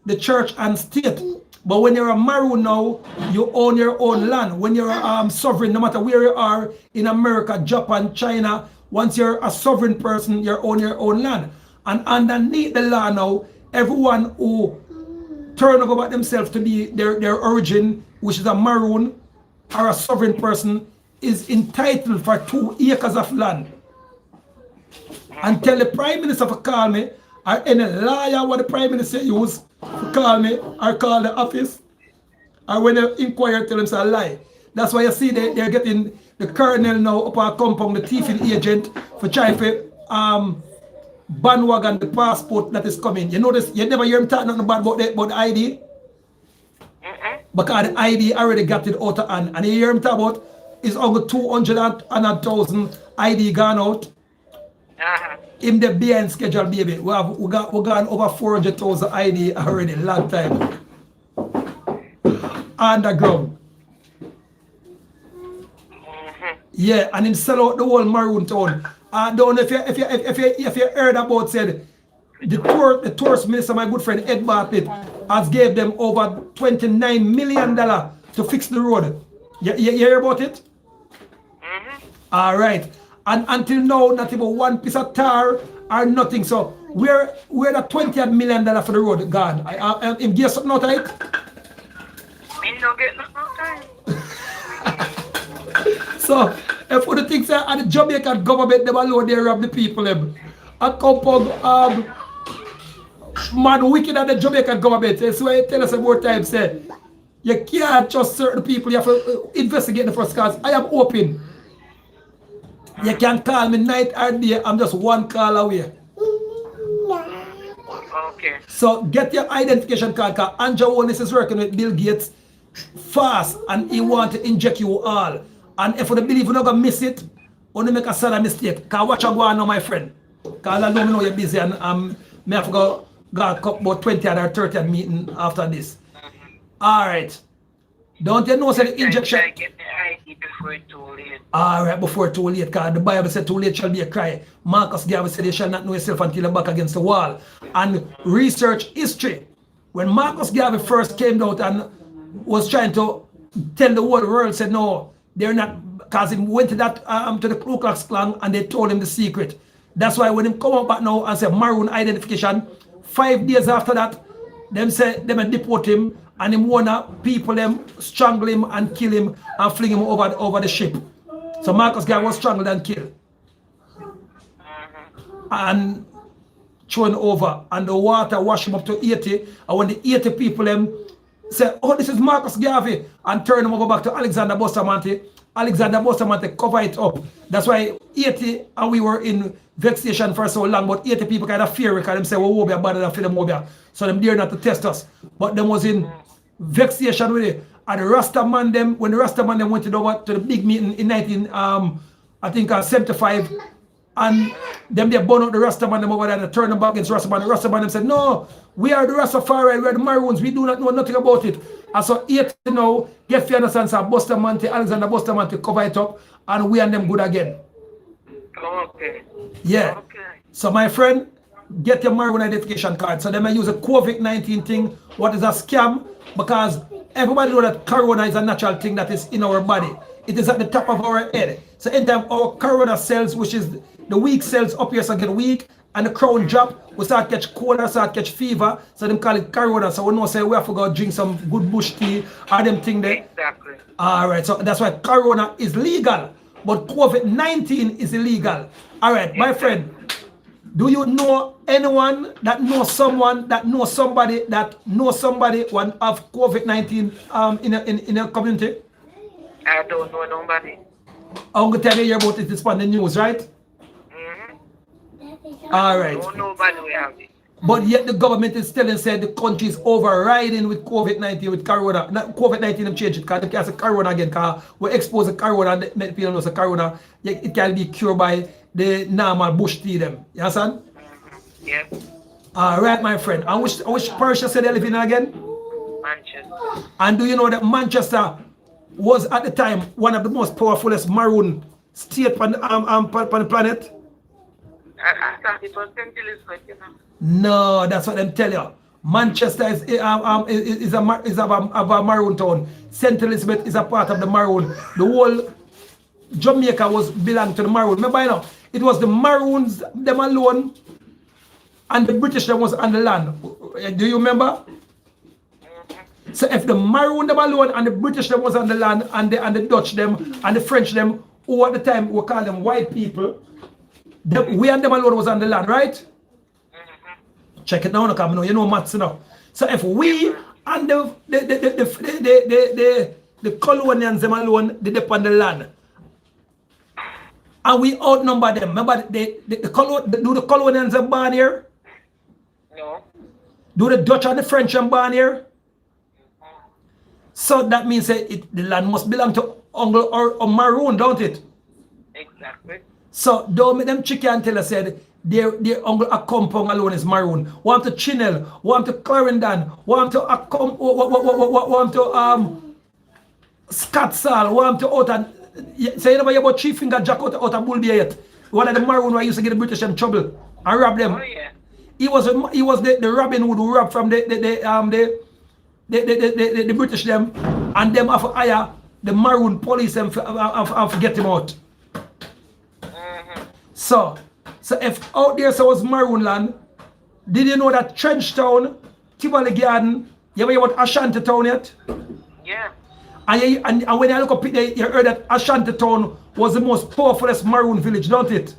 the church and state. But when you're a maroon now, you own your own land. When you're sovereign, no matter where you are in America, Japan, China, once you're a sovereign person, you own your own land. And underneath the law now, everyone who turn over themselves to be their origin, which is a maroon or a sovereign person, is entitled for 2 acres of land. And tell the Prime Minister to call me, or any lawyer what the Prime Minister use to call me, or call the office, or when they inquire, tell them it's a lie. That's why you see they're getting the colonel now up our compound, the thieving agent, for trying to bandwagon the passport that is coming. You notice, you never hear him talk nothing bad about the ID? Because the ID already got it out of hand. And you hear him talk about is over 200,000 ID gone out. In the behind schedule, baby. We gone over 400,000 ID already, long time. Underground. Yeah, and him sell out the whole maroon town. I don't know if you heard about said the tourist minister, my good friend Ed Bartlett, has gave them over $29 million to fix the road. You hear about it? All right. And until now, not even one piece of tar or nothing. So we're the $20 million for the road gone. I give something out of it. Me no get nothing. So if the things that the Jamaican government them alone, they rob the people them. Acompong man wicked at the Jamaican government. That's why I tell us more times say you can't trust certain people, you have to investigate the first, cause I am open. You can call me night or day, I'm just one call away. Okay. So get your identification card, because Andrew Holness is working with Bill Gates fast and he want to inject you all. And if you believe you're not going to miss it, only make a sad mistake. Because watch you go on now, my friend. Because I know you're busy and I have to go about 20 or 30 meeting after this. All right. Don't you know say the injection? I get the ID before it's too late. All right, before it's too late, because the Bible said too late shall be a cry. Marcus Garvey said you shall not know yourself until you're back against the wall. And research history. When Marcus Garvey first came out and was trying to tell the whole world, said no, they're not, because he went to that to the Ku Klux Klan and they told him the secret. That's why when him come up back now and say maroon identification, 5 days after that, them say them deport him. And him wanna people them strangle him and kill him and fling him over the ship. So Marcus Garvey was strangled and killed. And thrown over. And the water washed him up to 80. And when the 80 people them say, oh, this is Marcus Garvey, and turn him over back to Alexander Bustamante. Alexander Bustamante cover it up. That's why 80 and we were in vexation for so long, but 80 people kind of fear because them say, well, we'll be better than Philemobia. So them dare not to test us. But them was in vexation with it. And the Rastaman them, when the Rastaman them went to the big meeting in 1975, and them they burn out the Rastaman them over there and turn them back against Rastaman. The Rastaman them said, no, we are the Rastafari, we are the Maroons, we do not know nothing about it. And so 80 now, get fair understand, so Bustamante, Alexander Bustamante cover it up, and we and them good again. Okay. Yeah. Okay. So my friend, get your Maroon identification card. So they may use a COVID-19 thing, what is a scam, because Everybody know that corona is a natural thing that is in our body. It is at the top of our head. So anytime our corona cells, which is the weak cells up here, so get weak, and the crown drop, we start catch cold or start catch fever. So them call it corona. So we know say we have to go drink some good bush tea or them thing there. Exactly. Alright, so that's why corona is legal, but COVID-19 is illegal. Alright, my friend, do you know anyone that knows someone that knows somebody that knows somebody one of COVID-19 in a community? I don't know nobody. I'm going to tell you about it. It's on the news, right? All right. No, nobody will have it. But yet the government is still said the country is overriding with COVID-19, with corona. Not COVID-19, I'm changing it because they can't say corona again because we expose the corona and make people know the corona. It can be cured by the normal bush tea them. You understand? Yeah. All right, my friend. And which parish you said they live in again? Manchester. And do you know that Manchester was at the time one of the most powerfulest maroon state on the planet? I thought it was St. Elizabeth, you know. No, that's what them tell you. Manchester is a maroon town. St. Elizabeth is a part of the maroon. The whole Jamaica belonged to the maroon. Remember, you know, it was the maroons them alone, and the British them was on the land. Do you remember? So if the maroon them alone and the British them was on the land, and the Dutch them and the French them, who at the time we call them white people, we and them alone was on the land, right? Check it now, because you know maths now. So if we and the colonials them alone, they dip on the land, and we outnumber them. Remember, do the colonials them born here? No. Do the Dutch and the French them born here? So that means the land must belong to Uncle or Maroon, don't it? Exactly. So don't make them tricky and tell us said their Uncle Acompong alone is Maroon. Want to Chinel, want to Clarendon, want to Scotsall, want to out and say you know about Chief Finger Jack out of Bull Bay yet. One of the Maroon who used to get the British in trouble and rob them. Oh yeah. He was the Robin Hood who robbed from the British them, and them have to hire the Maroon police and get him out. So if out there so was Maroon land, did you know that Trenchtown, Tivoli Garden, you ever hear about Ashanti Town yet? Yeah. And when you look up there, you heard that Ashanti Town was the most powerfulest Maroon village, don't it?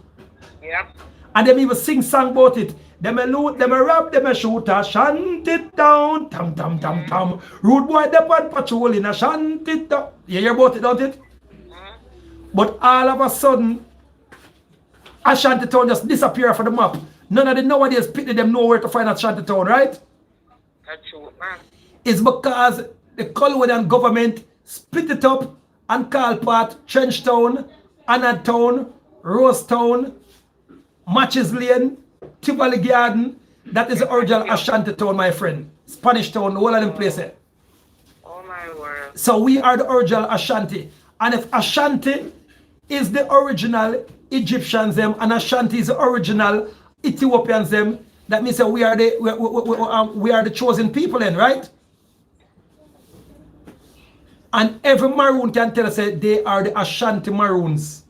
Yeah. And them even sing song about it. Them a loot, them a rob, them a shoot, Ashanti Town, tam tam tam tam. Rude boy them on patrol in Ashanti Town. You hear about it, don't it? But all of a sudden, Ashanti Town just disappear from the map. None of the nowadays people them know where to find Ashanti Town, right? That's true, man. It's because the colonial government split it up and call part Trenchtown, Anadtown, Rosetown, Matches Lane, Tivoli Garden. That is the original Ashanti Town, my friend. Spanish Town, all of them places. Oh my word. So we are the original Ashanti. And if Ashanti is the original Egyptians them and Ashanti is the original Ethiopians them, that means that we are the chosen people then, right? And every Maroon can tell us that they are the Ashanti Maroons.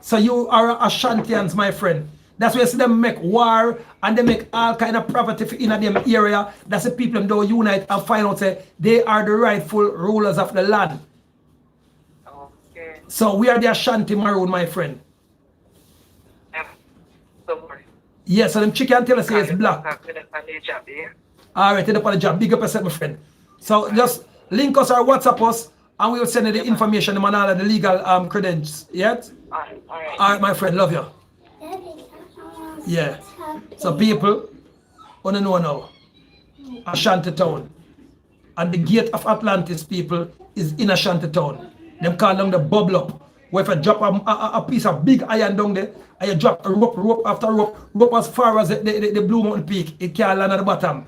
So you are Ashantians, my friend. That's why you see them make war and they make all kind of poverty in them area. That's the people them don't unite and find out say they are the rightful rulers of the land. Okay. So we are the Ashanti Maroon, my friend. Yes, so them chicken tell us it's black. Alright, then upon the job. Big up yourself, my friend. So just link us or WhatsApp us and we will send you the information and all of the legal credentials. Yet? Alright, my friend, love you. Yeah. So people wanna know now. Ashanti Town. And the gate of Atlantis, people, is in Ashanti Town. Them call them the bubble up. Where if you drop a piece of big iron down there, and you drop a rope after rope as far as the Blue Mountain Peak, it can't land at the bottom.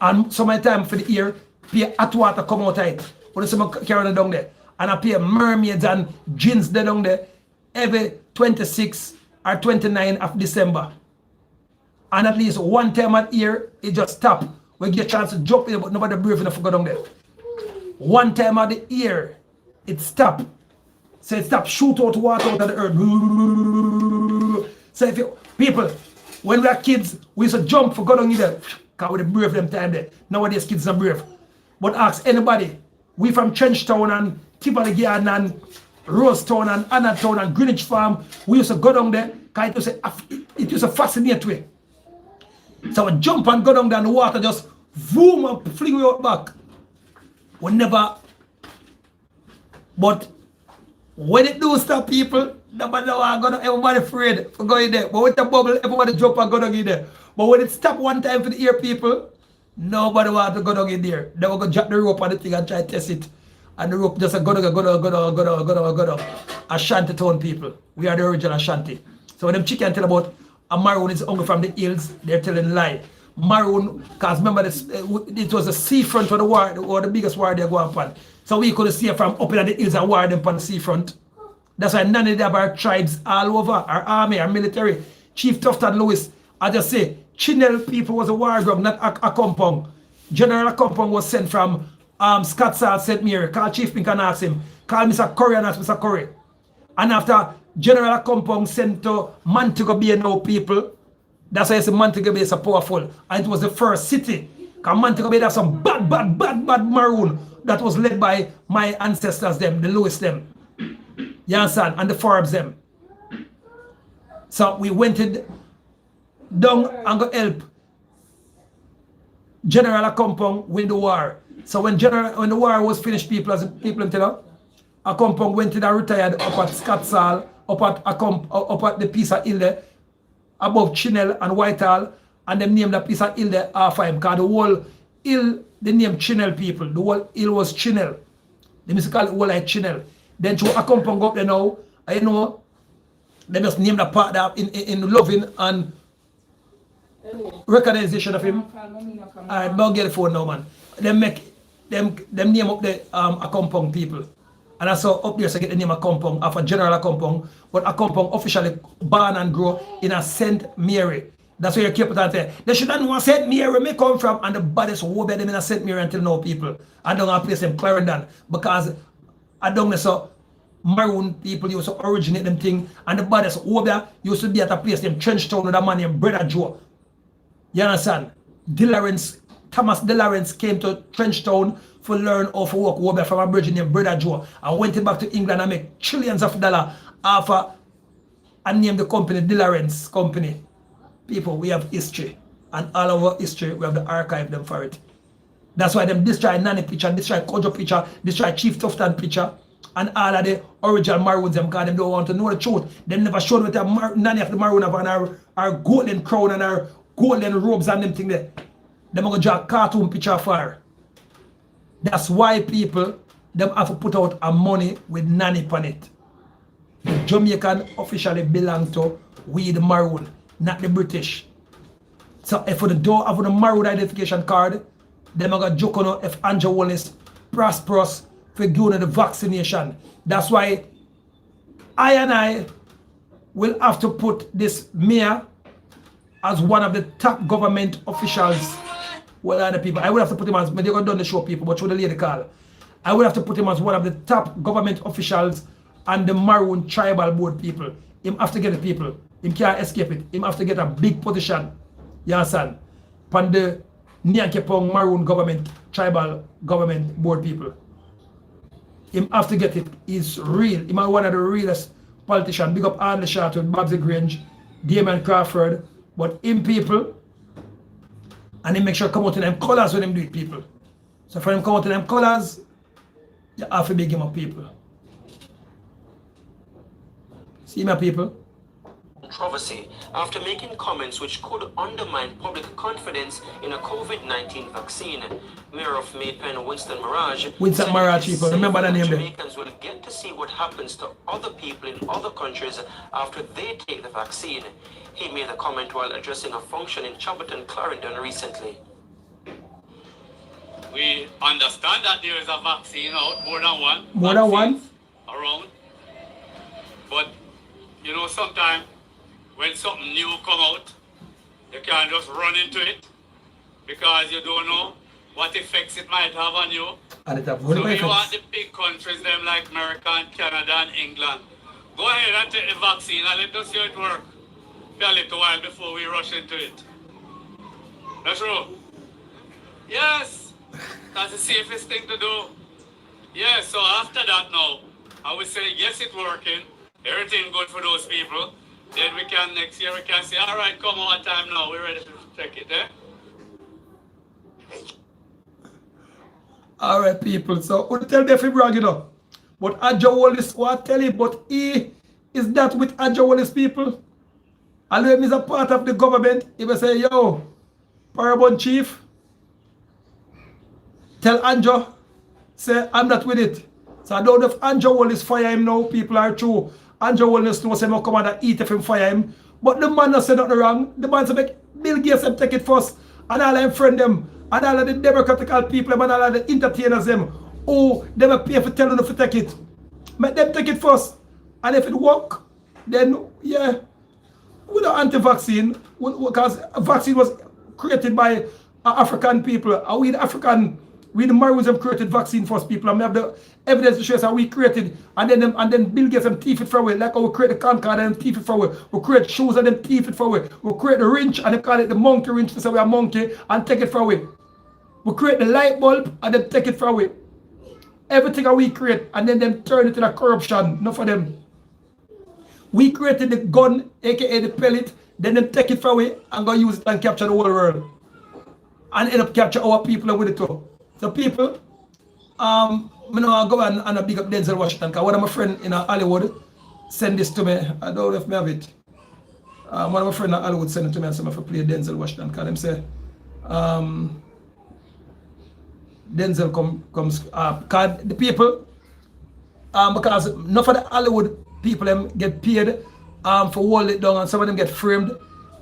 And summertime for the year, pay hot water come out of it. When you see me carrying it down there. And I pay mermaids and gins there down there every 26 or 29 of December. And at least one time a year, it just stop. We get a chance to jump in, but nobody brave enough to go down there. One time of the year, it stopped. So it stopped, shoot out water out of the earth. So if you, people, when we were kids, we used to jump for go down in there. Because we brave them time there. Nowadays kids are brave. But ask anybody, we from Trenchtown and Tivoli Garden and Rosetown and Annatown and Greenwich Farm, we used to go down there because it used to fascinate me. So we jump and go down there and the water just boom up, fling you out back. We never, but when it do stop people, nobody gonna, everybody afraid for going there. But with the bubble, everybody jump and go down in there. But when it stop one time for the ear people, nobody want to go down in there. They will go drop the rope on the thing and try to test it. And the rope just go down. Ashanti town people. We are the original Ashanti. So when them chicken tell about a maroon is only from the hills, they're telling lie. Maroon, because remember this, it was the seafront of the war, or the biggest war they go upon. So we could see it from up in the hills and war them on the seafront. That's why none of them are tribes all over, our army, our military. Chief Tufton Lewis, I just say, Chinel people was a war grub, not acompong. General Acompong was sent from Scottsdale, St. Mary. Call Chief Pink and ask him. Call Mr. Curry and ask Mr. Curry. And after General Acompong sent to Montego Bay now people, that's why I say Montego Bay is so powerful. And it was the first city. Because Montego Bay, there's some bad maroon that was led by my ancestors them, the Lewis them. You understand? And the Forbes them. So we went down and go help General Acompong win the war. So when the war was finished, people tell Acompong went in and retired up at Scottsdale, up at the piece of hill there, above Chinel and Whitehall, and them named the piece of hill there after him, because the whole hill, they named Chinel people. The whole hill was Chinel. They used to call it whole like Chinel. Then to Acompong go up there now, I know, they just named the part that in loving and recognition of him. Alright, but get the phone now, man. Them name up the Acompong people. And I saw up there, so I get the name Acompong after General Acompong. But Acompong officially born and grow in a St. Mary. That's where you keep it and say, they shouldn't know St. Mary may come from, and the baddest will be them in a St. Mary until now, people. I don't want to place them Clarendon because I don't know so maroon people used to originate them thing, and the baddest Obia used to be at a place named Trenchtown with a man named Brother Joe. You understand? Thomas DeLawrence came to Trenchtown for learn how to work Obia from a bridge named Brother Joe. I went back to England and make trillions of dollars after I named the company DeLawrence Company. People, we have history, and all of our history, we have the archive them for it. That's why them destroy Nanny picture, destroy Kojo picture, destroy Chief Tufton picture, and all of the original maroons them, because them don't want to know the truth. Them never showed what the Nanny of the maroon have on our golden crown and our golden robes and them thing there. Them going to draw a cartoon picture for her. That's why people, them have to put out a money with Nanny on it. The Jamaican officially belong to we the maroon, not the British. So if you don't have the maroon identification card, them are going to joke on if Andrew Wallace prosperous for doing the vaccination. That's why I will have to put this mayor as one of the top government officials. Well, other people, I would have to put him as, they're going to do the show people, but show the lady call. I would have to put him as one of the top government officials and the Maroon tribal board people. Him have to get the people. Him can't escape it. Him have to get a big position. You understand? From the Nyankepong Maroon government, tribal government board people. Him have to get it. He's real. Him are one of the realest politicians. Big up Andy Sharton, Babsy Grange, Damon Crawford. But him people, and he make sure come out in them colors when him do it, people. So for him come out in them colors, you have to big him up, people. See my people? Controversy after making comments which could undermine public confidence in a COVID-19 vaccine. Mayor of Maypen, Winston Mirage, people, remember the name there. Jamaicans will get to see what happens to other people in other countries after they take the vaccine. He made the comment while addressing a function in Chobberton, Clarendon recently. We understand that there is a vaccine out, more than one. More than one? Around. But, you know, sometimes when something new come out, you can't just run into it. because you don't know what effects it might have on you. And it have So very you want the big countries, them like America and Canada and England, go ahead and take the vaccine and let us see how it work for a little while before we rush into it. That's true. Yes, that's the safest thing to do. Yes, so after that now, I would say, yes, it's working. Everything good for those people. Then we can, next year, we can say, all right, come on time now. We're ready to take it, eh? All right, people. So, we tell them to brag, you know. But Adjo Wallace, what I tell you, but he is that with Adjo Wallace people. Although he is a part of the government, he will say, yo, Parabon Chief, tell Anjo, say, I'm not with it. So I don't know if Anjo Wallace fire him now, people are true. Anjo Wallace knows him, come and eat if him fire him. But the man not say nothing wrong. The man say, make Bill Gates them take it first. And all them friend them. And all of the democratical people and all of the entertainers them. Oh, they will pay for telling them to take it. Make them take it first. And if it work, then yeah. We don't anti-vaccine. Because vaccine was created by African people. And we the African, we the Maroons have created vaccine first people. And we have the evidence to show us how we created. And then Bill Gates them teeth it for away. Like how we create the Concord and them teeth it for away. We create shoes and them teeth it for away. We create the wrench and they call it the monkey wrench to say we are monkey and take it for away. We create the light bulb and then take it for away. Everything that we create and then them turn it into corruption. Not for them. We created the gun, aka the pellet, then them take it for away and go use it and capture the whole world. And end up capture our people with it too. So people, I know I go and I big up Denzel Washington because one of my friends in Hollywood send this to me. I don't know if I have it. One of my friends in Hollywood send it to me and said if I play Denzel Washington because them say Denzel comes because the people because enough of the Hollywood people them get paid for hold it down and some of them get framed.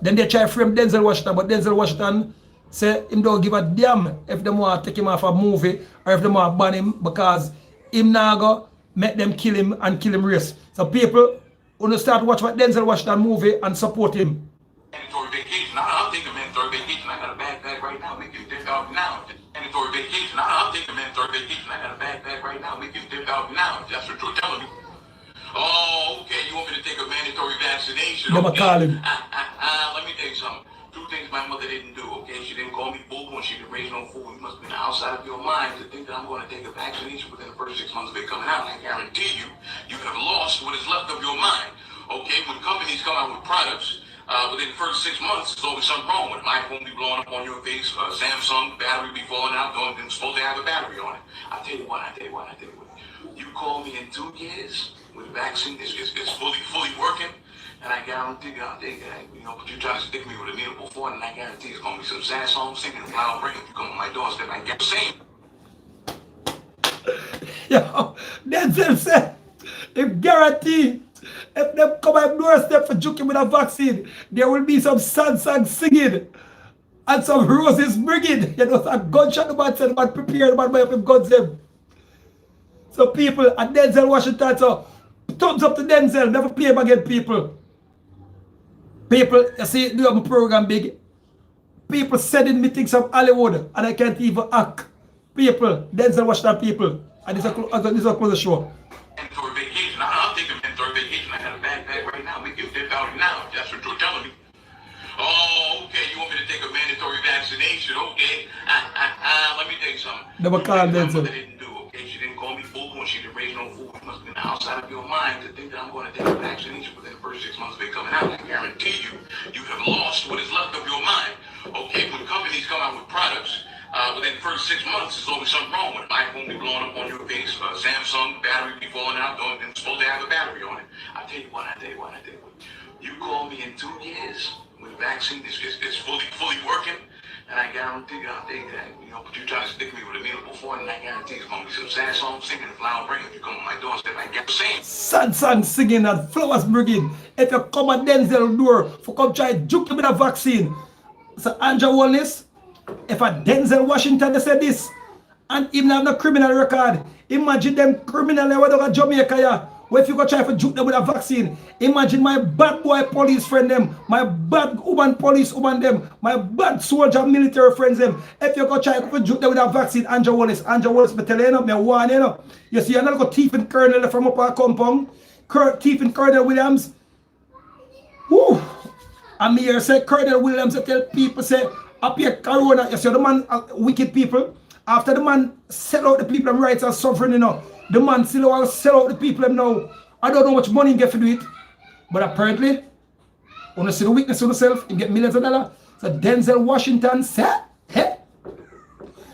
Then they try to frame Denzel Washington, but Denzel Washington say him don't give a damn if them want to take him off a movie or if them want to ban him because him now go make them kill him and kill him race. So people want to start watch what Denzel Washington movie and support him. Mandatory vacation. I'll take a mandatory vacation. I got a backpack right now. Make you $10,000 now. Mandatory vacation. I'll take a mandatory vacation. I got a backpack right now. Make you $10,000 now. That's what you're telling me. Oh, okay. You want me to take a mandatory vaccination? Never Okay. call him. Let me tell you something. Two things my mother didn't do. Okay, she didn't call me boo when she could raise no fool. You must be outside of your mind to think that I'm going to take a vaccination within the first 6 months of it coming out. I guarantee you, you have lost what is left of your mind. Okay, when companies come out with products. Within the first 6 months, there's always something wrong with it. My phone be blowing up on your face. Samsung battery be falling out. Don't supposed to have a battery on it. I tell you what. You call me in 2 years with the vaccine, it's fully working, and I guarantee you, I'll take that. You know, but you try to stick me with a needle before, and I guarantee it's gonna be some sad songs singing and loud ring if you come on my doorstep. I get the same. Yo, Denzel said, if guarantee. If them come at doorstep for joking with a vaccine, there will be some song singing and some roses bringing. You know, a gunshot the man said, the man prepare the man by up him guns them. So people, and Denzel Washington, so thumbs up to Denzel, never play him again, people. People, you see, do have a program big. People sending me things from Hollywood and I can't even act. People, Denzel Washington people. And this is a close show. Mandatory vacation. I'll take a mandatory vacation. I got a backpack right now. Make you $10,000 now. That's what you're telling me. Oh, okay. You want me to take a mandatory vaccination? Okay. Let me tell you something. Never call Denzel. Didn't do. Okay, she didn't call me fool when she didn't raise no fool. You must be outside of your mind to think that I'm going to take a vaccination within the first 6 months of it coming out. I guarantee you, you have lost what is left of your mind. Okay, when companies come out with products. Within the first 6 months, there's always something wrong with it. My phone be blowing up on your face. Samsung battery be falling out. Don't supposed to have a battery on it. I tell you what. You call me in 2 years with the vaccine, it's fully working, and I guarantee you, I'll take that. You know, but you try to stick me with a needle before, and I guarantee it's gonna be some sad songs singing and flower bringing. If you come on my doorstep, I get the same. Sad song singing and flowers bringing. If you come at Denzel door for come try joke with a vaccine. So Andrew Wallace. If a Denzel Washington they said this, and him have no criminal record, imagine them criminal who go to Jamaica, What if you go try to juke them with a vaccine? Imagine my bad boy police friend them, my bad urban police urban them, my bad soldier military friends them. If you go try to juke them with a vaccine, Andrew Wallace, me tell you, me warn you. You see, another go thief and Colonel from up our compound, thief and Colonel Williams. Woo! And me here say Colonel Williams tell people say, up here Corona, you see the man, wicked people. After the man sell out the people and rights and suffering, you know, the man still want to sell out the people now. I don't know how much money he get to do it. But apparently, when you see the weakness of yourself, you get millions of dollars. So Denzel Washington said, hey.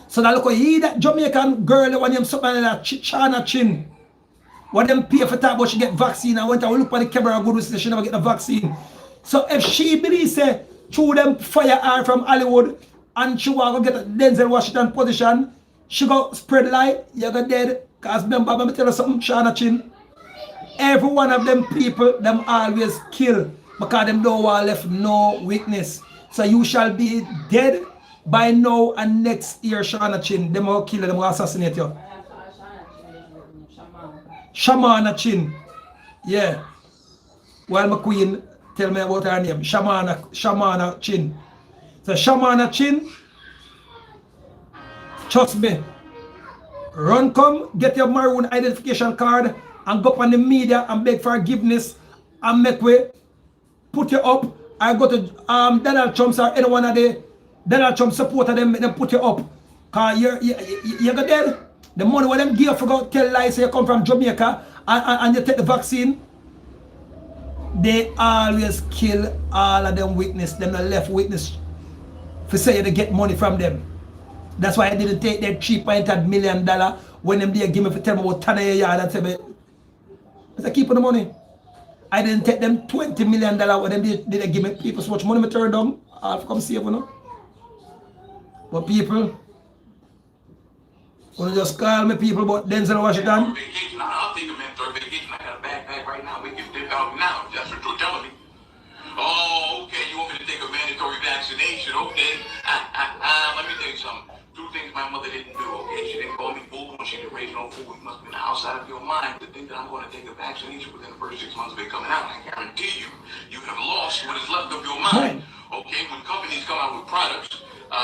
So now look at he that Jamaican girl when him something like that, China Chin. What them pay for that, but she get vaccine. I went and look at the camera good with she never get the vaccine. So if she believes say, through them fire her from Hollywood, and she want to get a Denzel Washington position, she go spread light, you go dead. Because remember, let me tell you something, China Chin. Every one of them people, them always kill. Because them don't want left no witness. So you shall be dead by now and next year, China Chin. Them will kill you, them will assassinate you. Shamana Chin. Yeah. While my queen tell me about her name. Shamana Chin. So Shamana Chin, trust me, run come, get your maroon identification card and go up on the media and beg forgiveness and make way, put you up. I go to Donald Trump's or any one of the Donald Trump supporter them, make them put you up. Cause you go dead. The money when them give for tell lies say you come from Jamaica and you take the vaccine. They always kill all of them witness, them the left witness. For say they get money from them. That's why I didn't take that $3.8 million when them they give me for tell me about 10 a yard and say me, I keep on the money. I didn't take them $20 million when them they give me people so much money me turn down. I'll come save you know. But people, wanna just call me people about Denzel Washington. Vacation. I'll take a mentor vacation. I got a backpack right now. We can dip out now. That's what you're telling me. Oh, okay. You want me to take a mandatory vaccination? Okay. Let me tell you something. Two things my mother didn't do, okay? She didn't call me bull when she didn't raise no food. You must have been outside of your mind to think that I'm going to take a vaccination within the first 6 months of it coming out. I guarantee you, you have lost what is left of your mind. Okay? When companies come out with products,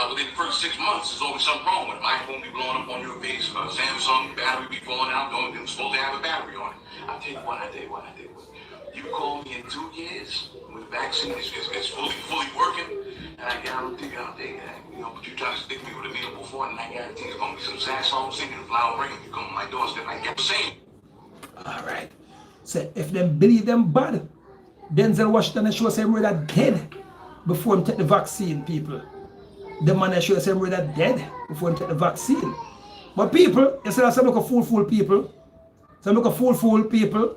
within the first 6 months, there's always something wrong with it. My phone be blowing up on your face. Samsung battery be falling out. It's supposed to have a battery on it. I'll tell you what. You call me in 2 years when the vaccine is fully working, and I guarantee you I'll take that. You know, but you try to stick me with a needle before, and I guarantee there's gonna be some sad songs singing and flower ringing. You come on my doorstep, I get the same. All right. So if them believe them bad, Denzel Washington show us him that dead before him take the vaccine, people. The man show us him that dead before him take the vaccine. But people, you see that some look a fool people. Some look a fool people.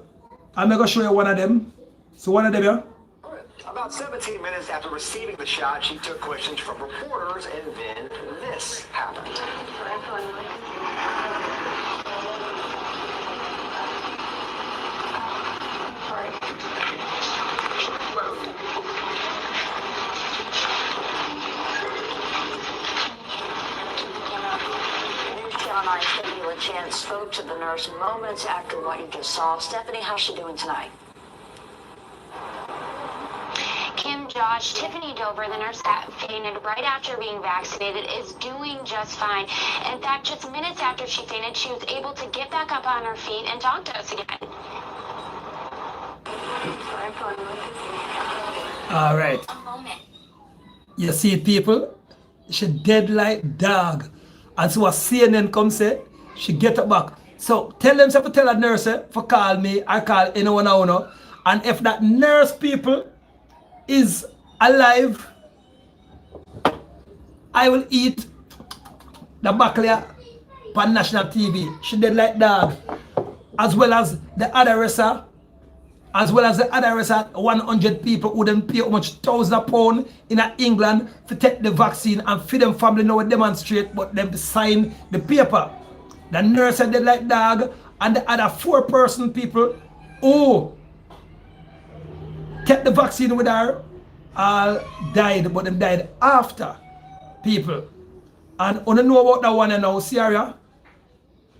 I'm going to show you one of them. So one of them, yeah? About 17 minutes after receiving the shot, she took questions from reporters, and then this happened. Stephanie LeChan spoke to the nurse moments after what you just saw. Stephanie, how's she doing tonight? Kim, Josh, Tiffany Dover, the nurse that fainted right after being vaccinated, is doing just fine. In fact, just minutes after she fainted, she was able to get back up on her feet and talk to us again. All right. You see people? She dead like dog. And so a CNN come say, she get up back. So tell them to tell a nurse for call me, I call anyone I know. And if that nurse people is alive, I will eat the backlash on national TV. She dead like dog. As well as the other rest, 100 people who didn't pay how much £1,000 in England to take the vaccine and feed them family now demonstrate, but them sign the paper. The nurse said they like dog, and the other 4-person people who take the vaccine with her all died, but them died after people. And I know about that one now, Sierra.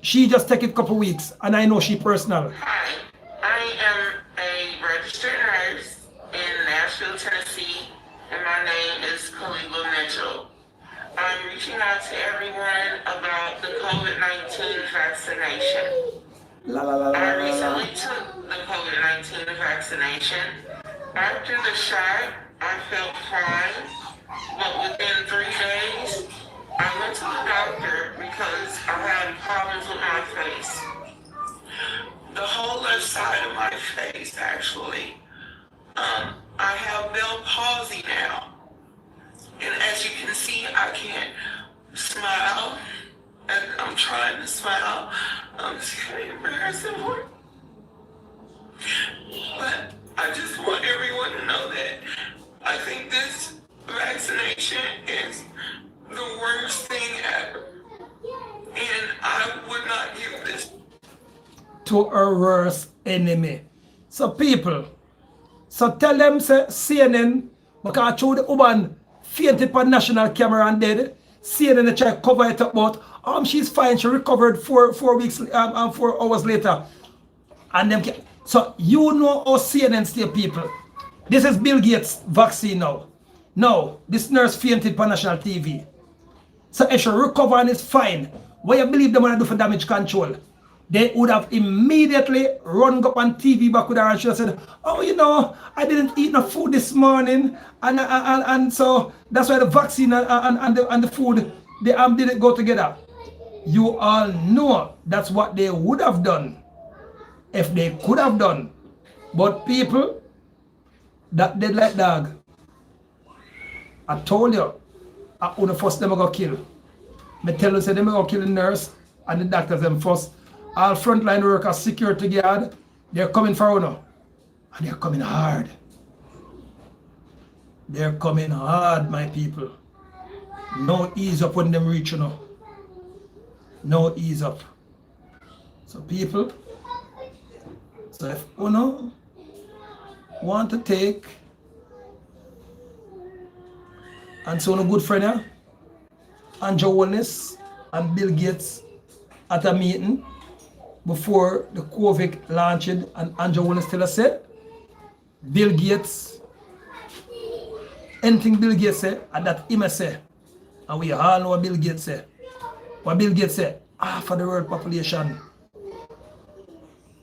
She just take it a couple weeks, and I know she personal. I am a registered nurse in Nashville, Tennessee, and my name is Khalifa Mitchell. I'm reaching out to everyone about the COVID-19 vaccination. I recently took the COVID-19 vaccination. After the shot, I felt fine, but within 3 days, I went to the doctor because I had problems with my face. The whole left side of my face, actually. I have Bell palsy now. And as you can see, I can't smile. And I'm trying to smile. It's kind of embarrassing for me. But I just want everyone to know that I think this vaccination is the worst thing ever. And I would not give this to our worst enemy. So people, so tell them say CNN, because through the Uban fainted on national camera and dead, CNN try to cover it up, but she's fine, she recovered 4 hours later. And them, so you know how CNN stay people. This is Bill Gates vaccine now. No, this nurse fainted on national TV. So if she recover and is fine, what you believe they want to do for damage control? They would have immediately run up on TV back with her and she said, oh, you know, I didn't eat no food this morning. And so that's why the vaccine and the food, they didn't go together. You all know that's what they would have done if they could have done. But people, that dead like dog. I told you, I would have first them go kill. I tell you, say them go kill the nurse and the doctors them first. All frontline workers, security guard, they're coming for you now. And they're coming hard. They're coming hard, my people. No ease up when them reach you now. No ease up. So people, so if you want to take, and so a good friend here, Andrew Wellness and Bill Gates at a meeting before the COVID launched, and Andrew Wellness still said, Bill Gates, anything Bill Gates said, and that him say, and we all know what Bill Gates said. What Bill Gates said, half of the world population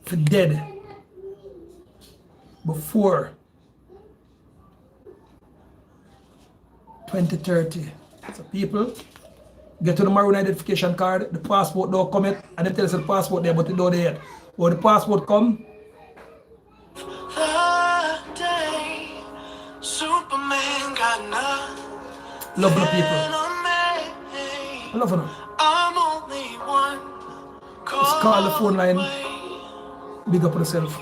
for dead before 2030. So people, get to the Maroon identification card, the passport don't come yet, and they tell us the passport there, but it don't there yet. When the passport come, the day Superman got nothing. love the people. I love them. I'm only one. Just call the phone line. Big up yourself.